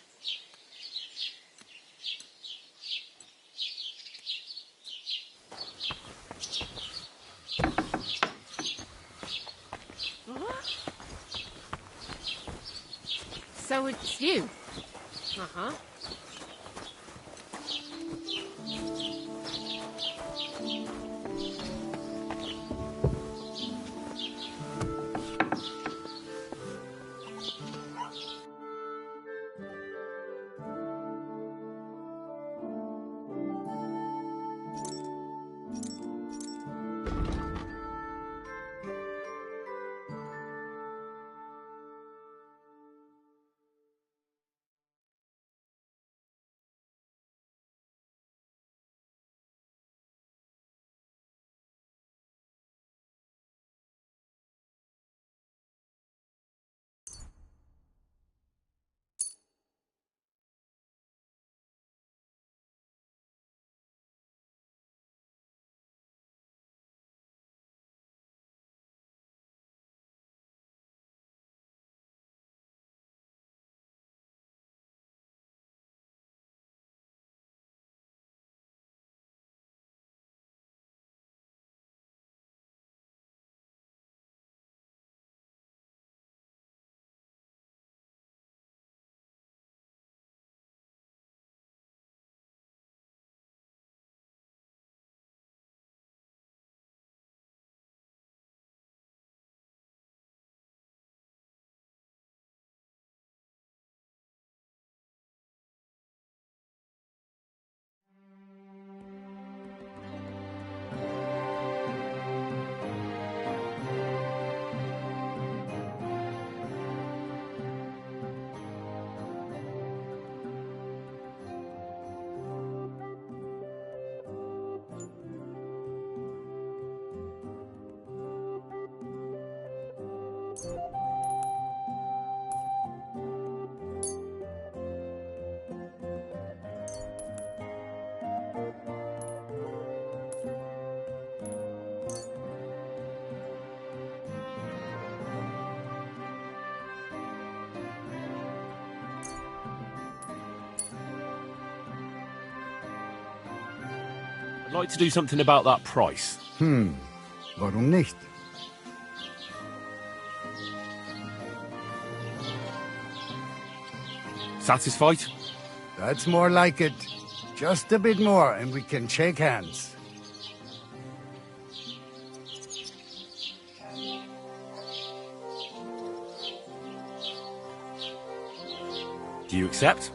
So it's you? Uh-huh. I'd like to do something about that price. Warum nicht? Satisfied? That's more like it. Just a bit more and we can shake hands. Do you accept?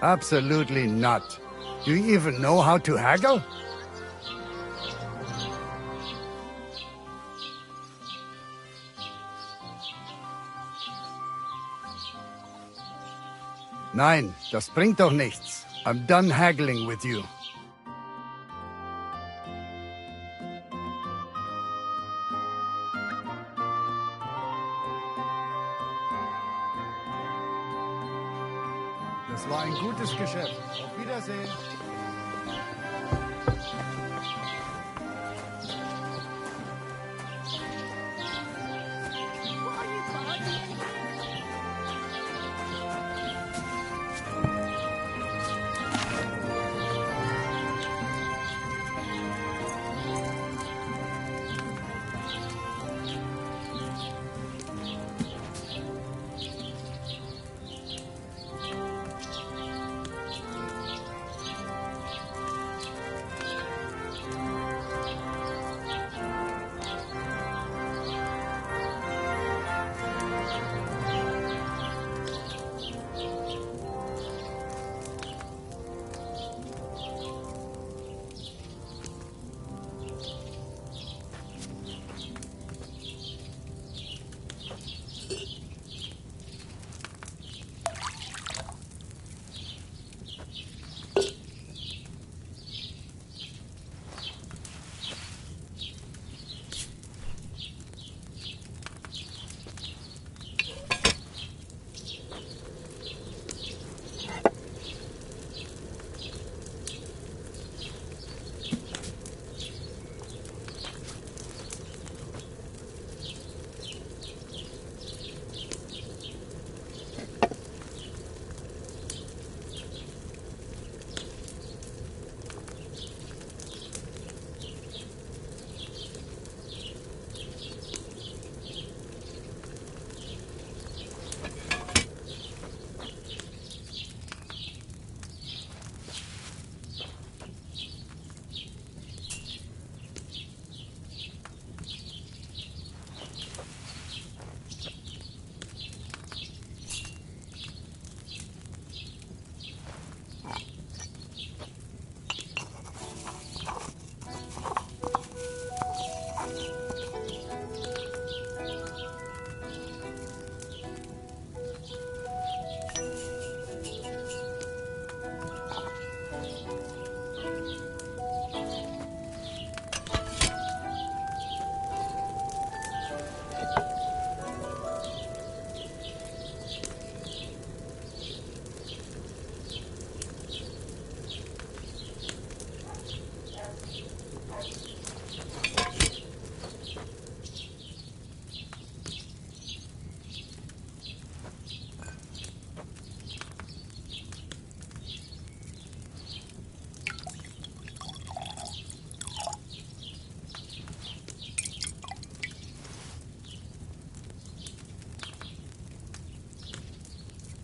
Absolutely not. Do you even know how to haggle? Nein, das bringt doch nichts. I'm done haggling with you. Das war ein gutes Geschäft. Auf Wiedersehen.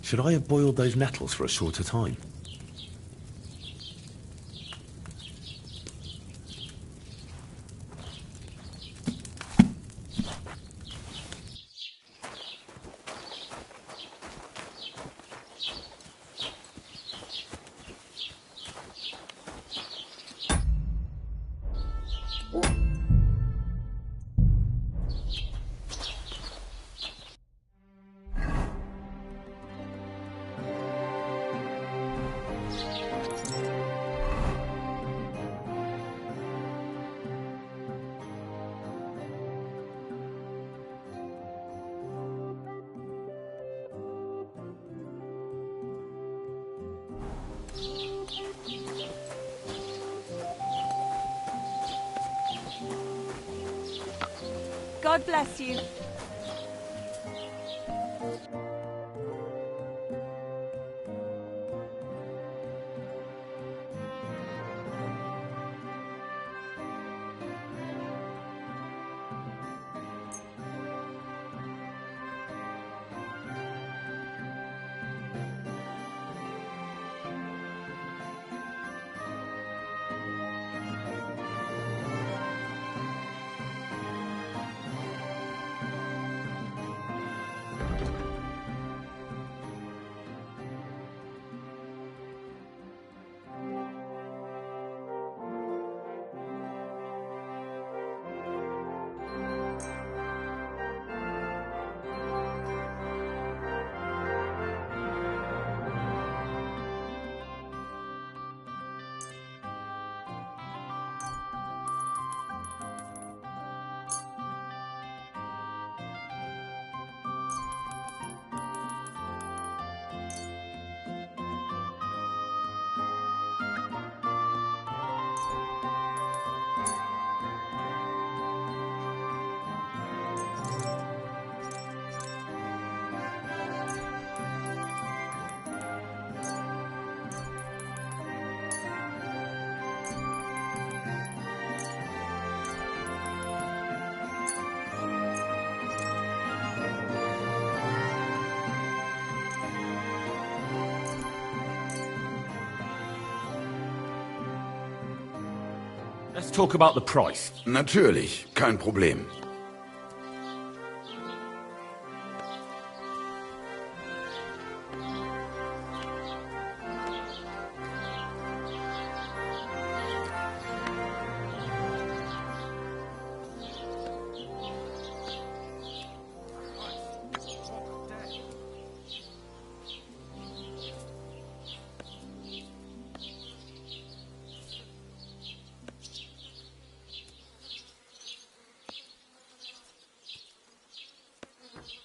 Should I have boiled those nettles for a shorter time? God bless you. Let's talk about the price. Natürlich, kein Problem.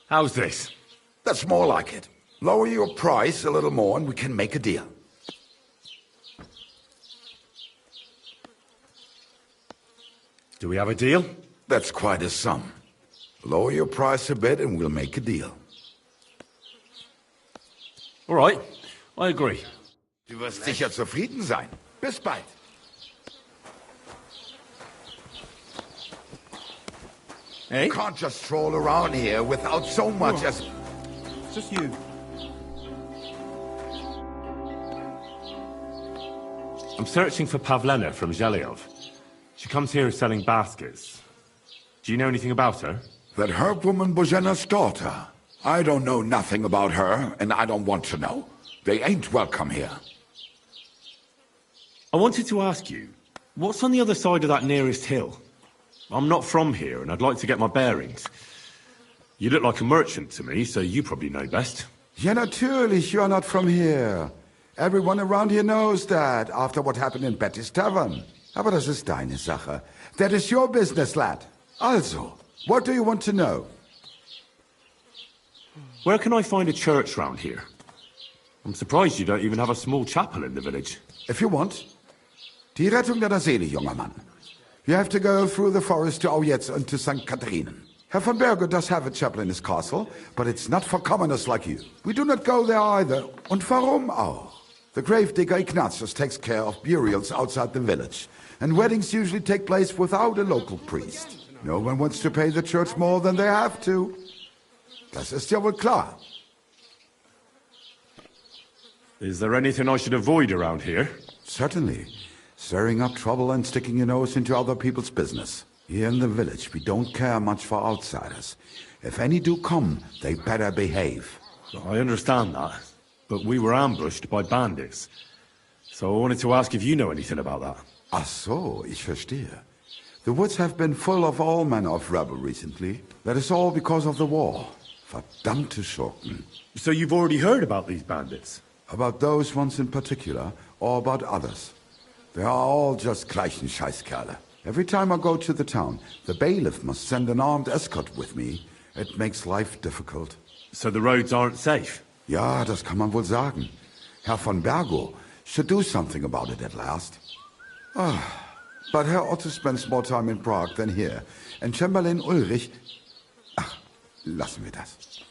How's this? That's more like it. Lower your price a little more and we can make a deal. Do we have a deal? That's quite a sum. Lower your price a bit and we'll make a deal. All right, I agree. Du wirst sicher zufrieden sein. Bis bald. Hey? You can't just stroll around here without so much as... It's just you. I'm searching for Pavlena from Zhelyov. She comes here selling baskets. Do you know anything about her? That herb woman Božena's daughter. I don't know nothing about her, and I don't want to know. They ain't welcome here. I wanted to ask you, what's on the other side of that nearest hill? I'm not from here, and I'd like to get my bearings. You look like a merchant to me, so you probably know best. Ja, natürlich, you're not from here. Everyone around here knows that, after what happened in Betty's Tavern. Aber das ist deine Sache. That is your business, lad. Also, what do you want to know? Where can I find a church round here? I'm surprised you don't even have a small chapel in the village. If you want. Die Rettung deiner Seele, junger Mann. You have to go through the forest to Aujetz and to St. Catharinen. Herr von Berger does have a chapel in his castle, but it's not for commoners like you. We do not go there either. Und warum auch? The gravedigger Ignatius takes care of burials outside the village, and weddings usually take place without a local priest. No one wants to pay the church more than they have to. Das ist ja wohl klar. Is there anything I should avoid around here? Certainly. Stirring up trouble and sticking your nose into other people's business. Here in the village, we don't care much for outsiders. If any do come, they better behave. I understand that, but we were ambushed by bandits. So I wanted to ask if you know anything about that. Ach so, ich verstehe. The woods have been full of all manner of rebel recently. That is all because of the war. Verdammte Schurken. So you've already heard about these bandits? About those ones in particular, or about others? They are all just gleichen Scheißkerle. Every time I go to the town, the bailiff must send an armed escort with me. It makes life difficult. So the roads aren't safe? Ja, das kann man wohl sagen. Herr von Bergo should do something about it at last. But Herr Otto spends more time in Prague than here. And Chamberlain Ulrich... Ach, lassen wir das.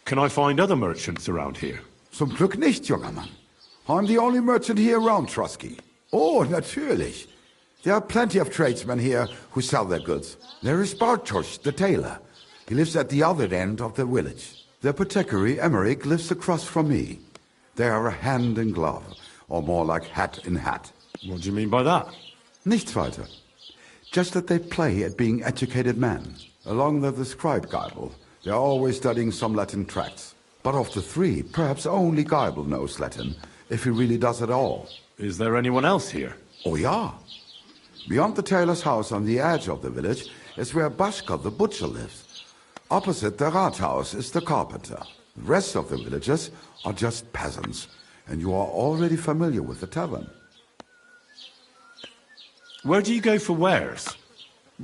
Can I find other merchants around here? Zum Glück nicht, junger Mann. I'm the only merchant here around Trusky. Oh, natürlich. There are plenty of tradesmen here who sell their goods. There is Bartosz, the tailor. He lives at the other end of the village. The apothecary, Emmerich, lives across from me. They are a hand in glove, or more like hat in hat. What do you mean by that? Nichts weiter. Just that they play at being educated men. Along with the scribe Geibel, they are always studying some Latin tracts. But of the three, perhaps only Geibel knows Latin, if he really does at all. Is there anyone else here? Oh, ja. Beyond the tailor's house on the edge of the village is where Bashka the butcher lives. Opposite the Rathaus is the carpenter. The rest of the villagers are just peasants, and you are already familiar with the tavern. Where do you go for wares?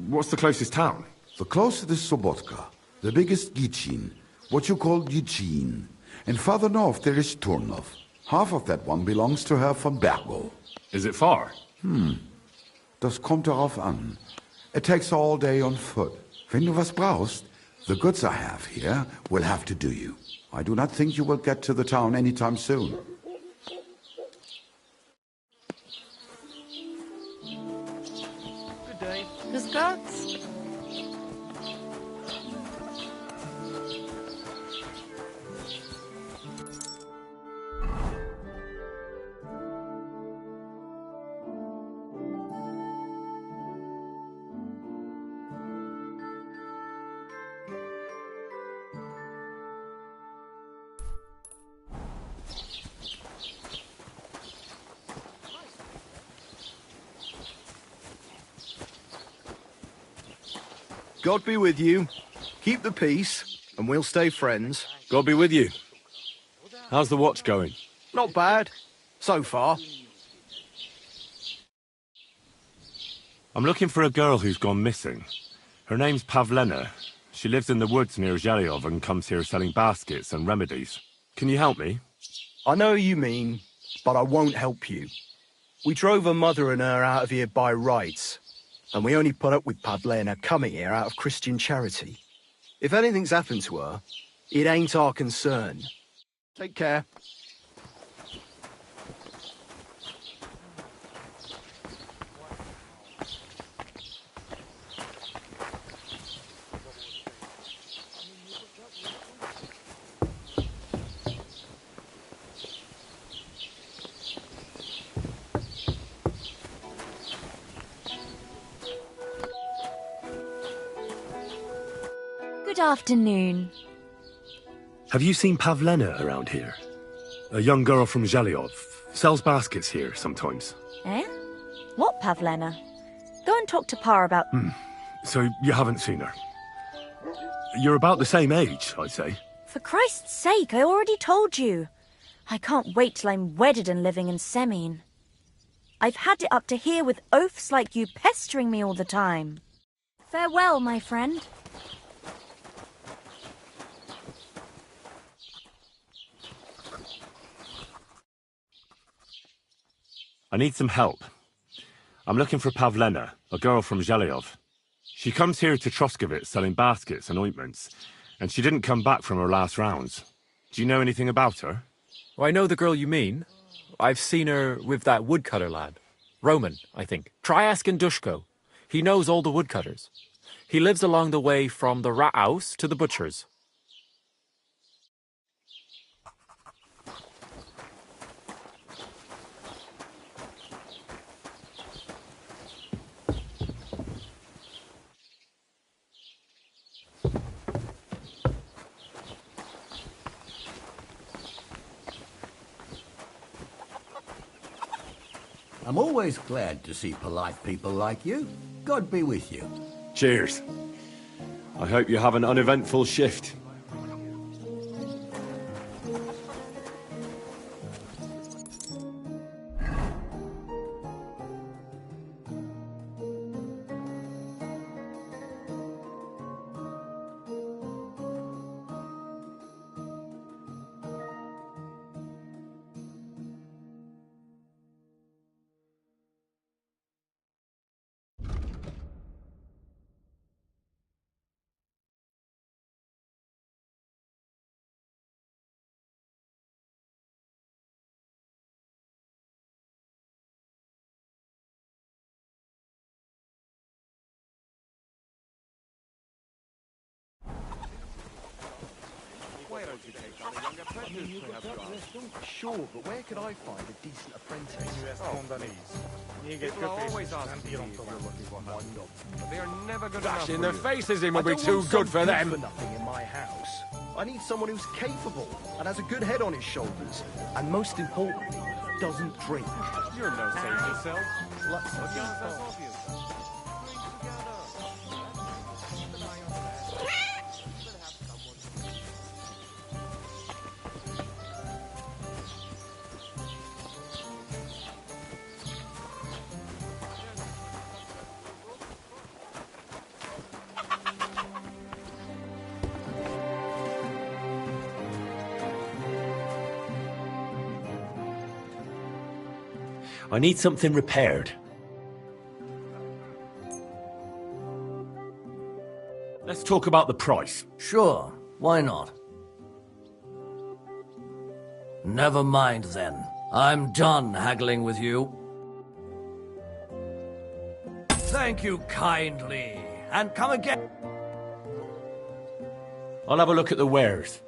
What's the closest town? The closest is Sobotka, the biggest Gichin, what you call Gichin. And farther north there is Turnov. Half of that one belongs to Herr von Bergo. Is it far? Das kommt darauf an. It takes all day on foot. Wenn du was brauchst, the goods I have here will have to do you. I do not think you will get to the town anytime soon. Good day. Grüß Gott. God be with you. Keep the peace, and we'll stay friends. God be with you. How's the watch going? Not bad. So far. I'm looking for a girl who's gone missing. Her name's Pavlena. She lives in the woods near Zhelyov and comes here selling baskets and remedies. Can you help me? I know you mean, but I won't help you. We drove her mother and her out of here by rights, and we only put up with Pavlena coming here out of Christian charity. If anything's happened to her, it ain't our concern. Take care. Good afternoon. Have you seen Pavlena around here? A young girl from Zhelyov. Sells baskets here sometimes. Eh? What Pavlena? Go and talk to Pa about... So you haven't seen her? You're about the same age, I'd say. For Christ's sake, I already told you. I can't wait till I'm wedded and living in Semien. I've had it up to here with oafs like you pestering me all the time. Farewell, my friend. I need some help. I'm looking for Pavlena, a girl from Zhelyov. She comes here to Troskovitz selling baskets and ointments, and she didn't come back from her last rounds. Do you know anything about her? Oh, I know the girl you mean. I've seen her with that woodcutter lad. Roman, I think. Try asking Dushko. He knows all the woodcutters. He lives along the way from the rat house to the butcher's. I'm always glad to see polite people like you. God be with you. Cheers. I hope you have an uneventful shift. Sure, but where could I find a decent apprentice? People are always asking me if you're looking for one. But they are never good enough Dashing for their you. faces in I will be don't too want good some for them. for nothing in my house. I need someone who's capable and has a good head on his shoulders, and most importantly, doesn't drink. You're no saint yourself. Let's Let's be honest, that's obvious. I need something repaired. Let's talk about the price. Sure, why not? Never mind then. I'm done haggling with you. Thank you kindly, and come again. I'll have a look at the wares.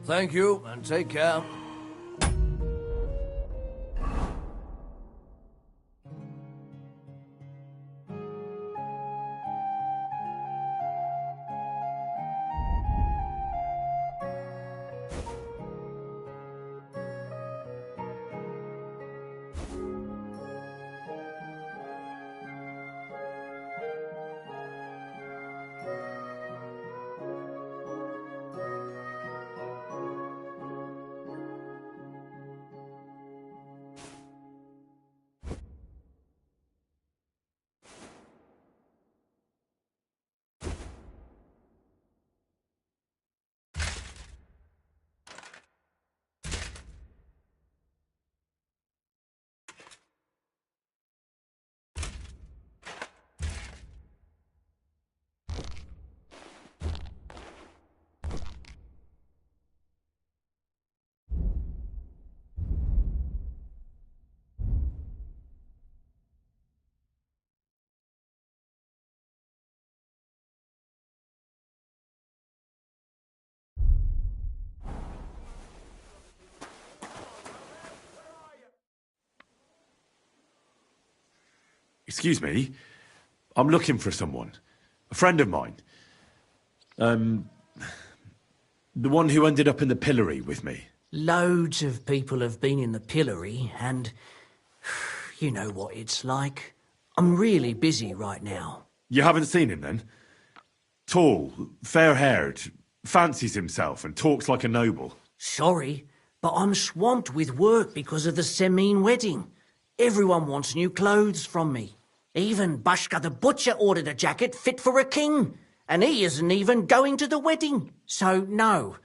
Thank you, and take care. Excuse me. I'm looking for someone. A friend of mine. The one who ended up in the pillory with me. Loads of people have been in the pillory, and you know what it's like. I'm really busy right now. You haven't seen him, then? Tall, fair-haired, fancies himself and talks like a noble. Sorry, but I'm swamped with work because of the Semine wedding. Everyone wants new clothes from me. Even Bashka the butcher ordered a jacket fit for a king, and he isn't even going to the wedding. So, no,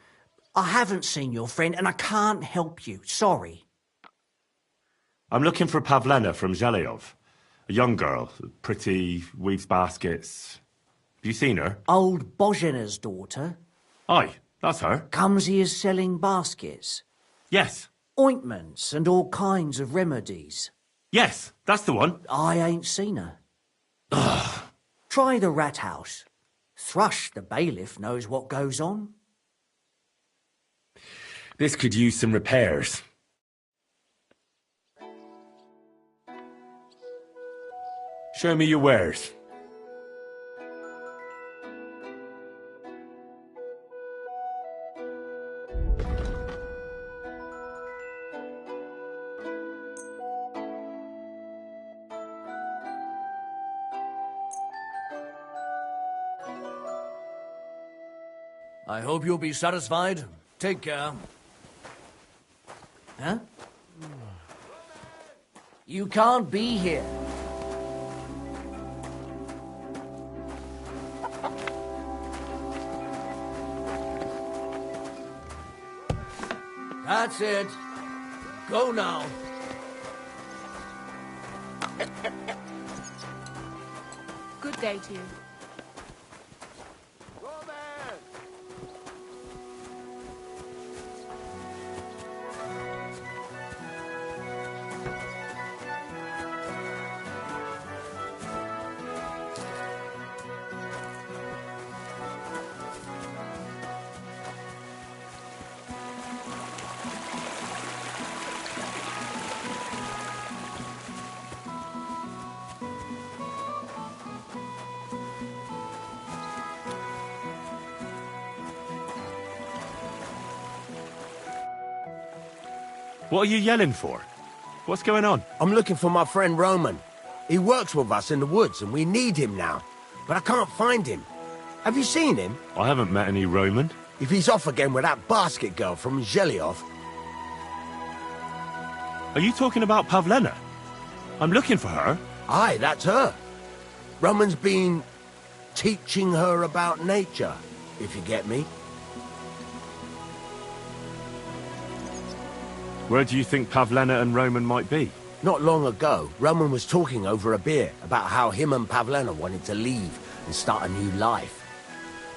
I haven't seen your friend, and I can't help you. Sorry. I'm looking for Pavlena from Zhelyov. A young girl, pretty, weaves baskets. Have you seen her? Old Bozhena's daughter. Aye, that's her. Comes here selling baskets. Yes. Ointments and all kinds of remedies. Yes, that's the one. I ain't seen her. Try the rat house. Thrush, the bailiff, knows what goes on. This could use some repairs. Show me your wares. I hope you'll be satisfied. Take care. Huh? You can't be here. That's it. Go now. Good day to you. What are you yelling for? What's going on? I'm looking for my friend Roman. He works with us in the woods and we need him now. But I can't find him. Have you seen him? I haven't met any Roman. If he's off again with that basket girl from Zhelyov. Are you talking about Pavlena? I'm looking for her. Aye, that's her. Roman's been teaching her about nature, if you get me. Where do you think Pavlena and Roman might be? Not long ago, Roman was talking over a beer about how him and Pavlena wanted to leave and start a new life.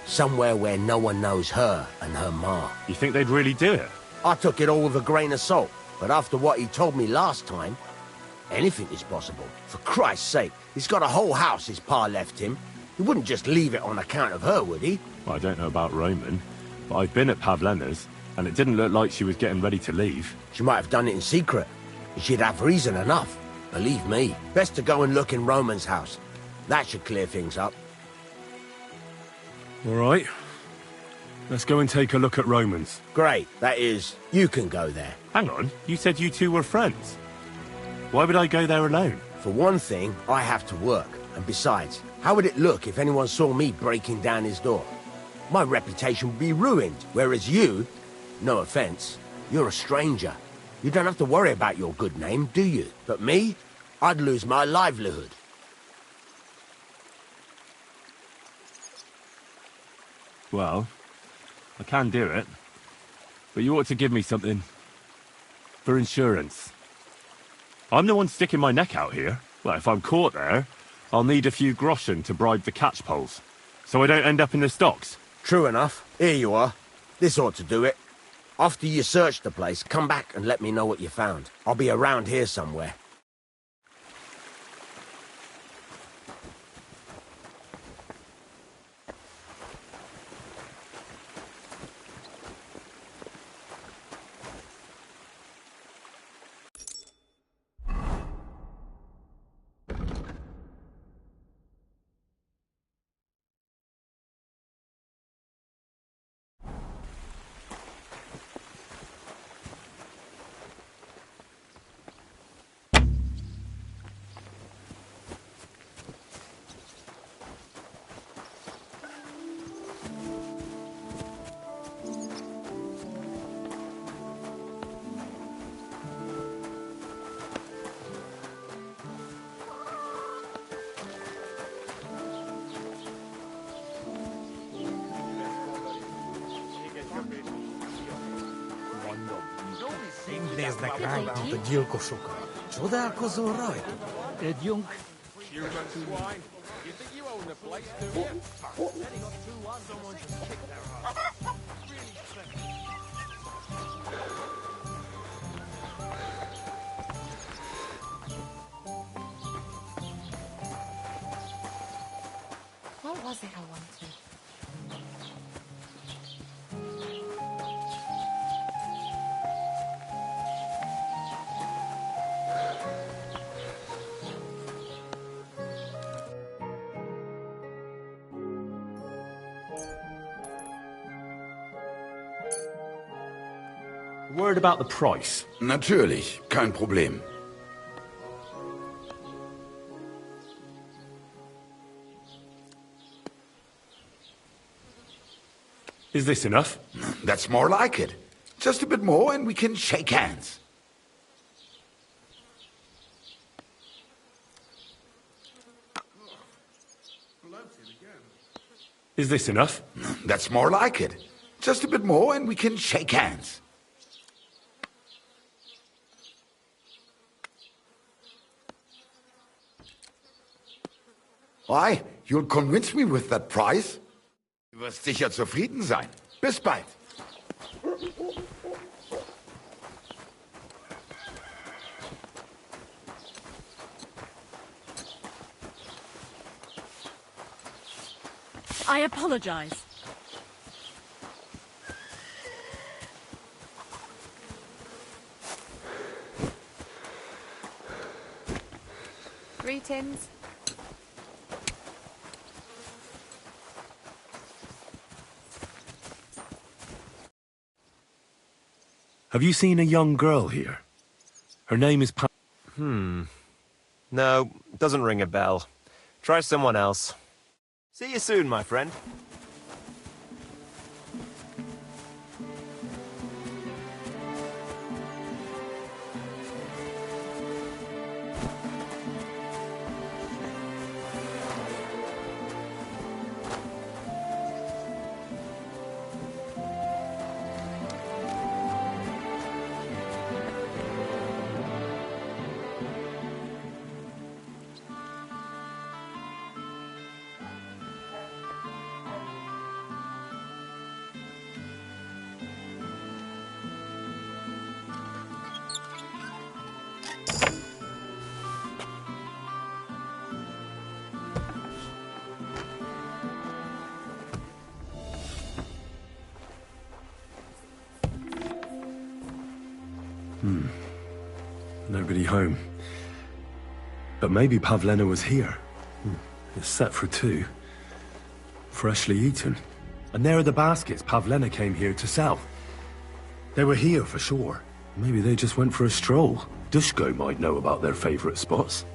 Somewhere where no one knows her and her ma. You think they'd really do it? I took it all with a grain of salt, but after what he told me last time, anything is possible. For Christ's sake, he's got a whole house his pa left him. He wouldn't just leave it on account of her, would he? Well, I don't know about Roman, but I've been at Pavlena's. And it didn't look like she was getting ready to leave. She might have done it in secret. She'd have reason enough. Believe me. Best to go and look in Roman's house. That should clear things up. All right. Let's go and take a look at Roman's. Great. That is, you can go there. Hang on. You said you two were friends. Why would I go there alone? For one thing, I have to work. And besides, how would it look if anyone saw me breaking down his door? My reputation would be ruined, whereas you, no offense, you're a stranger. You don't have to worry about your good name, do you? But me, I'd lose my livelihood. Well, I can do it. But you ought to give me something for insurance. I'm the one sticking my neck out here. Well, if I'm caught there, I'll need a few groschen to bribe the catch poles, so I don't end up in the stocks. True enough. Here you are. This ought to do it. After you search the place, come back and let me know what you found. I'll be around here somewhere. Néznek ránk, mint a gyilkosokra. Csodálkozol rajta? Együnk. What was it I wanted? Word about the price. Natürlich, kein Problem. Is this enough? That's more like it. Just a bit more and we can shake hands. Is this enough? That's more like it. Just a bit more and we can shake hands. Why? You'll convince me with that price? Du wirst sicher zufrieden sein. Bis bald. I apologize. Greetings. Have you seen a young girl here? Her name is No, doesn't ring a bell. Try someone else. See you soon, my friend. Nobody home. But maybe Pavlena was here. It's set for 2. Freshly eaten. And there are the baskets Pavlena came here to sell. They were here for sure. Maybe they just went for a stroll. Dushko might know about their favourite spots.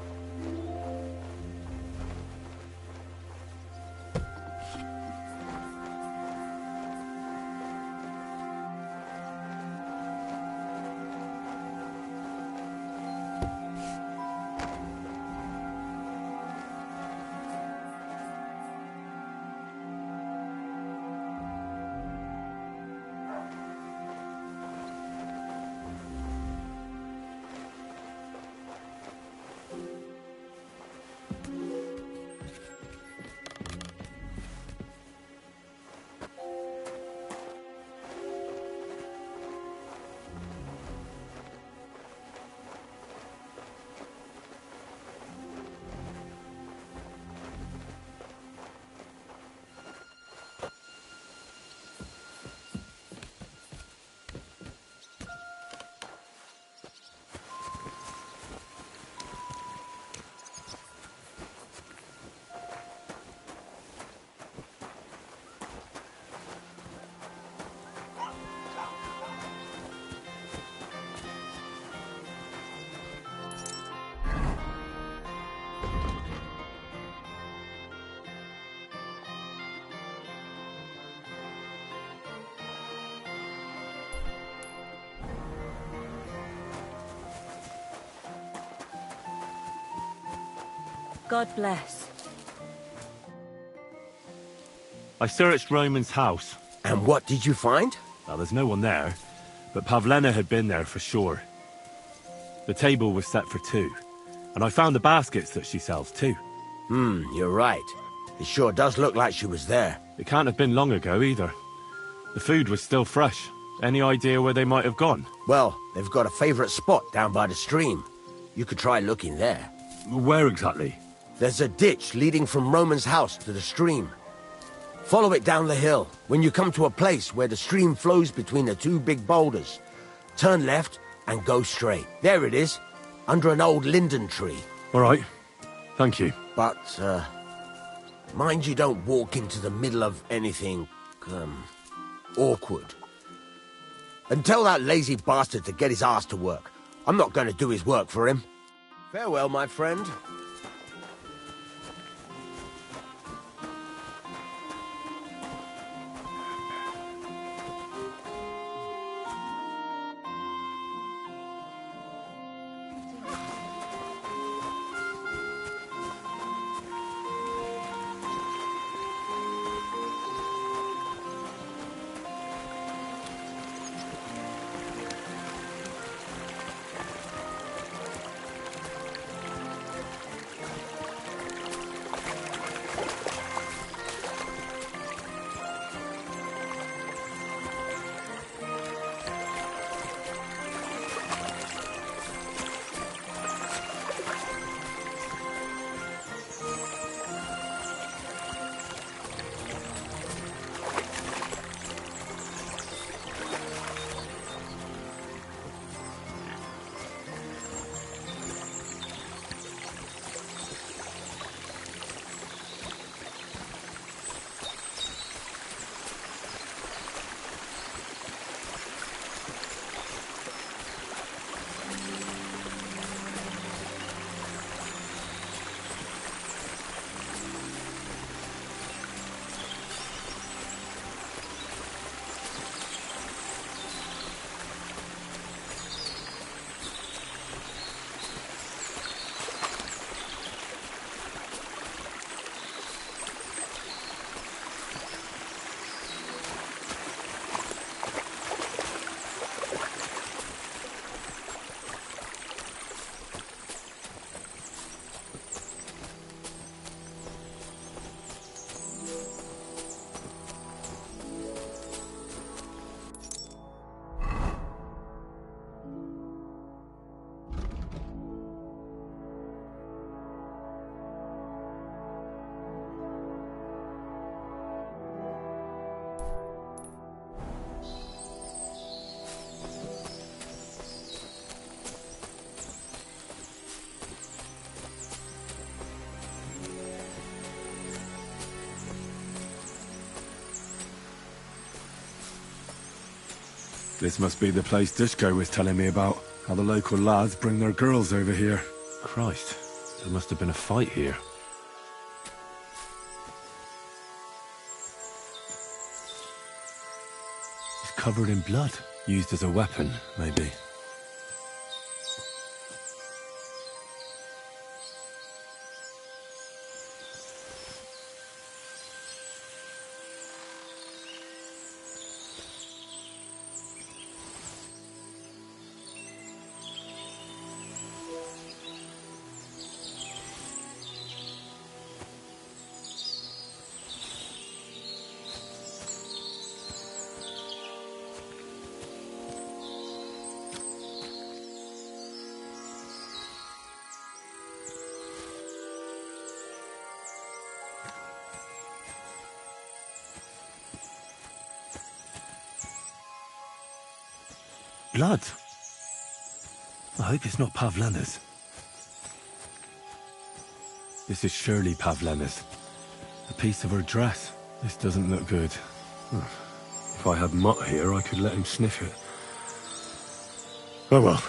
God bless. I searched Roman's house. And what did you find? Well, there's no one there, but Pavlena had been there for sure. The table was set for 2, and I found the baskets that she sells too. You're right. It sure does look like she was there. It can't have been long ago either. The food was still fresh. Any idea where they might have gone? Well, they've got a favourite spot down by the stream. You could try looking there. Where exactly? There's a ditch leading from Roman's house to the stream. Follow it down the hill. When you come to a place where the stream flows between the 2 big boulders, turn left and go straight. There it is, under an old linden tree. All right. Thank you. But, mind you don't walk into the middle of anything, awkward. And tell that lazy bastard to get his ass to work. I'm not going to do his work for him. Farewell, my friend. This must be the place Dushko was telling me about. How the local lads bring their girls over here. Christ, there must have been a fight here. It's covered in blood. Used as a weapon, maybe. Blood? I hope it's not Pavlena's. This is surely Pavlena's. A piece of her dress. This doesn't look good. If I had Mutt here, I could let him sniff it. Oh well.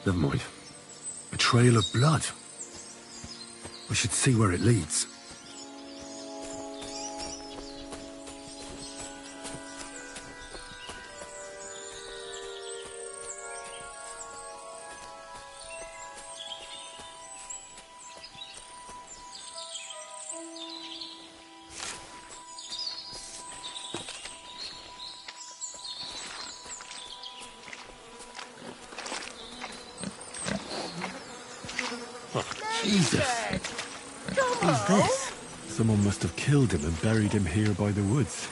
Never mind. A trail of blood. I should see where it leads. Jesus! Who's this? Someone must have killed him and buried him here by the woods.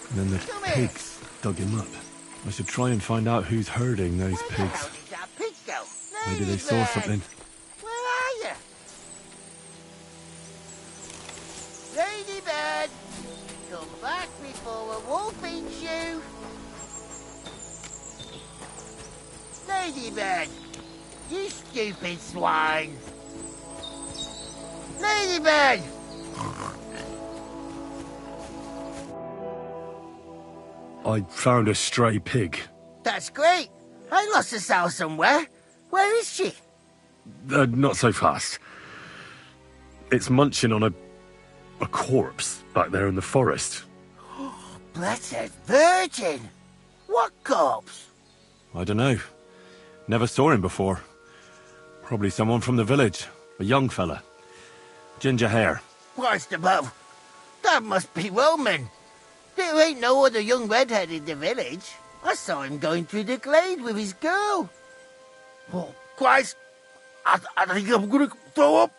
And then the pigs dug him up. I should try and find out who's herding those pigs. Maybe they saw something. Where are you? Ladybird! Come back before a wolf eats you! Ladybird! You stupid swine! Ladybird! I found a stray pig. That's great! I lost a sow somewhere. Where is she? Not so fast. It's munching on a corpse back there in the forest. Blessed Virgin! What corpse? I don't know. Never saw him before. Probably someone from the village. A young fella. Ginger hair. Christ above! That must be Roman. There ain't no other young redhead in the village. I saw him going through the glade with his girl. Oh, Christ! I think I'm gonna throw up.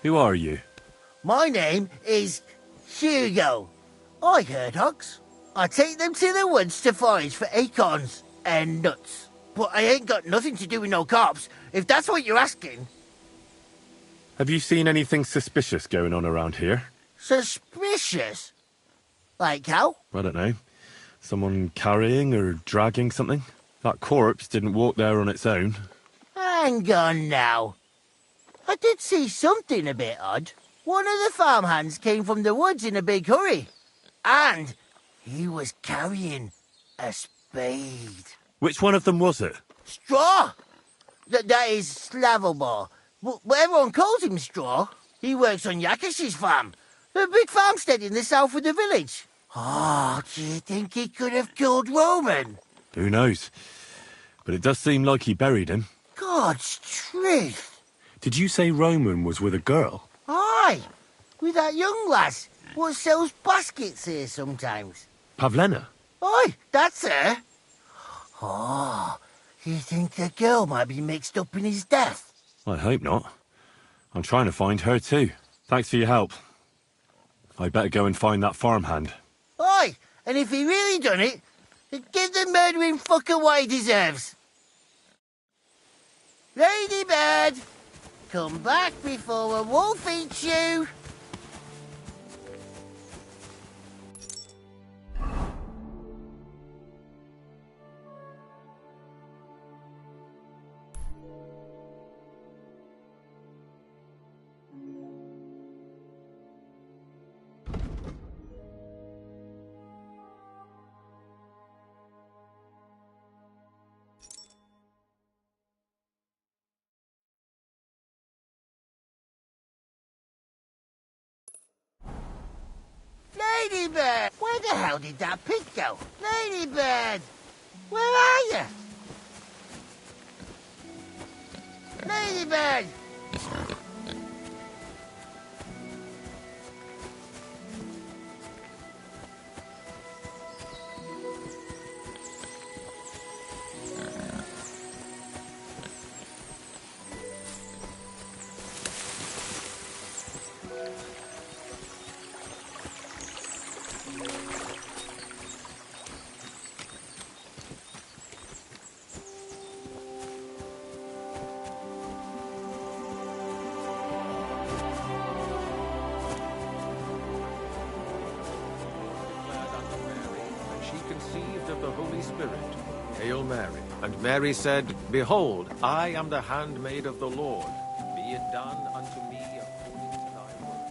Who are you? My name is Hugo. I herd hogs. I take them to the woods to forage for acorns and nuts. But I ain't got nothing to do with no cops, if that's what you're asking. Have you seen anything suspicious going on around here? Suspicious? Like how? I don't know. Someone carrying or dragging something? That corpse didn't walk there on its own. Hang on now. I did see something a bit odd. One of the farmhands came from the woods in a big hurry. And he was carrying a spade. Which one of them was it? Straw! That is Slavobor. But everyone calls him Straw. He works on Yakash's farm. A big farmstead in the south of the village. Oh, do you think he could have killed Roman? Who knows? But it does seem like he buried him. God's truth. Did you say Roman was with a girl? Aye, with that young lass what sells baskets here sometimes. Pavlena? Aye, that's her. Oh, you think the girl might be mixed up in his death? I hope not. I'm trying to find her too. Thanks for your help. I better go and find that farmhand. Aye, and if he really done it, give the murdering fucker what he deserves. Ladybird, come back before a wolf eats you. the hell did that pig go? Ladybird! Where are you? Ladybird! Conceived of the Holy Spirit. Hail Mary. And Mary said, Behold, I am the handmaid of the Lord. Be it done unto me according to thy word.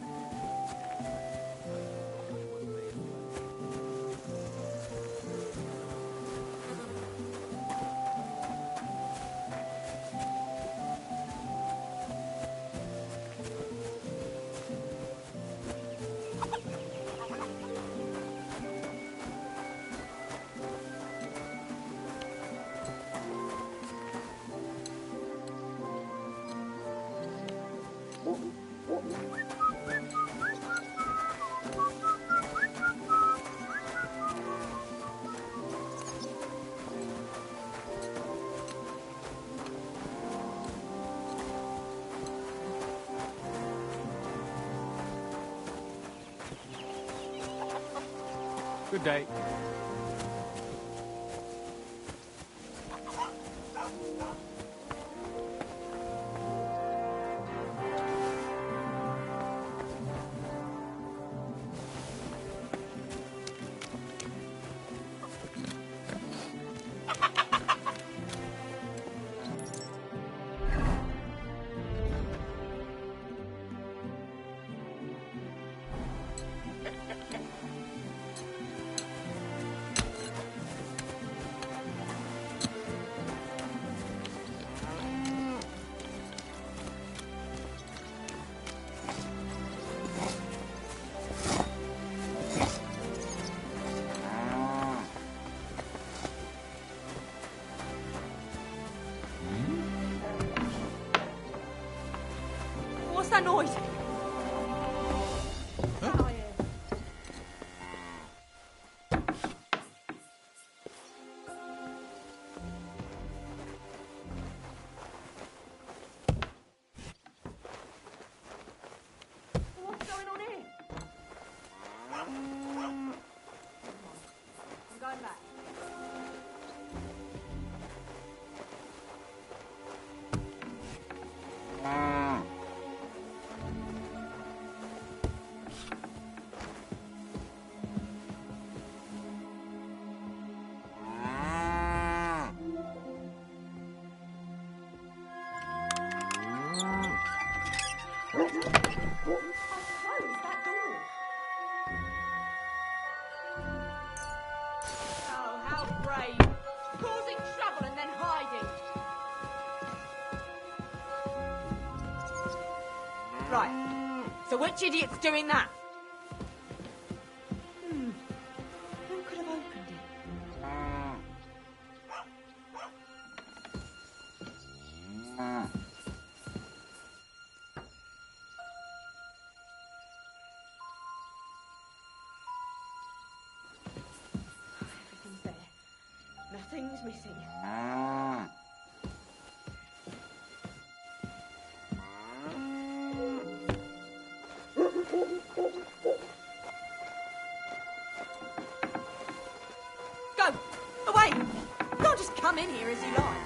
Good day. What's that noise? What's going on here? I'm going back. Oh, how brave. Causing trouble and then hiding. Right. So which idiot's doing that? Who could have opened it? Everything's there. Nothing's missing. Go! Away! You can't just come in here as you like.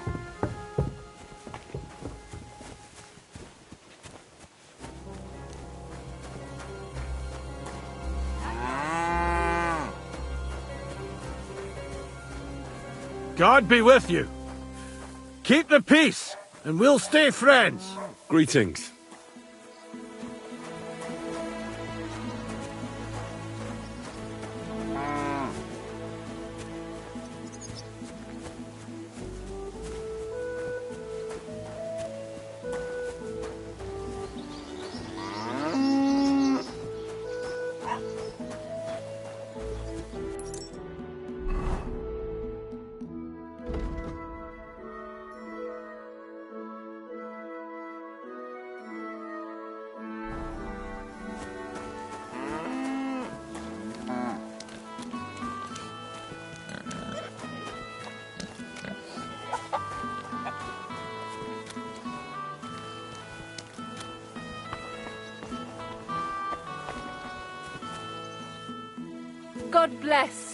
God be with you. Keep the peace, and we'll stay friends. Greetings. God bless.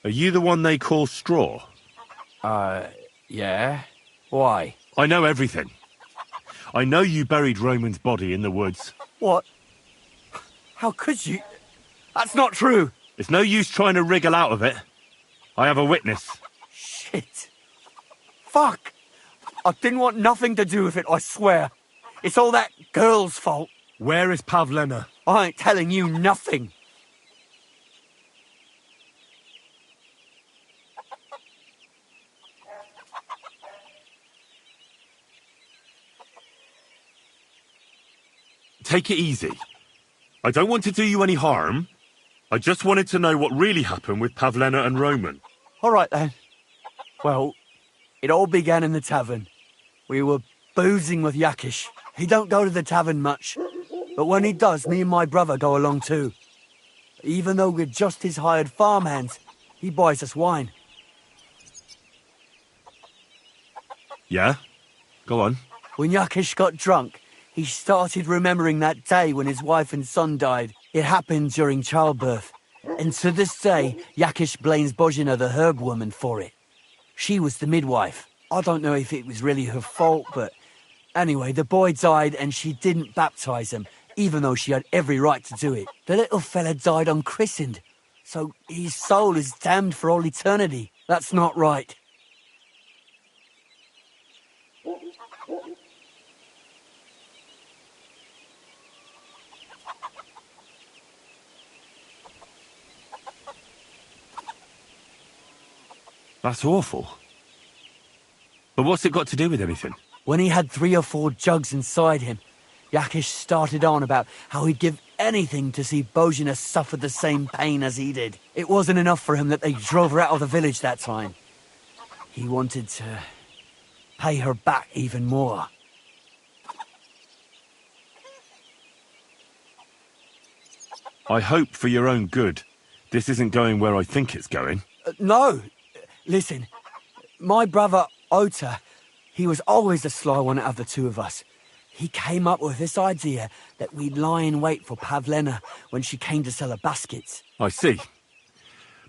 Are you the one they call Straw? Yeah. Why? I know everything. I know you buried Roman's body in the woods. What? How could you? That's not true. It's no use trying to wriggle out of it. I have a witness. Shit. Fuck. I didn't want nothing to do with it, I swear. It's all that girl's fault. Where is Pavlena? I ain't telling you nothing. Take it easy. I don't want to do you any harm. I just wanted to know what really happened with Pavlena and Roman. All right, then. Well, it all began in the tavern. We were boozing with Yakish. He don't go to the tavern much, but when he does, me and my brother go along too. Even though we're just his hired farmhands, he buys us wine. Yeah? Go on. When Yakish got drunk, he started remembering that day when his wife and son died. It happened during childbirth. And to this day, Yakish blames Bozhina, the herb woman, for it. She was the midwife. I don't know if it was really her fault, but anyway, the boy died and she didn't baptize him, even though she had every right to do it. The little fella died unchristened, so his soul is damned for all eternity. That's not right. That's awful. But what's it got to do with anything? When he had 3 or 4 jugs inside him, Yakish started on about how he'd give anything to see Bozhina suffer the same pain as he did. It wasn't enough for him that they drove her out of the village that time. He wanted to pay her back even more. I hope for your own good this isn't going where I think it's going. No. Listen, my brother Ota, he was always the sly one out of the two of us. He came up with this idea that we'd lie in wait for Pavlena when she came to sell her baskets. I see.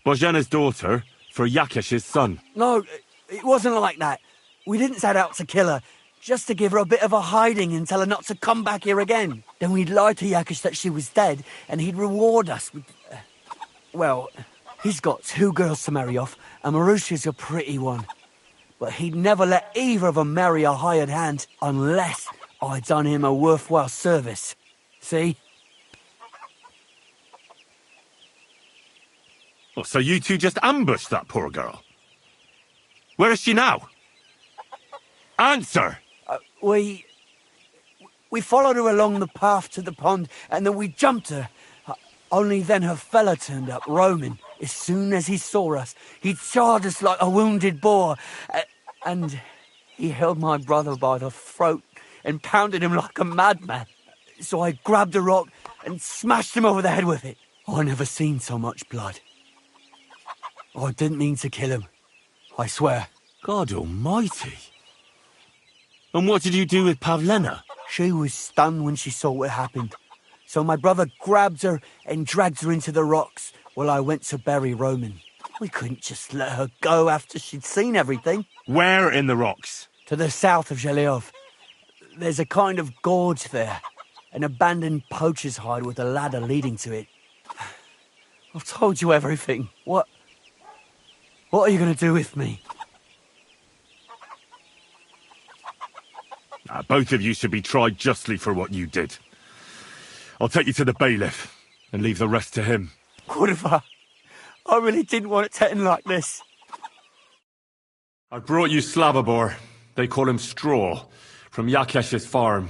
Božena's daughter for Yakesh's son. No, it wasn't like that. We didn't set out to kill her, just to give her a bit of a hiding and tell her not to come back here again. Then we'd lie to Yakesh that she was dead, and he'd reward us with... well, he's got 2 girls to marry off, and Marusha's a pretty one. But he'd never let either of them marry a hired hand unless I'd done him a worthwhile service. See? Oh, so you two just ambushed that poor girl? Where is she now? Answer! We followed her along the path to the pond, and then we jumped her. Only then her fella turned up, Roman. As soon as he saw us, he charged us like a wounded boar. And he held my brother by the throat and pounded him like a madman. So I grabbed a rock and smashed him over the head with it. I never seen so much blood. I didn't mean to kill him. I swear. God almighty. And what did you do with Pavlena? She was stunned when she saw what happened. So my brother grabbed her and dragged her into the rocks while I went to bury Roman. We couldn't just let her go after she'd seen everything. Where in the rocks? To the south of Zhelyov. There's a kind of gorge there. An abandoned poacher's hide with a ladder leading to it. I've told you everything. What are you going to do with me? Both of you should be tried justly for what you did. I'll take you to the bailiff and leave the rest to him. Kurva, I really didn't want it to end like this. I brought you Slavobor. They call him Straw, from Yakesh's farm.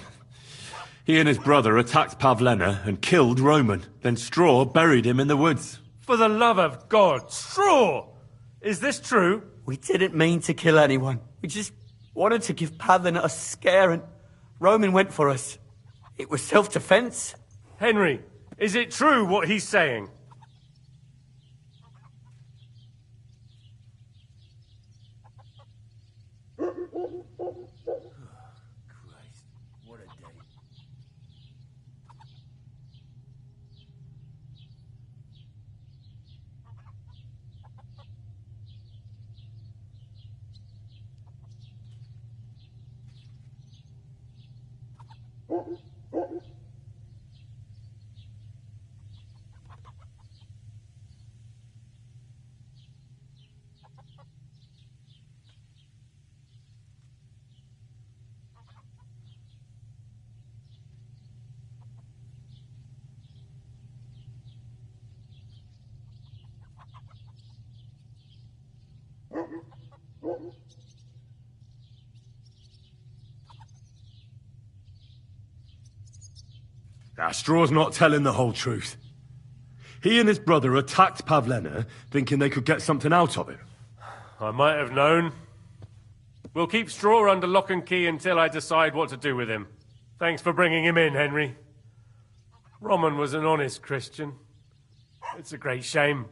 He and his brother attacked Pavlena and killed Roman. Then Straw buried him in the woods. For the love of God, Straw! Is this true? We didn't mean to kill anyone. We just wanted to give Pavlena a scare, and Roman went for us. It was self-defense. Henry, is it true what he's saying? Straw's not telling the whole truth. He and his brother attacked Pavlena, thinking they could get something out of him. I might have known. We'll keep Straw under lock and key until I decide what to do with him. Thanks for bringing him in, Henry. Roman was an honest Christian. It's a great shame.